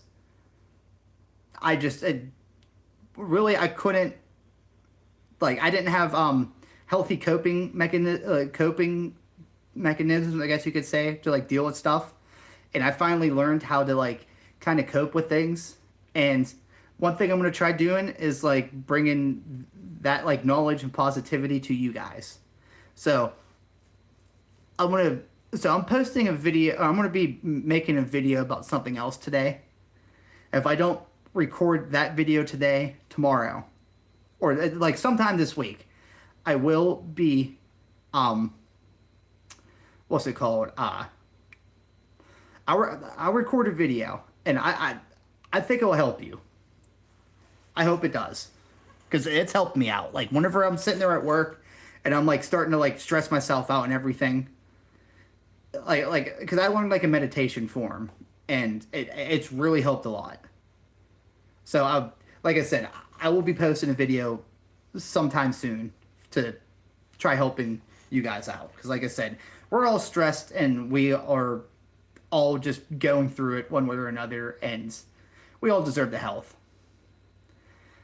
I couldn't, like, I didn't have healthy coping mechanisms, I guess you could say, to, like, deal with stuff. And I finally learned how to, like, kind of cope with things. And one thing I'm going to try doing is, like, bringing that, like, knowledge and positivity to you guys. So I'm posting a video. I'm going to be making a video about something else today. If I don't record that video today, tomorrow, or like sometime this week, I will be, what's it called? I'll record a video, and I think it will help you. I hope it does, because it's helped me out. Like, whenever I'm sitting there at work, and I'm, like, starting to, like, stress myself out and everything, because I learned, like, a meditation form, and it's really helped a lot. So, like I said, I will be posting a video sometime soon to try helping you guys out. Because, like I said, we're all stressed, and we are all just going through it one way or another, and we all deserve the health.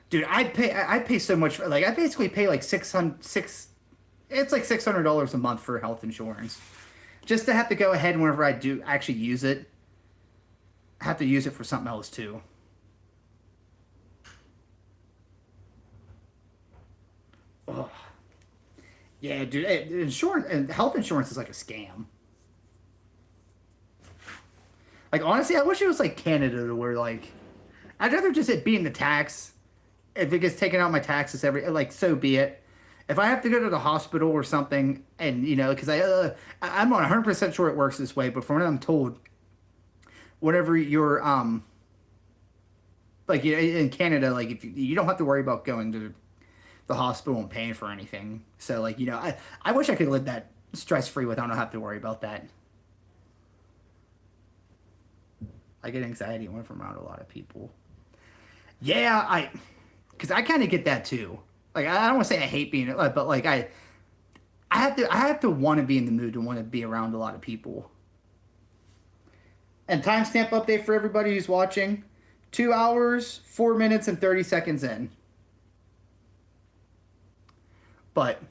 Dude, I pay so much for, like, I basically pay like $600 a month for health insurance. Just to have to go ahead whenever I do actually use it. have to use it for something else too. Ugh. Yeah, dude. Insurance and health insurance is like a scam. Like honestly, I wish it was like Canada where like I'd rather just it be in the tax. If it gets taken out my taxes like so be it. If I have to go to the hospital or something, and you know, because I'm not 100% sure it works this way, but from what I'm told, whenever you're like in Canada, like if you don't have to worry about going to the hospital and paying for anything. So like, you know, I wish I could live that stress free without not have to worry about that. I get anxiety when I'm around a lot of people. Yeah, because I kind of get that too. Like I don't want to say I hate being, but like I have to want to be in the mood to want to be around a lot of people. And timestamp update for everybody who's watching: 2 hours, 4 minutes, and 30 seconds in. But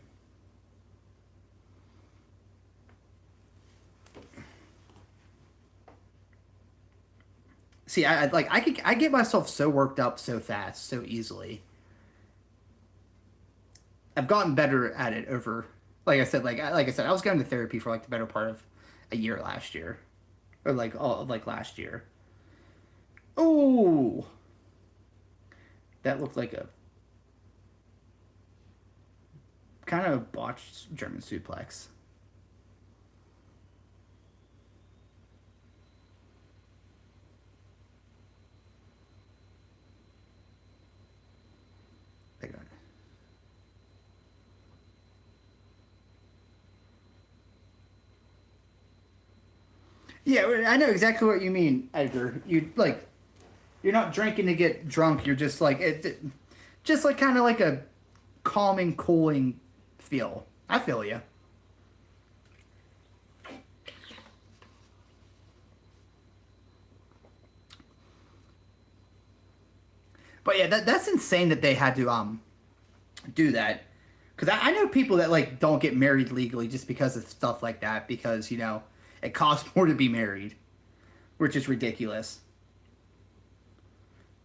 see, I get myself so worked up so fast, so easily. I've gotten better at it over, like I said, I was going to therapy for like the better part of a year last year, or like last year. Oh, that looked like a kind of botched German suplex. They got it. Yeah, I know exactly what you mean, Edgar. You're not drinking to get drunk. You're just like just like kind of like a calming, cooling feel. I feel you. But yeah, that's insane that they had to do that. Because I know people that like don't get married legally just because of stuff like that. Because you know it costs more to be married, which is ridiculous.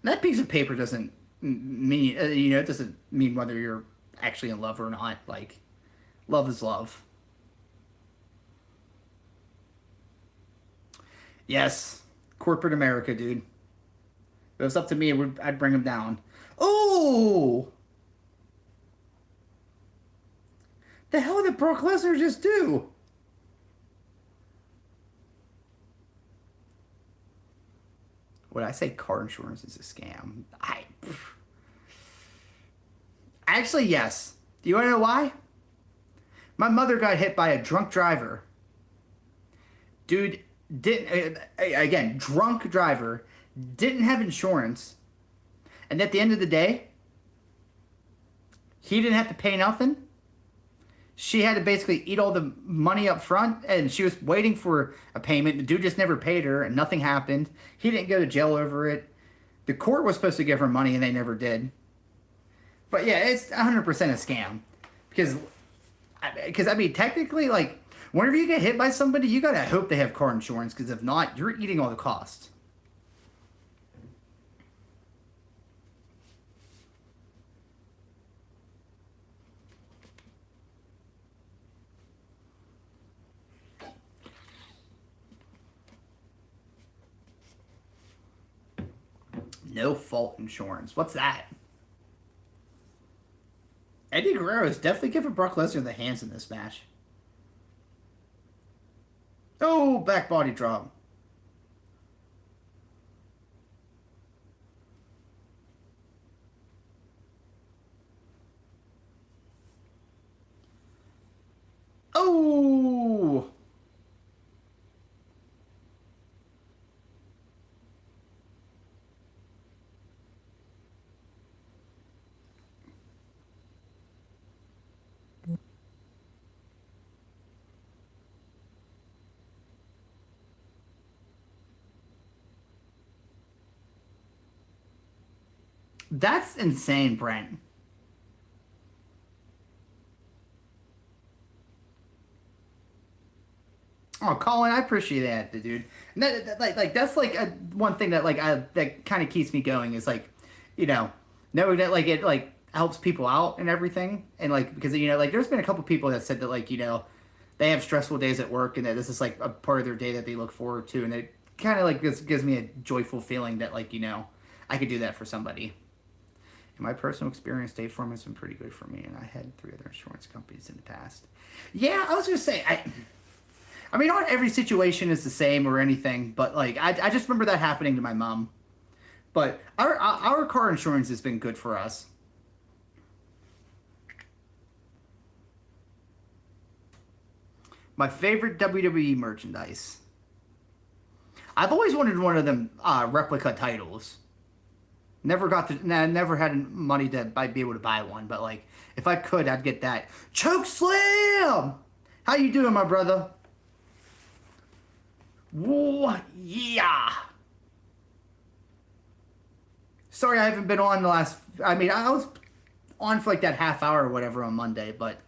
That piece of paper doesn't mean it doesn't mean whether you're actually in love or not. Like, love is love. Yes, corporate America, dude. If it was up to me, I'd bring him down. Oh, the hell did Brock Lesnar just do? Would I say car insurance is a scam? Actually, yes. Do you want to know why? My mother got hit by a drunk driver. Dude didn't, again, drunk driver, didn't have insurance. And at the end of the day, he didn't have to pay nothing. She had to basically eat all the money up front, and she was waiting for a payment. The dude just never paid her, and nothing happened. He didn't go to jail over it. The court was supposed to give her money, and they never did. But yeah, it's 100% a scam. Because I mean, technically, like, whenever you get hit by somebody, you gotta hope they have car insurance, because if not, you're eating all the costs. No fault insurance. What's that? Eddie Guerrero is definitely giving Brock Lesnar the hands in this match. Oh, back body drop. Oh! That's insane, Brent. Oh, Colin, I appreciate that, dude. And like that's like one thing that that kind of keeps me going is like, you know, knowing that like it like helps people out and everything, and like because you know like there's been a couple people that said that like you know they have stressful days at work and that this is like a part of their day that they look forward to, and it kind of like gives me a joyful feeling that like you know I could do that for somebody. In my personal experience, State Farm has been pretty good for me, and I had 3 other insurance companies in the past. Yeah, I was gonna say I mean, not every situation is the same or anything, but like I just remember that happening to my mom. But our car insurance has been good for us. My favorite WWE merchandise. I've always wanted one of them replica titles. Never had money to be able to buy one, but like if I could, I'd get that. Choke Slam! How you doing, my brother? Whoa, yeah. Sorry I haven't been on the last... I mean, I was on for like that half hour or whatever on Monday, but...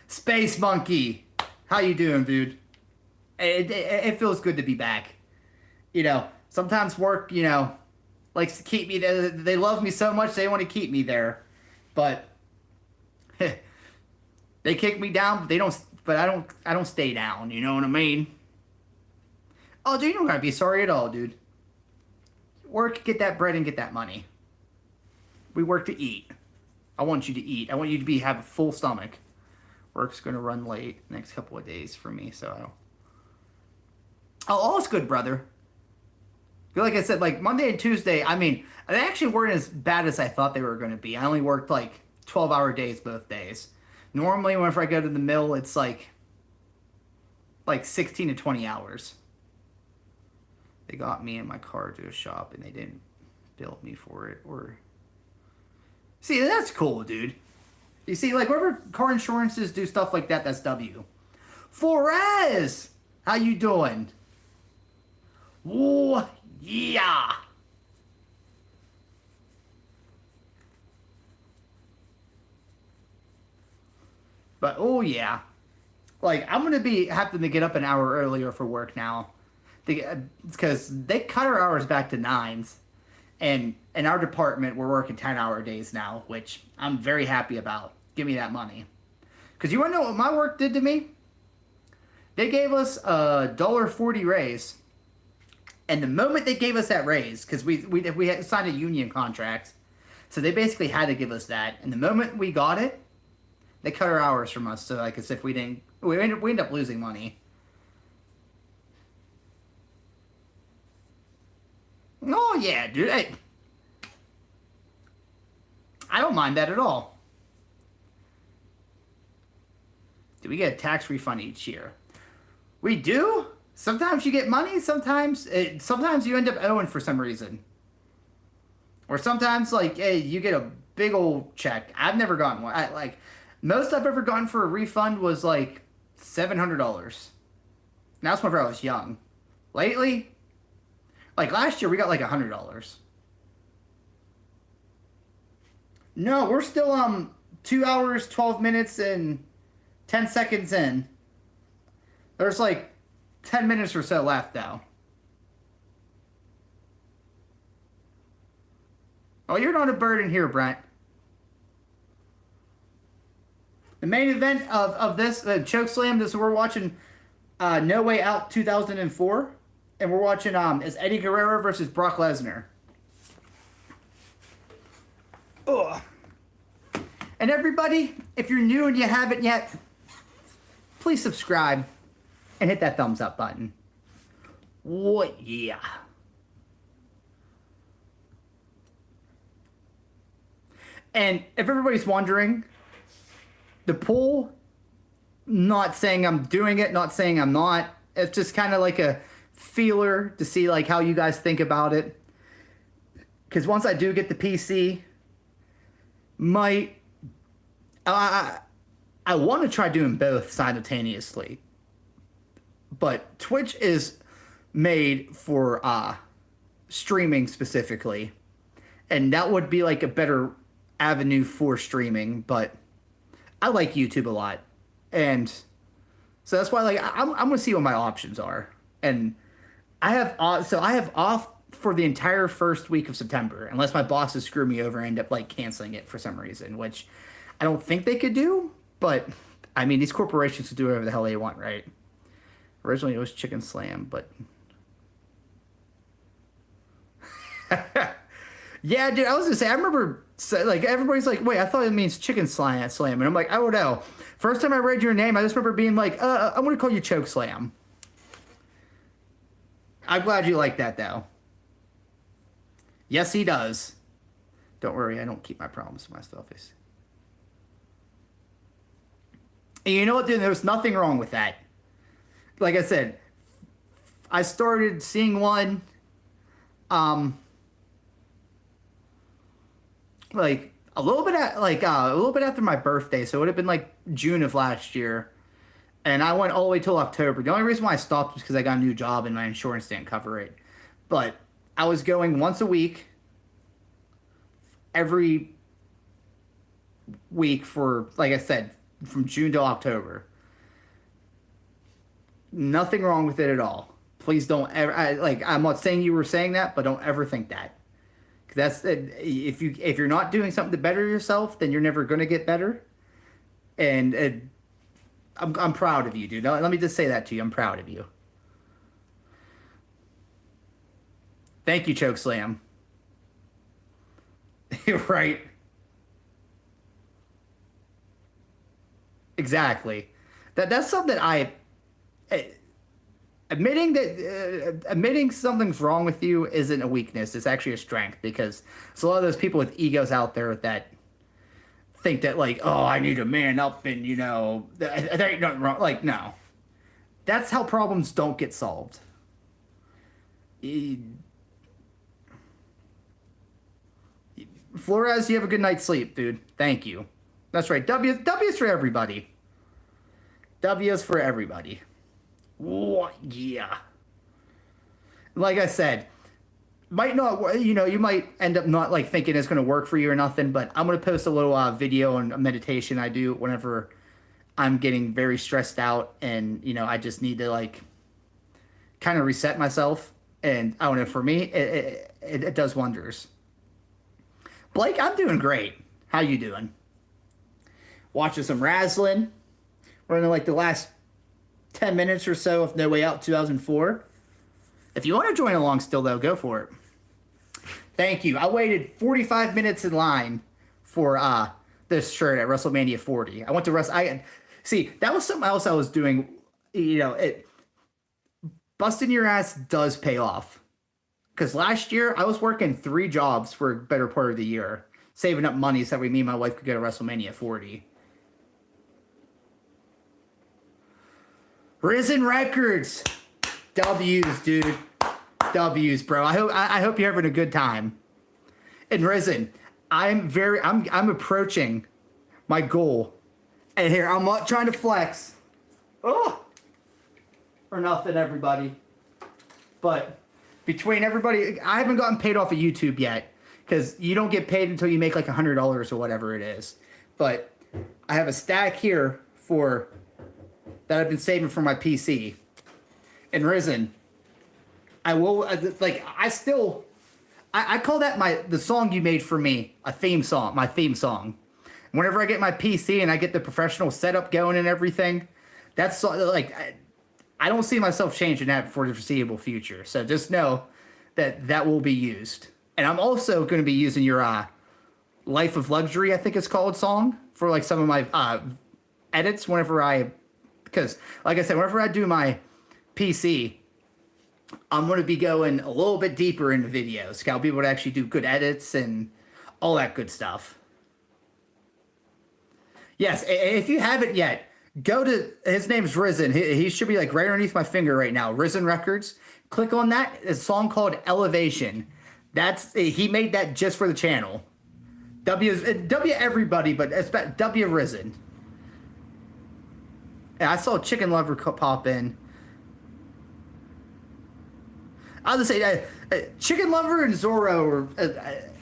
Space Monkey! How you doing, dude? It feels good to be back. You know, sometimes work, you know, likes to keep me there. They love me so much they want to keep me there. But... they kick me down, but they don't... But I don't stay down, you know what I mean? Oh, dude, you don't gotta be sorry at all, dude. Work, get that bread, and get that money. We work to eat. I want you to eat. I want you to have a full stomach. Work's gonna run late next couple of days for me, so I don't... Oh, all's good, brother. Like I said, like Monday and Tuesday, I mean, they actually weren't as bad as I thought they were gonna be. I only worked like 12-hour days both days. Normally, whenever I go to the mill, it's like 16 to 20 hours. They got me and my car to a shop, and they didn't bill me for it. Or see, that's cool, dude. You see, like whenever car insurances do stuff like that, that's W. Flores, how you doing? Oh yeah. But oh yeah, like I'm gonna be having to get up an hour earlier for work now, because they cut our hours back to 9s, and in our department we're working 10-hour days now, which I'm very happy about. Give me that money, because you wanna know what my work did to me? They gave us a $1.40 raise, and the moment they gave us that raise, because we had signed a union contract, so they basically had to give us that, and the moment we got it. They cut our hours from us, so like as if we end up losing money. Oh yeah, dude. Hey. I don't mind that at all. Do we get a tax refund each year? We do. Sometimes you get money. Sometimes you end up owing for some reason. Or sometimes like hey, you get a big old check. I've never gotten one. Most I've ever gotten for a refund was like $700. And that's whenever I was young. Lately, like last year, we got like $100. No, we're still 2 hours, 12 minutes, and 10 seconds in. There's like 10 minutes or so left, though. Oh, you're not a burden here, Brent. The main event of this, Choke Slam, we're watching No Way Out 2004. And we're watching is Eddie Guerrero versus Brock Lesnar. Ugh. And everybody, if you're new and you haven't yet, please subscribe and hit that thumbs up button. What? Yeah. And if everybody's wondering, the poll, not saying I'm doing it, not saying I'm not. It's just kind of like a feeler to see like how you guys think about it. Because once I do get the PC, I want to try doing both simultaneously. But Twitch is made for streaming specifically. And that would be like a better avenue for streaming, but I like YouTube a lot. And so that's why, like, I'm gonna see what my options are. And I have off for the entire first week of September, unless my bosses screw me over and end up like canceling it for some reason, which I don't think they could do. But I mean, these corporations can do whatever the hell they want, right? Originally it was Chicken Slam, but yeah, dude, I was gonna say, I remember, like, everybody's like, wait, I thought it means Chicken Slam, and I'm like, I don't know. First time I read your name, I just remember being like, I'm gonna call you Choke Slam. I'm glad you like that, though. Yes, he does. Don't worry, I don't keep my problems to myself. And you know what, dude? There's nothing wrong with that. Like I said, I started seeing one, like a little bit after my birthday, so it would have been like June of last year, and I went all the way till October. The only reason why I stopped was because I got a new job and my insurance didn't cover it. But I was going once a week, every week for, like I said, from June to October. Nothing wrong with it at all. Please don't ever. I'm not saying you were saying that, but don't ever think that. That's if you're not doing something to better yourself, then you're never gonna get better. And I'm proud of you, dude. Let me just say that to you. I'm proud of you. Thank you, Chokeslam. You're right. Exactly. That's something admitting something's wrong with you isn't a weakness. It's actually a strength, because there's a lot of those people with egos out there that think that, like, oh, I need to man up and, you know, there ain't nothing wrong. Like, no. That's how problems don't get solved. Flores, you have a good night's sleep, dude. Thank you. That's right. W's for everybody. W's for everybody. Oh, yeah. Like I said, might not, you know, you might end up not like thinking it's going to work for you or nothing, but I'm going to post a little video on a meditation I do whenever I'm getting very stressed out and, you know, I just need to like kind of reset myself. And I don't know, for me, it does wonders. Blake, I'm doing great. How you doing? Watching some wrestling. We're in like the last 10 minutes or so of No Way Out 2004. If you want to join along still, though, go for it. Thank you. I waited 45 minutes in line for this shirt at WrestleMania 40. I went to see, that was something else I was doing. You know, busting your ass does pay off. Because last year, I was working 3 jobs for a better part of the year, saving up money so that me and my wife could go to WrestleMania 40. Risen Records. W's, dude. W's, bro. I hope you're having a good time. And Risen, I'm approaching my goal. And here, I'm not trying to flex. Oh! Or nothing, everybody. But between everybody, I haven't gotten paid off of YouTube yet. Because you don't get paid until you make like $100 or whatever it is. But I have a stack here that I've been saving for my PC. And Risen, I will, I call that the song you made for me, my theme song. Whenever I get my PC and I get the professional setup going and everything, that's like, I don't see myself changing that for the foreseeable future. So just know that will be used. And I'm also going to be using your Life of Luxury, I think it's called, song for like some of my edits because like I said, whenever I do my PC, I'm going to be going a little bit deeper into videos. I'll be able to actually do good edits and all that good stuff. Yes, if you haven't yet, go to, his name's Risen. He should be like right underneath my finger right now. Risen Records. Click on that. It's a song called Elevation. He made that just for the channel. W everybody, but especially W Risen. And I saw Chicken Lover pop in. I was gonna say, Chicken Lover and Zorro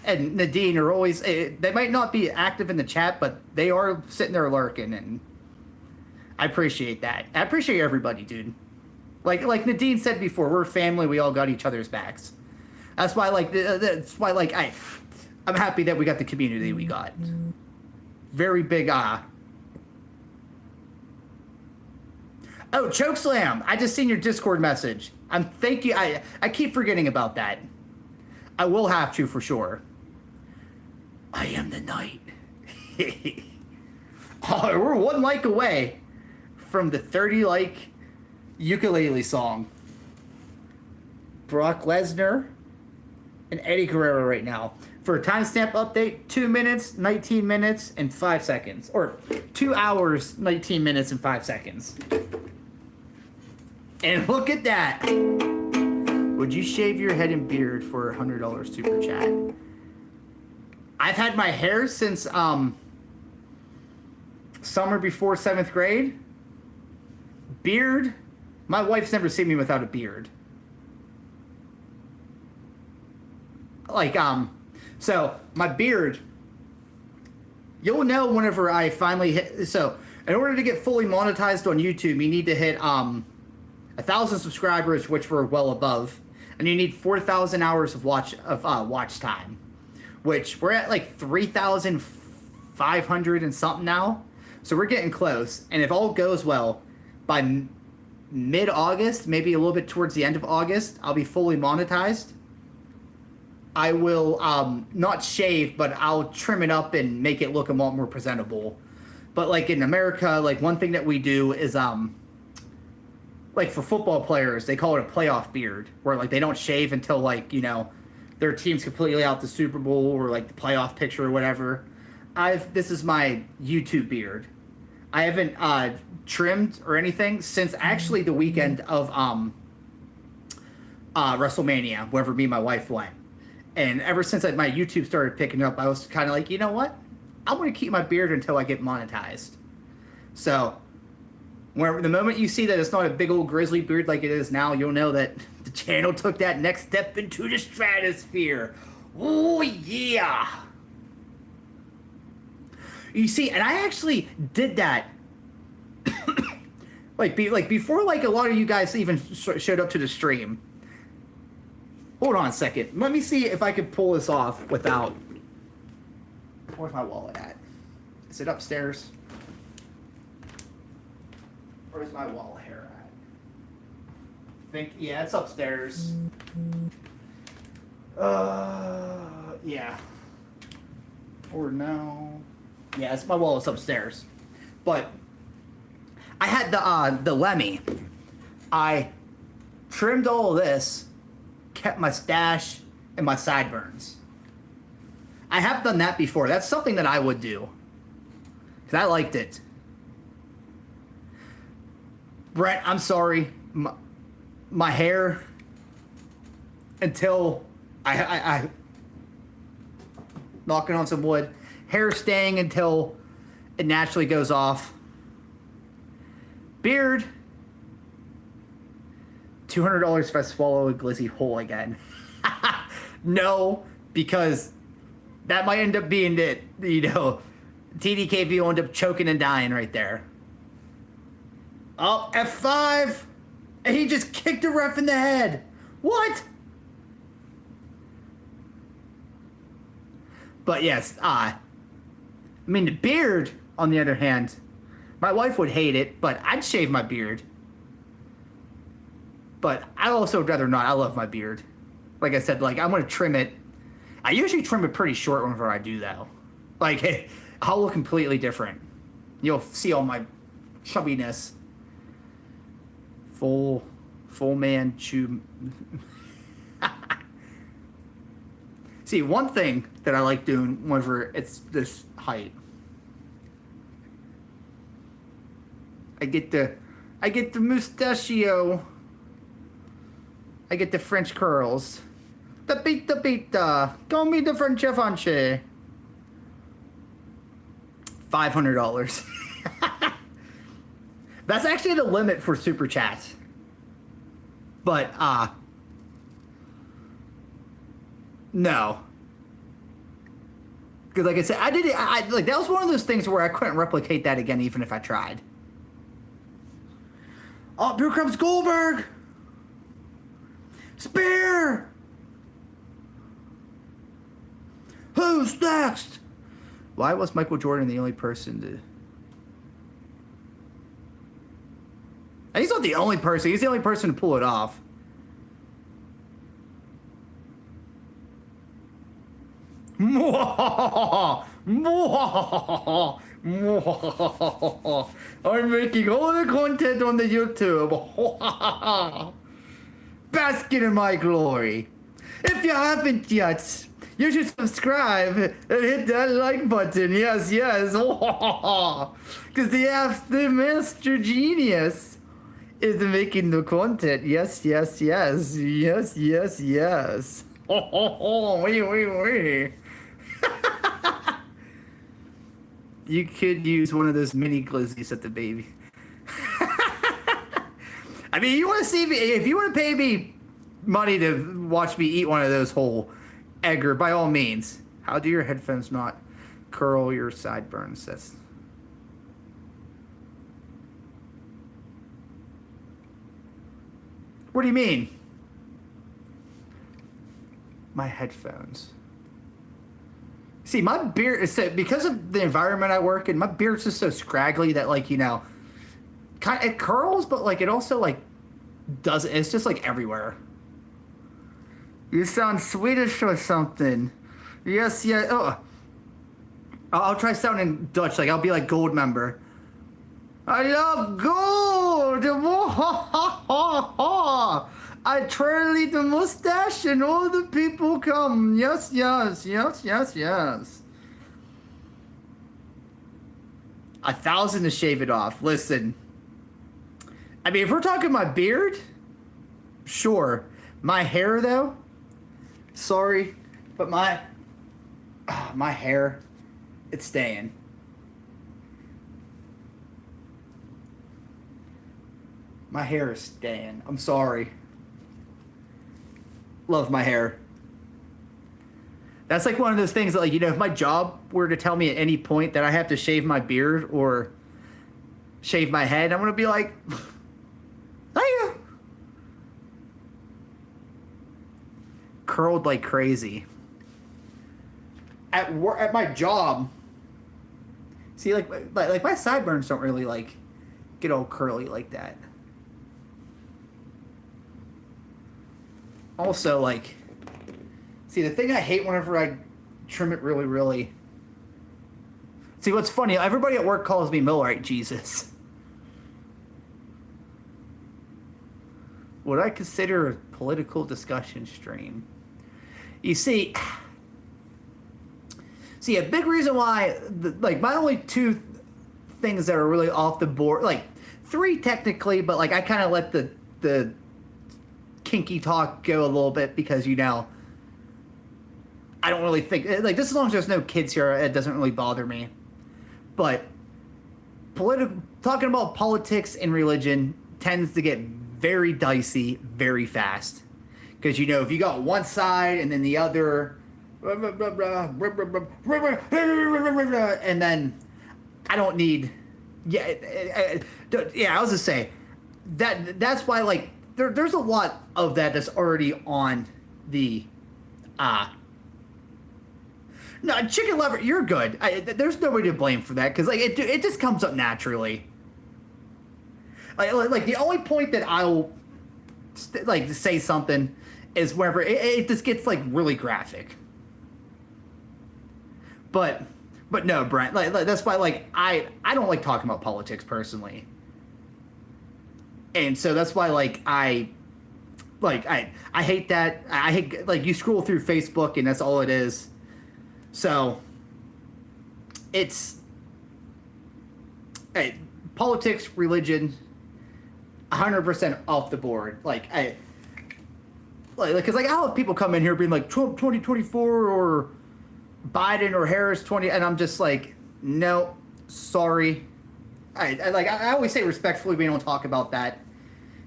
and Nadine are always, they might not be active in the chat, but they are sitting there lurking. And I appreciate that. I appreciate everybody, dude. Like Nadine said before, we're a family. We all got each other's backs. That's why, I'm happy that we got the community we got. Very big, Oh, Chokeslam! I just seen your Discord message. Thank you. I keep forgetting about that. I will have to, for sure. I am the knight. Oh, we're 1 like away from the 30 like ukulele song. Brock Lesnar and Eddie Guerrero right now. For a timestamp update, 2 minutes, 19 minutes, and 5 seconds. Or 2 hours, 19 minutes, and 5 seconds. And look at that. Would you shave your head and beard for a $100 super chat? I've had my hair since summer before 7th grade. Beard, my wife's never seen me without a beard. So my beard, you'll know whenever I finally hit. So in order to get fully monetized on YouTube, you need to hit 1,000 subscribers, which we're well above, and you need 4,000 hours of watch time, which we're at like 3,500 and something now. So we're getting close, and if all goes well, by mid-August, maybe a little bit towards the end of August, I'll be fully monetized. I will not shave, but I'll trim it up and make it look a lot more presentable. But like in America, like one thing that we do is like for football players, they call it a playoff beard, where like they don't shave until like, you know, their team's completely out the Super Bowl or like the playoff picture or whatever. This is my YouTube beard. I haven't trimmed or anything since actually the weekend of WrestleMania, wherever me and my wife went. And ever since my YouTube started picking up, I was kind of like, you know what? I'm going to keep my beard until I get monetized. So, the moment you see that it's not a big old grizzly beard like it is now, you'll know that the channel took that next step into the stratosphere. Oh, yeah. You see, and I actually did that. Before a lot of you guys even showed up to the stream. Hold on a second. Let me see if I could pull this off without... Where's my wallet at? Is it upstairs? Where's my wallet here at? Yeah, it's upstairs. Yeah. Or no. Yeah, my wallet's upstairs. But I had the Lemmy. I trimmed all of this, kept my stash and my sideburns. I have done that before. That's something that I would do, because I liked it. Brent, I'm sorry. My hair, until I knocking on some wood, hair staying until it naturally goes off. Beard, $200 if I swallow a glizzy whole again. No, because that might end up being it. You know, TDKV will end up choking and dying right there. Oh, F5! And he just kicked a ref in the head. What? But yes, I mean, the beard, on the other hand, my wife would hate it, but I'd shave my beard. But I also would rather not. I love my beard. Like I said, I'm going to trim it. I usually trim it pretty short whenever I do, though. I'll look completely different. You'll see all my chubbiness. Full man chew. See, one thing that I like doing whenever it's this height, I get the mustachio. I get the French curls. The pita. Go me the French Avanche. $500. That's actually the limit for super chats. But, no. Because like I said, I did it, that was one of those things where I couldn't replicate that again even if I tried. Oh, here comes Goldberg. Spear. Who's next? Why was Michael Jordan the only person to... And he's not the only person. He's the only person to pull it off. I'm making all the content on the YouTube. Basking in my glory. If you haven't yet, you should subscribe and hit that like button. Yes, yes. Because the Master Genius is making the content. Yes, yes, yes. Yes, yes, yes. Wee. You could use one of those mini glizzies at the baby. I mean, you want to see me, if you want to pay me money to watch me eat one of those whole, Edgar, by all means. How do your headphones not curl your sideburns? That's... What do you mean? My headphones. See, my beard is because of the environment I work in. My beard's just so scraggly that, like, you know, it curls, but like it also like doesn't. It's just like everywhere. You sound Swedish or something. Yes, yeah. Oh, I'll try sounding Dutch. Like I'll be like gold member. I love gold. I twirly the mustache and all the people come. Yes, yes, yes, yes, yes. 1,000 to shave it off. Listen. I mean, if we're talking my beard, sure. My hair, though, sorry, but my hair, it's staying. My hair is staying. I'm sorry. Love my hair. That's like one of those things that, like, you know, if my job were to tell me at any point that I have to shave my beard or shave my head, I'm going to be like, thank you. Curled like crazy. At work, at my job, see, like my sideburns don't really, like, get all curly like that. Also, like, see, the thing I hate whenever I trim it really... See, what's funny, everybody at work calls me Millwright Jesus. What I consider a political discussion stream. You see, a big reason why, like, my only two things that are really off the board, like, three technically, but, like, I kind of let the kinky talk go a little bit because, you know, I don't really think, like, just as long as there's no kids here, it doesn't really bother me. But talking about politics and religion tends to get very dicey very fast. Because, you know, if you got one side and then the other, and then I don't need, I was just saying, that's why, like, there's a lot of that that's already on the, no, chicken lover, you're good. There's nobody to blame for that, because, like, it just comes up naturally. Like the only point that I'll, like, say something is wherever it just gets, like, really graphic. But no, Brent, like that's why, like, I don't like talking about politics personally. And so that's why, like, I hate that. I hate, like, you scroll through Facebook and that's all it is. So it's politics, religion, 100% off the board. Because I'll have people come in here being like, Trump 2024 or Biden or Harris 20, and I'm just like, no, sorry. I always say respectfully, we don't talk about that,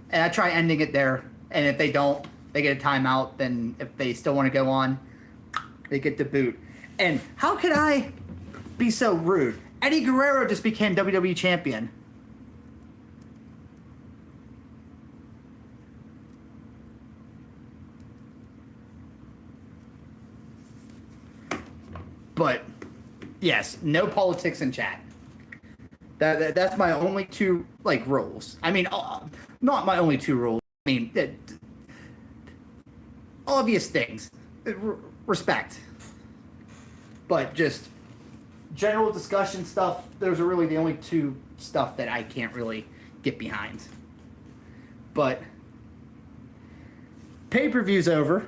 and I try ending it there. And if they don't, they get a timeout. Then if they still want to go on, they get the boot. And how could I be so rude? Eddie Guerrero just became WWE champion. But yes, no politics in chat. That's my only two like rules. I mean, not my only two rules. I mean, obvious things, respect, but just general discussion stuff. Those are really the only two stuff that I can't really get behind. But pay-per-view's over,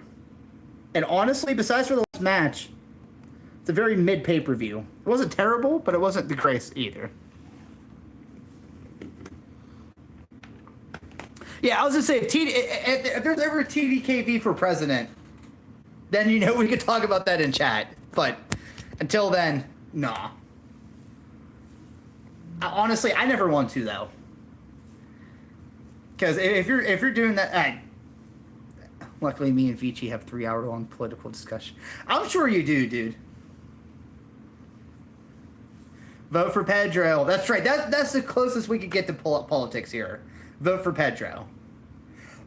and honestly, besides for the last match, it's a very mid pay-per-view. It wasn't terrible, but it wasn't the greatest either. Yeah, I was gonna say, if there's ever a TDKV for president, then we could talk about that in chat. But until then, nah. Honestly, I never want to though, because if you're doing that, luckily me and Vici have 3-hour-long political discussion. I'm sure you do, dude. Vote for Pedro. That's right. That's the closest we could get to politics here. Vote for Pedro.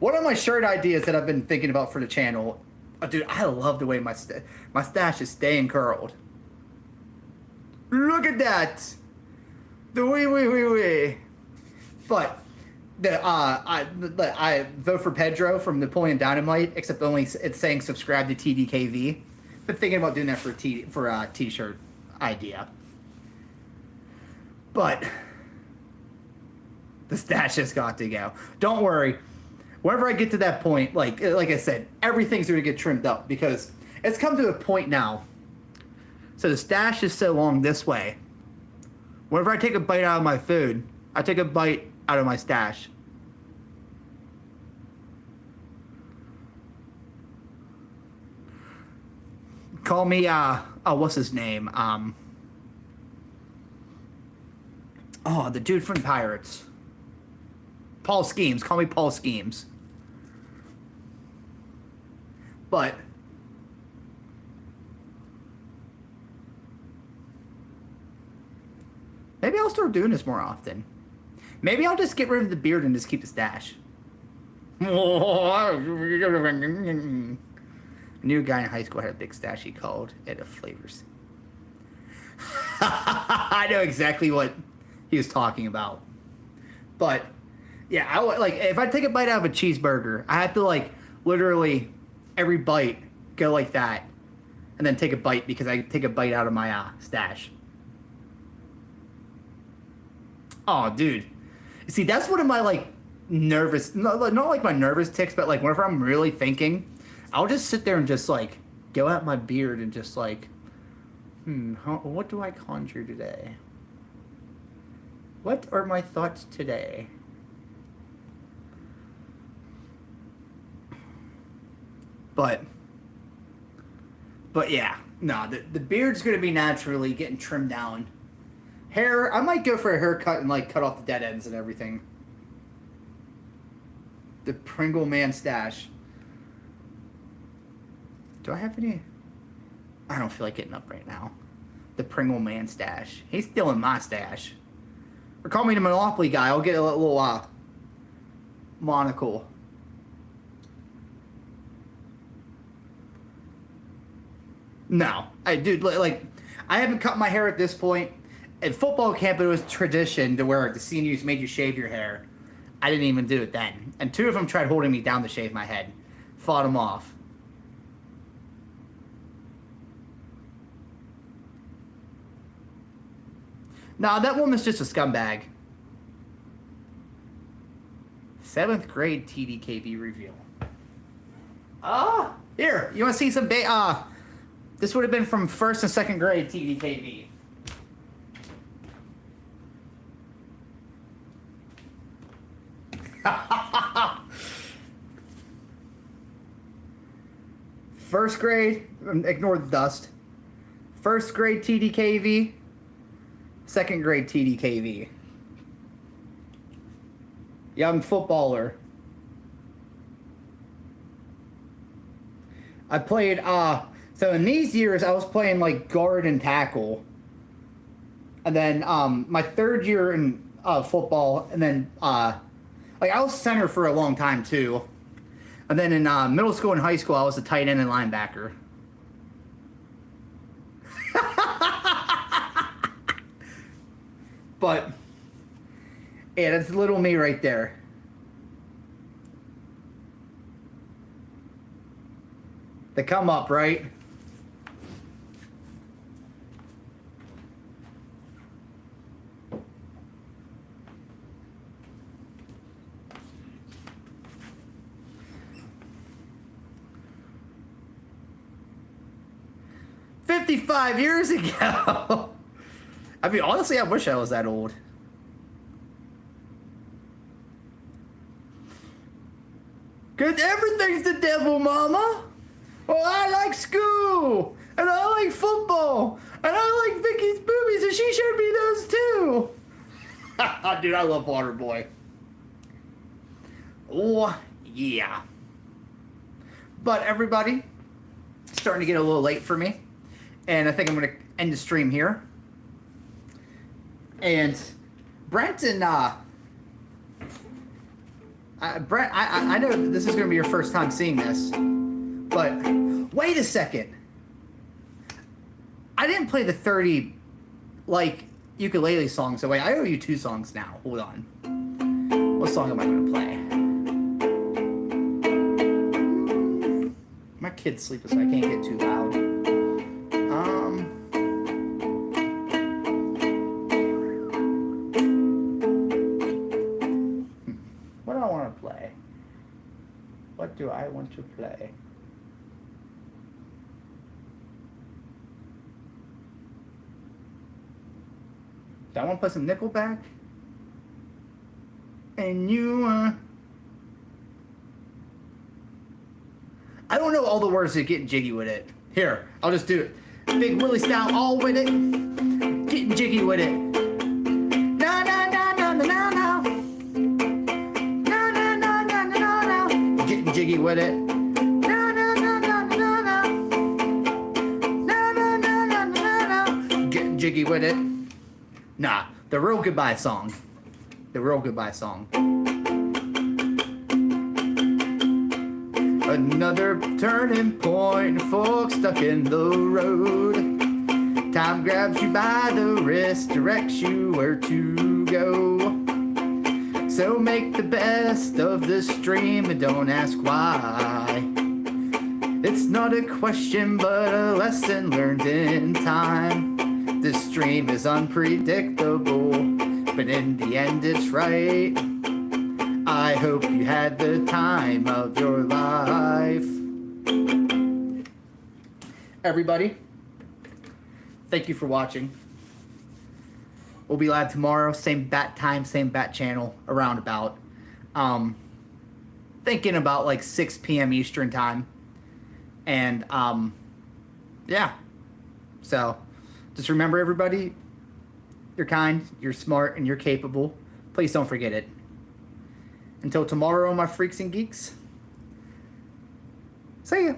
One of my shirt ideas that I've been thinking about for the channel, dude, I love the way my stash is staying curled. Look at that. The wee. But I vote for Pedro from Napoleon Dynamite, except only it's saying subscribe to TDKV. Been thinking about doing that for a t-shirt idea. But the stash has got to go. Don't worry. Whenever I get to that point, like I said, everything's going to get trimmed up because it's come to a point now. So the stash is so long this way. Whenever I take a bite out of my food, I take a bite out of my stash. Call me, what's his name? The dude from Pirates. Paul Schemes. Call me Paul Schemes. But maybe I'll start doing this more often. Maybe I'll just get rid of the beard and just keep the stash. I knew a guy in high school had a big stash. He called it a Flavors. I know exactly what he was talking about. But yeah, if I take a bite out of a cheeseburger, I have to literally every bite go like that, and then take a bite because I take a bite out of my stash. Oh, dude. See, that's one of my nervous, not like my nervous tics, but whenever I'm really thinking, I'll just sit there and just go at my beard and just what do I conjure today? What are my thoughts today? But yeah, no, the beard's gonna be naturally getting trimmed down. Hair, I might go for a haircut and cut off the dead ends and everything. The Pringle Man stash. Do I have any? I don't feel like getting up right now. The Pringle Man stash. He's stealing my stash. Or call me the Monopoly guy. I'll get a little monocle. No, dude, I haven't cut my hair at this point. At football camp, it was tradition to where the seniors made you shave your hair. I didn't even do it then. And 2 of them tried holding me down to shave my head. Fought them off. Nah, that woman's just a scumbag. 7th grade TDKV reveal. Here, you want to see some this would have been from 1st and 2nd grade TDKV. First grade, ignore the dust. 1st grade TDKV, 2nd grade TDKV. Young footballer. I played, so in these years, I was playing guard and tackle. And then my 3rd year in football, and then I was center for a long time too. And then in middle school and high school, I was a tight end and linebacker. But yeah, that's little me right there. The come up, right? $55 years ago. I mean, honestly, I wish I was that old. Cause everything's the devil, mama. Well, I like school, and I like football, and I like Vicky's boobies, and she showed me those too. Dude, I love Waterboy. Oh, yeah. But everybody, it's starting to get a little late for me, and I think I'm gonna end the stream here. And Brent and Brent, I know that this is gonna be your first time seeing this, but wait a second. I didn't play the 30 like ukulele song, so wait, I owe you 2 songs now. Hold on. What song am I gonna play? My kid's sleeping, so I can't get too loud. What do I want to play? What do I want to play? Do I want to play some Nickelback? And you, I don't know all the words to get jiggy with it. Here, I'll just do it. Big Willie style, all with it. Getting jiggy with it. No, no, no, no, no, no, no. No, no, no, no, no, no, no. Getting jiggy with it. No, no, no, no, no, no, no. No, no, no, no, no, no. Getting jiggy with it. Nah, the real goodbye song. The real goodbye song. Another turning point, folks stuck in the road. Time grabs you by the wrist, directs you where to go. So make the best of the stream and don't ask why. It's not a question but a lesson learned in time. This stream is unpredictable, but in the end it's right. I hope you had the time of your life. Everybody, thank you for watching. We'll be live tomorrow, same bat time, same bat channel, around about. Thinking about like 6 p.m. Eastern time. And yeah. So just remember, everybody, you're kind, you're smart, and you're capable. Please don't forget it. Until tomorrow, my freaks and geeks. See ya.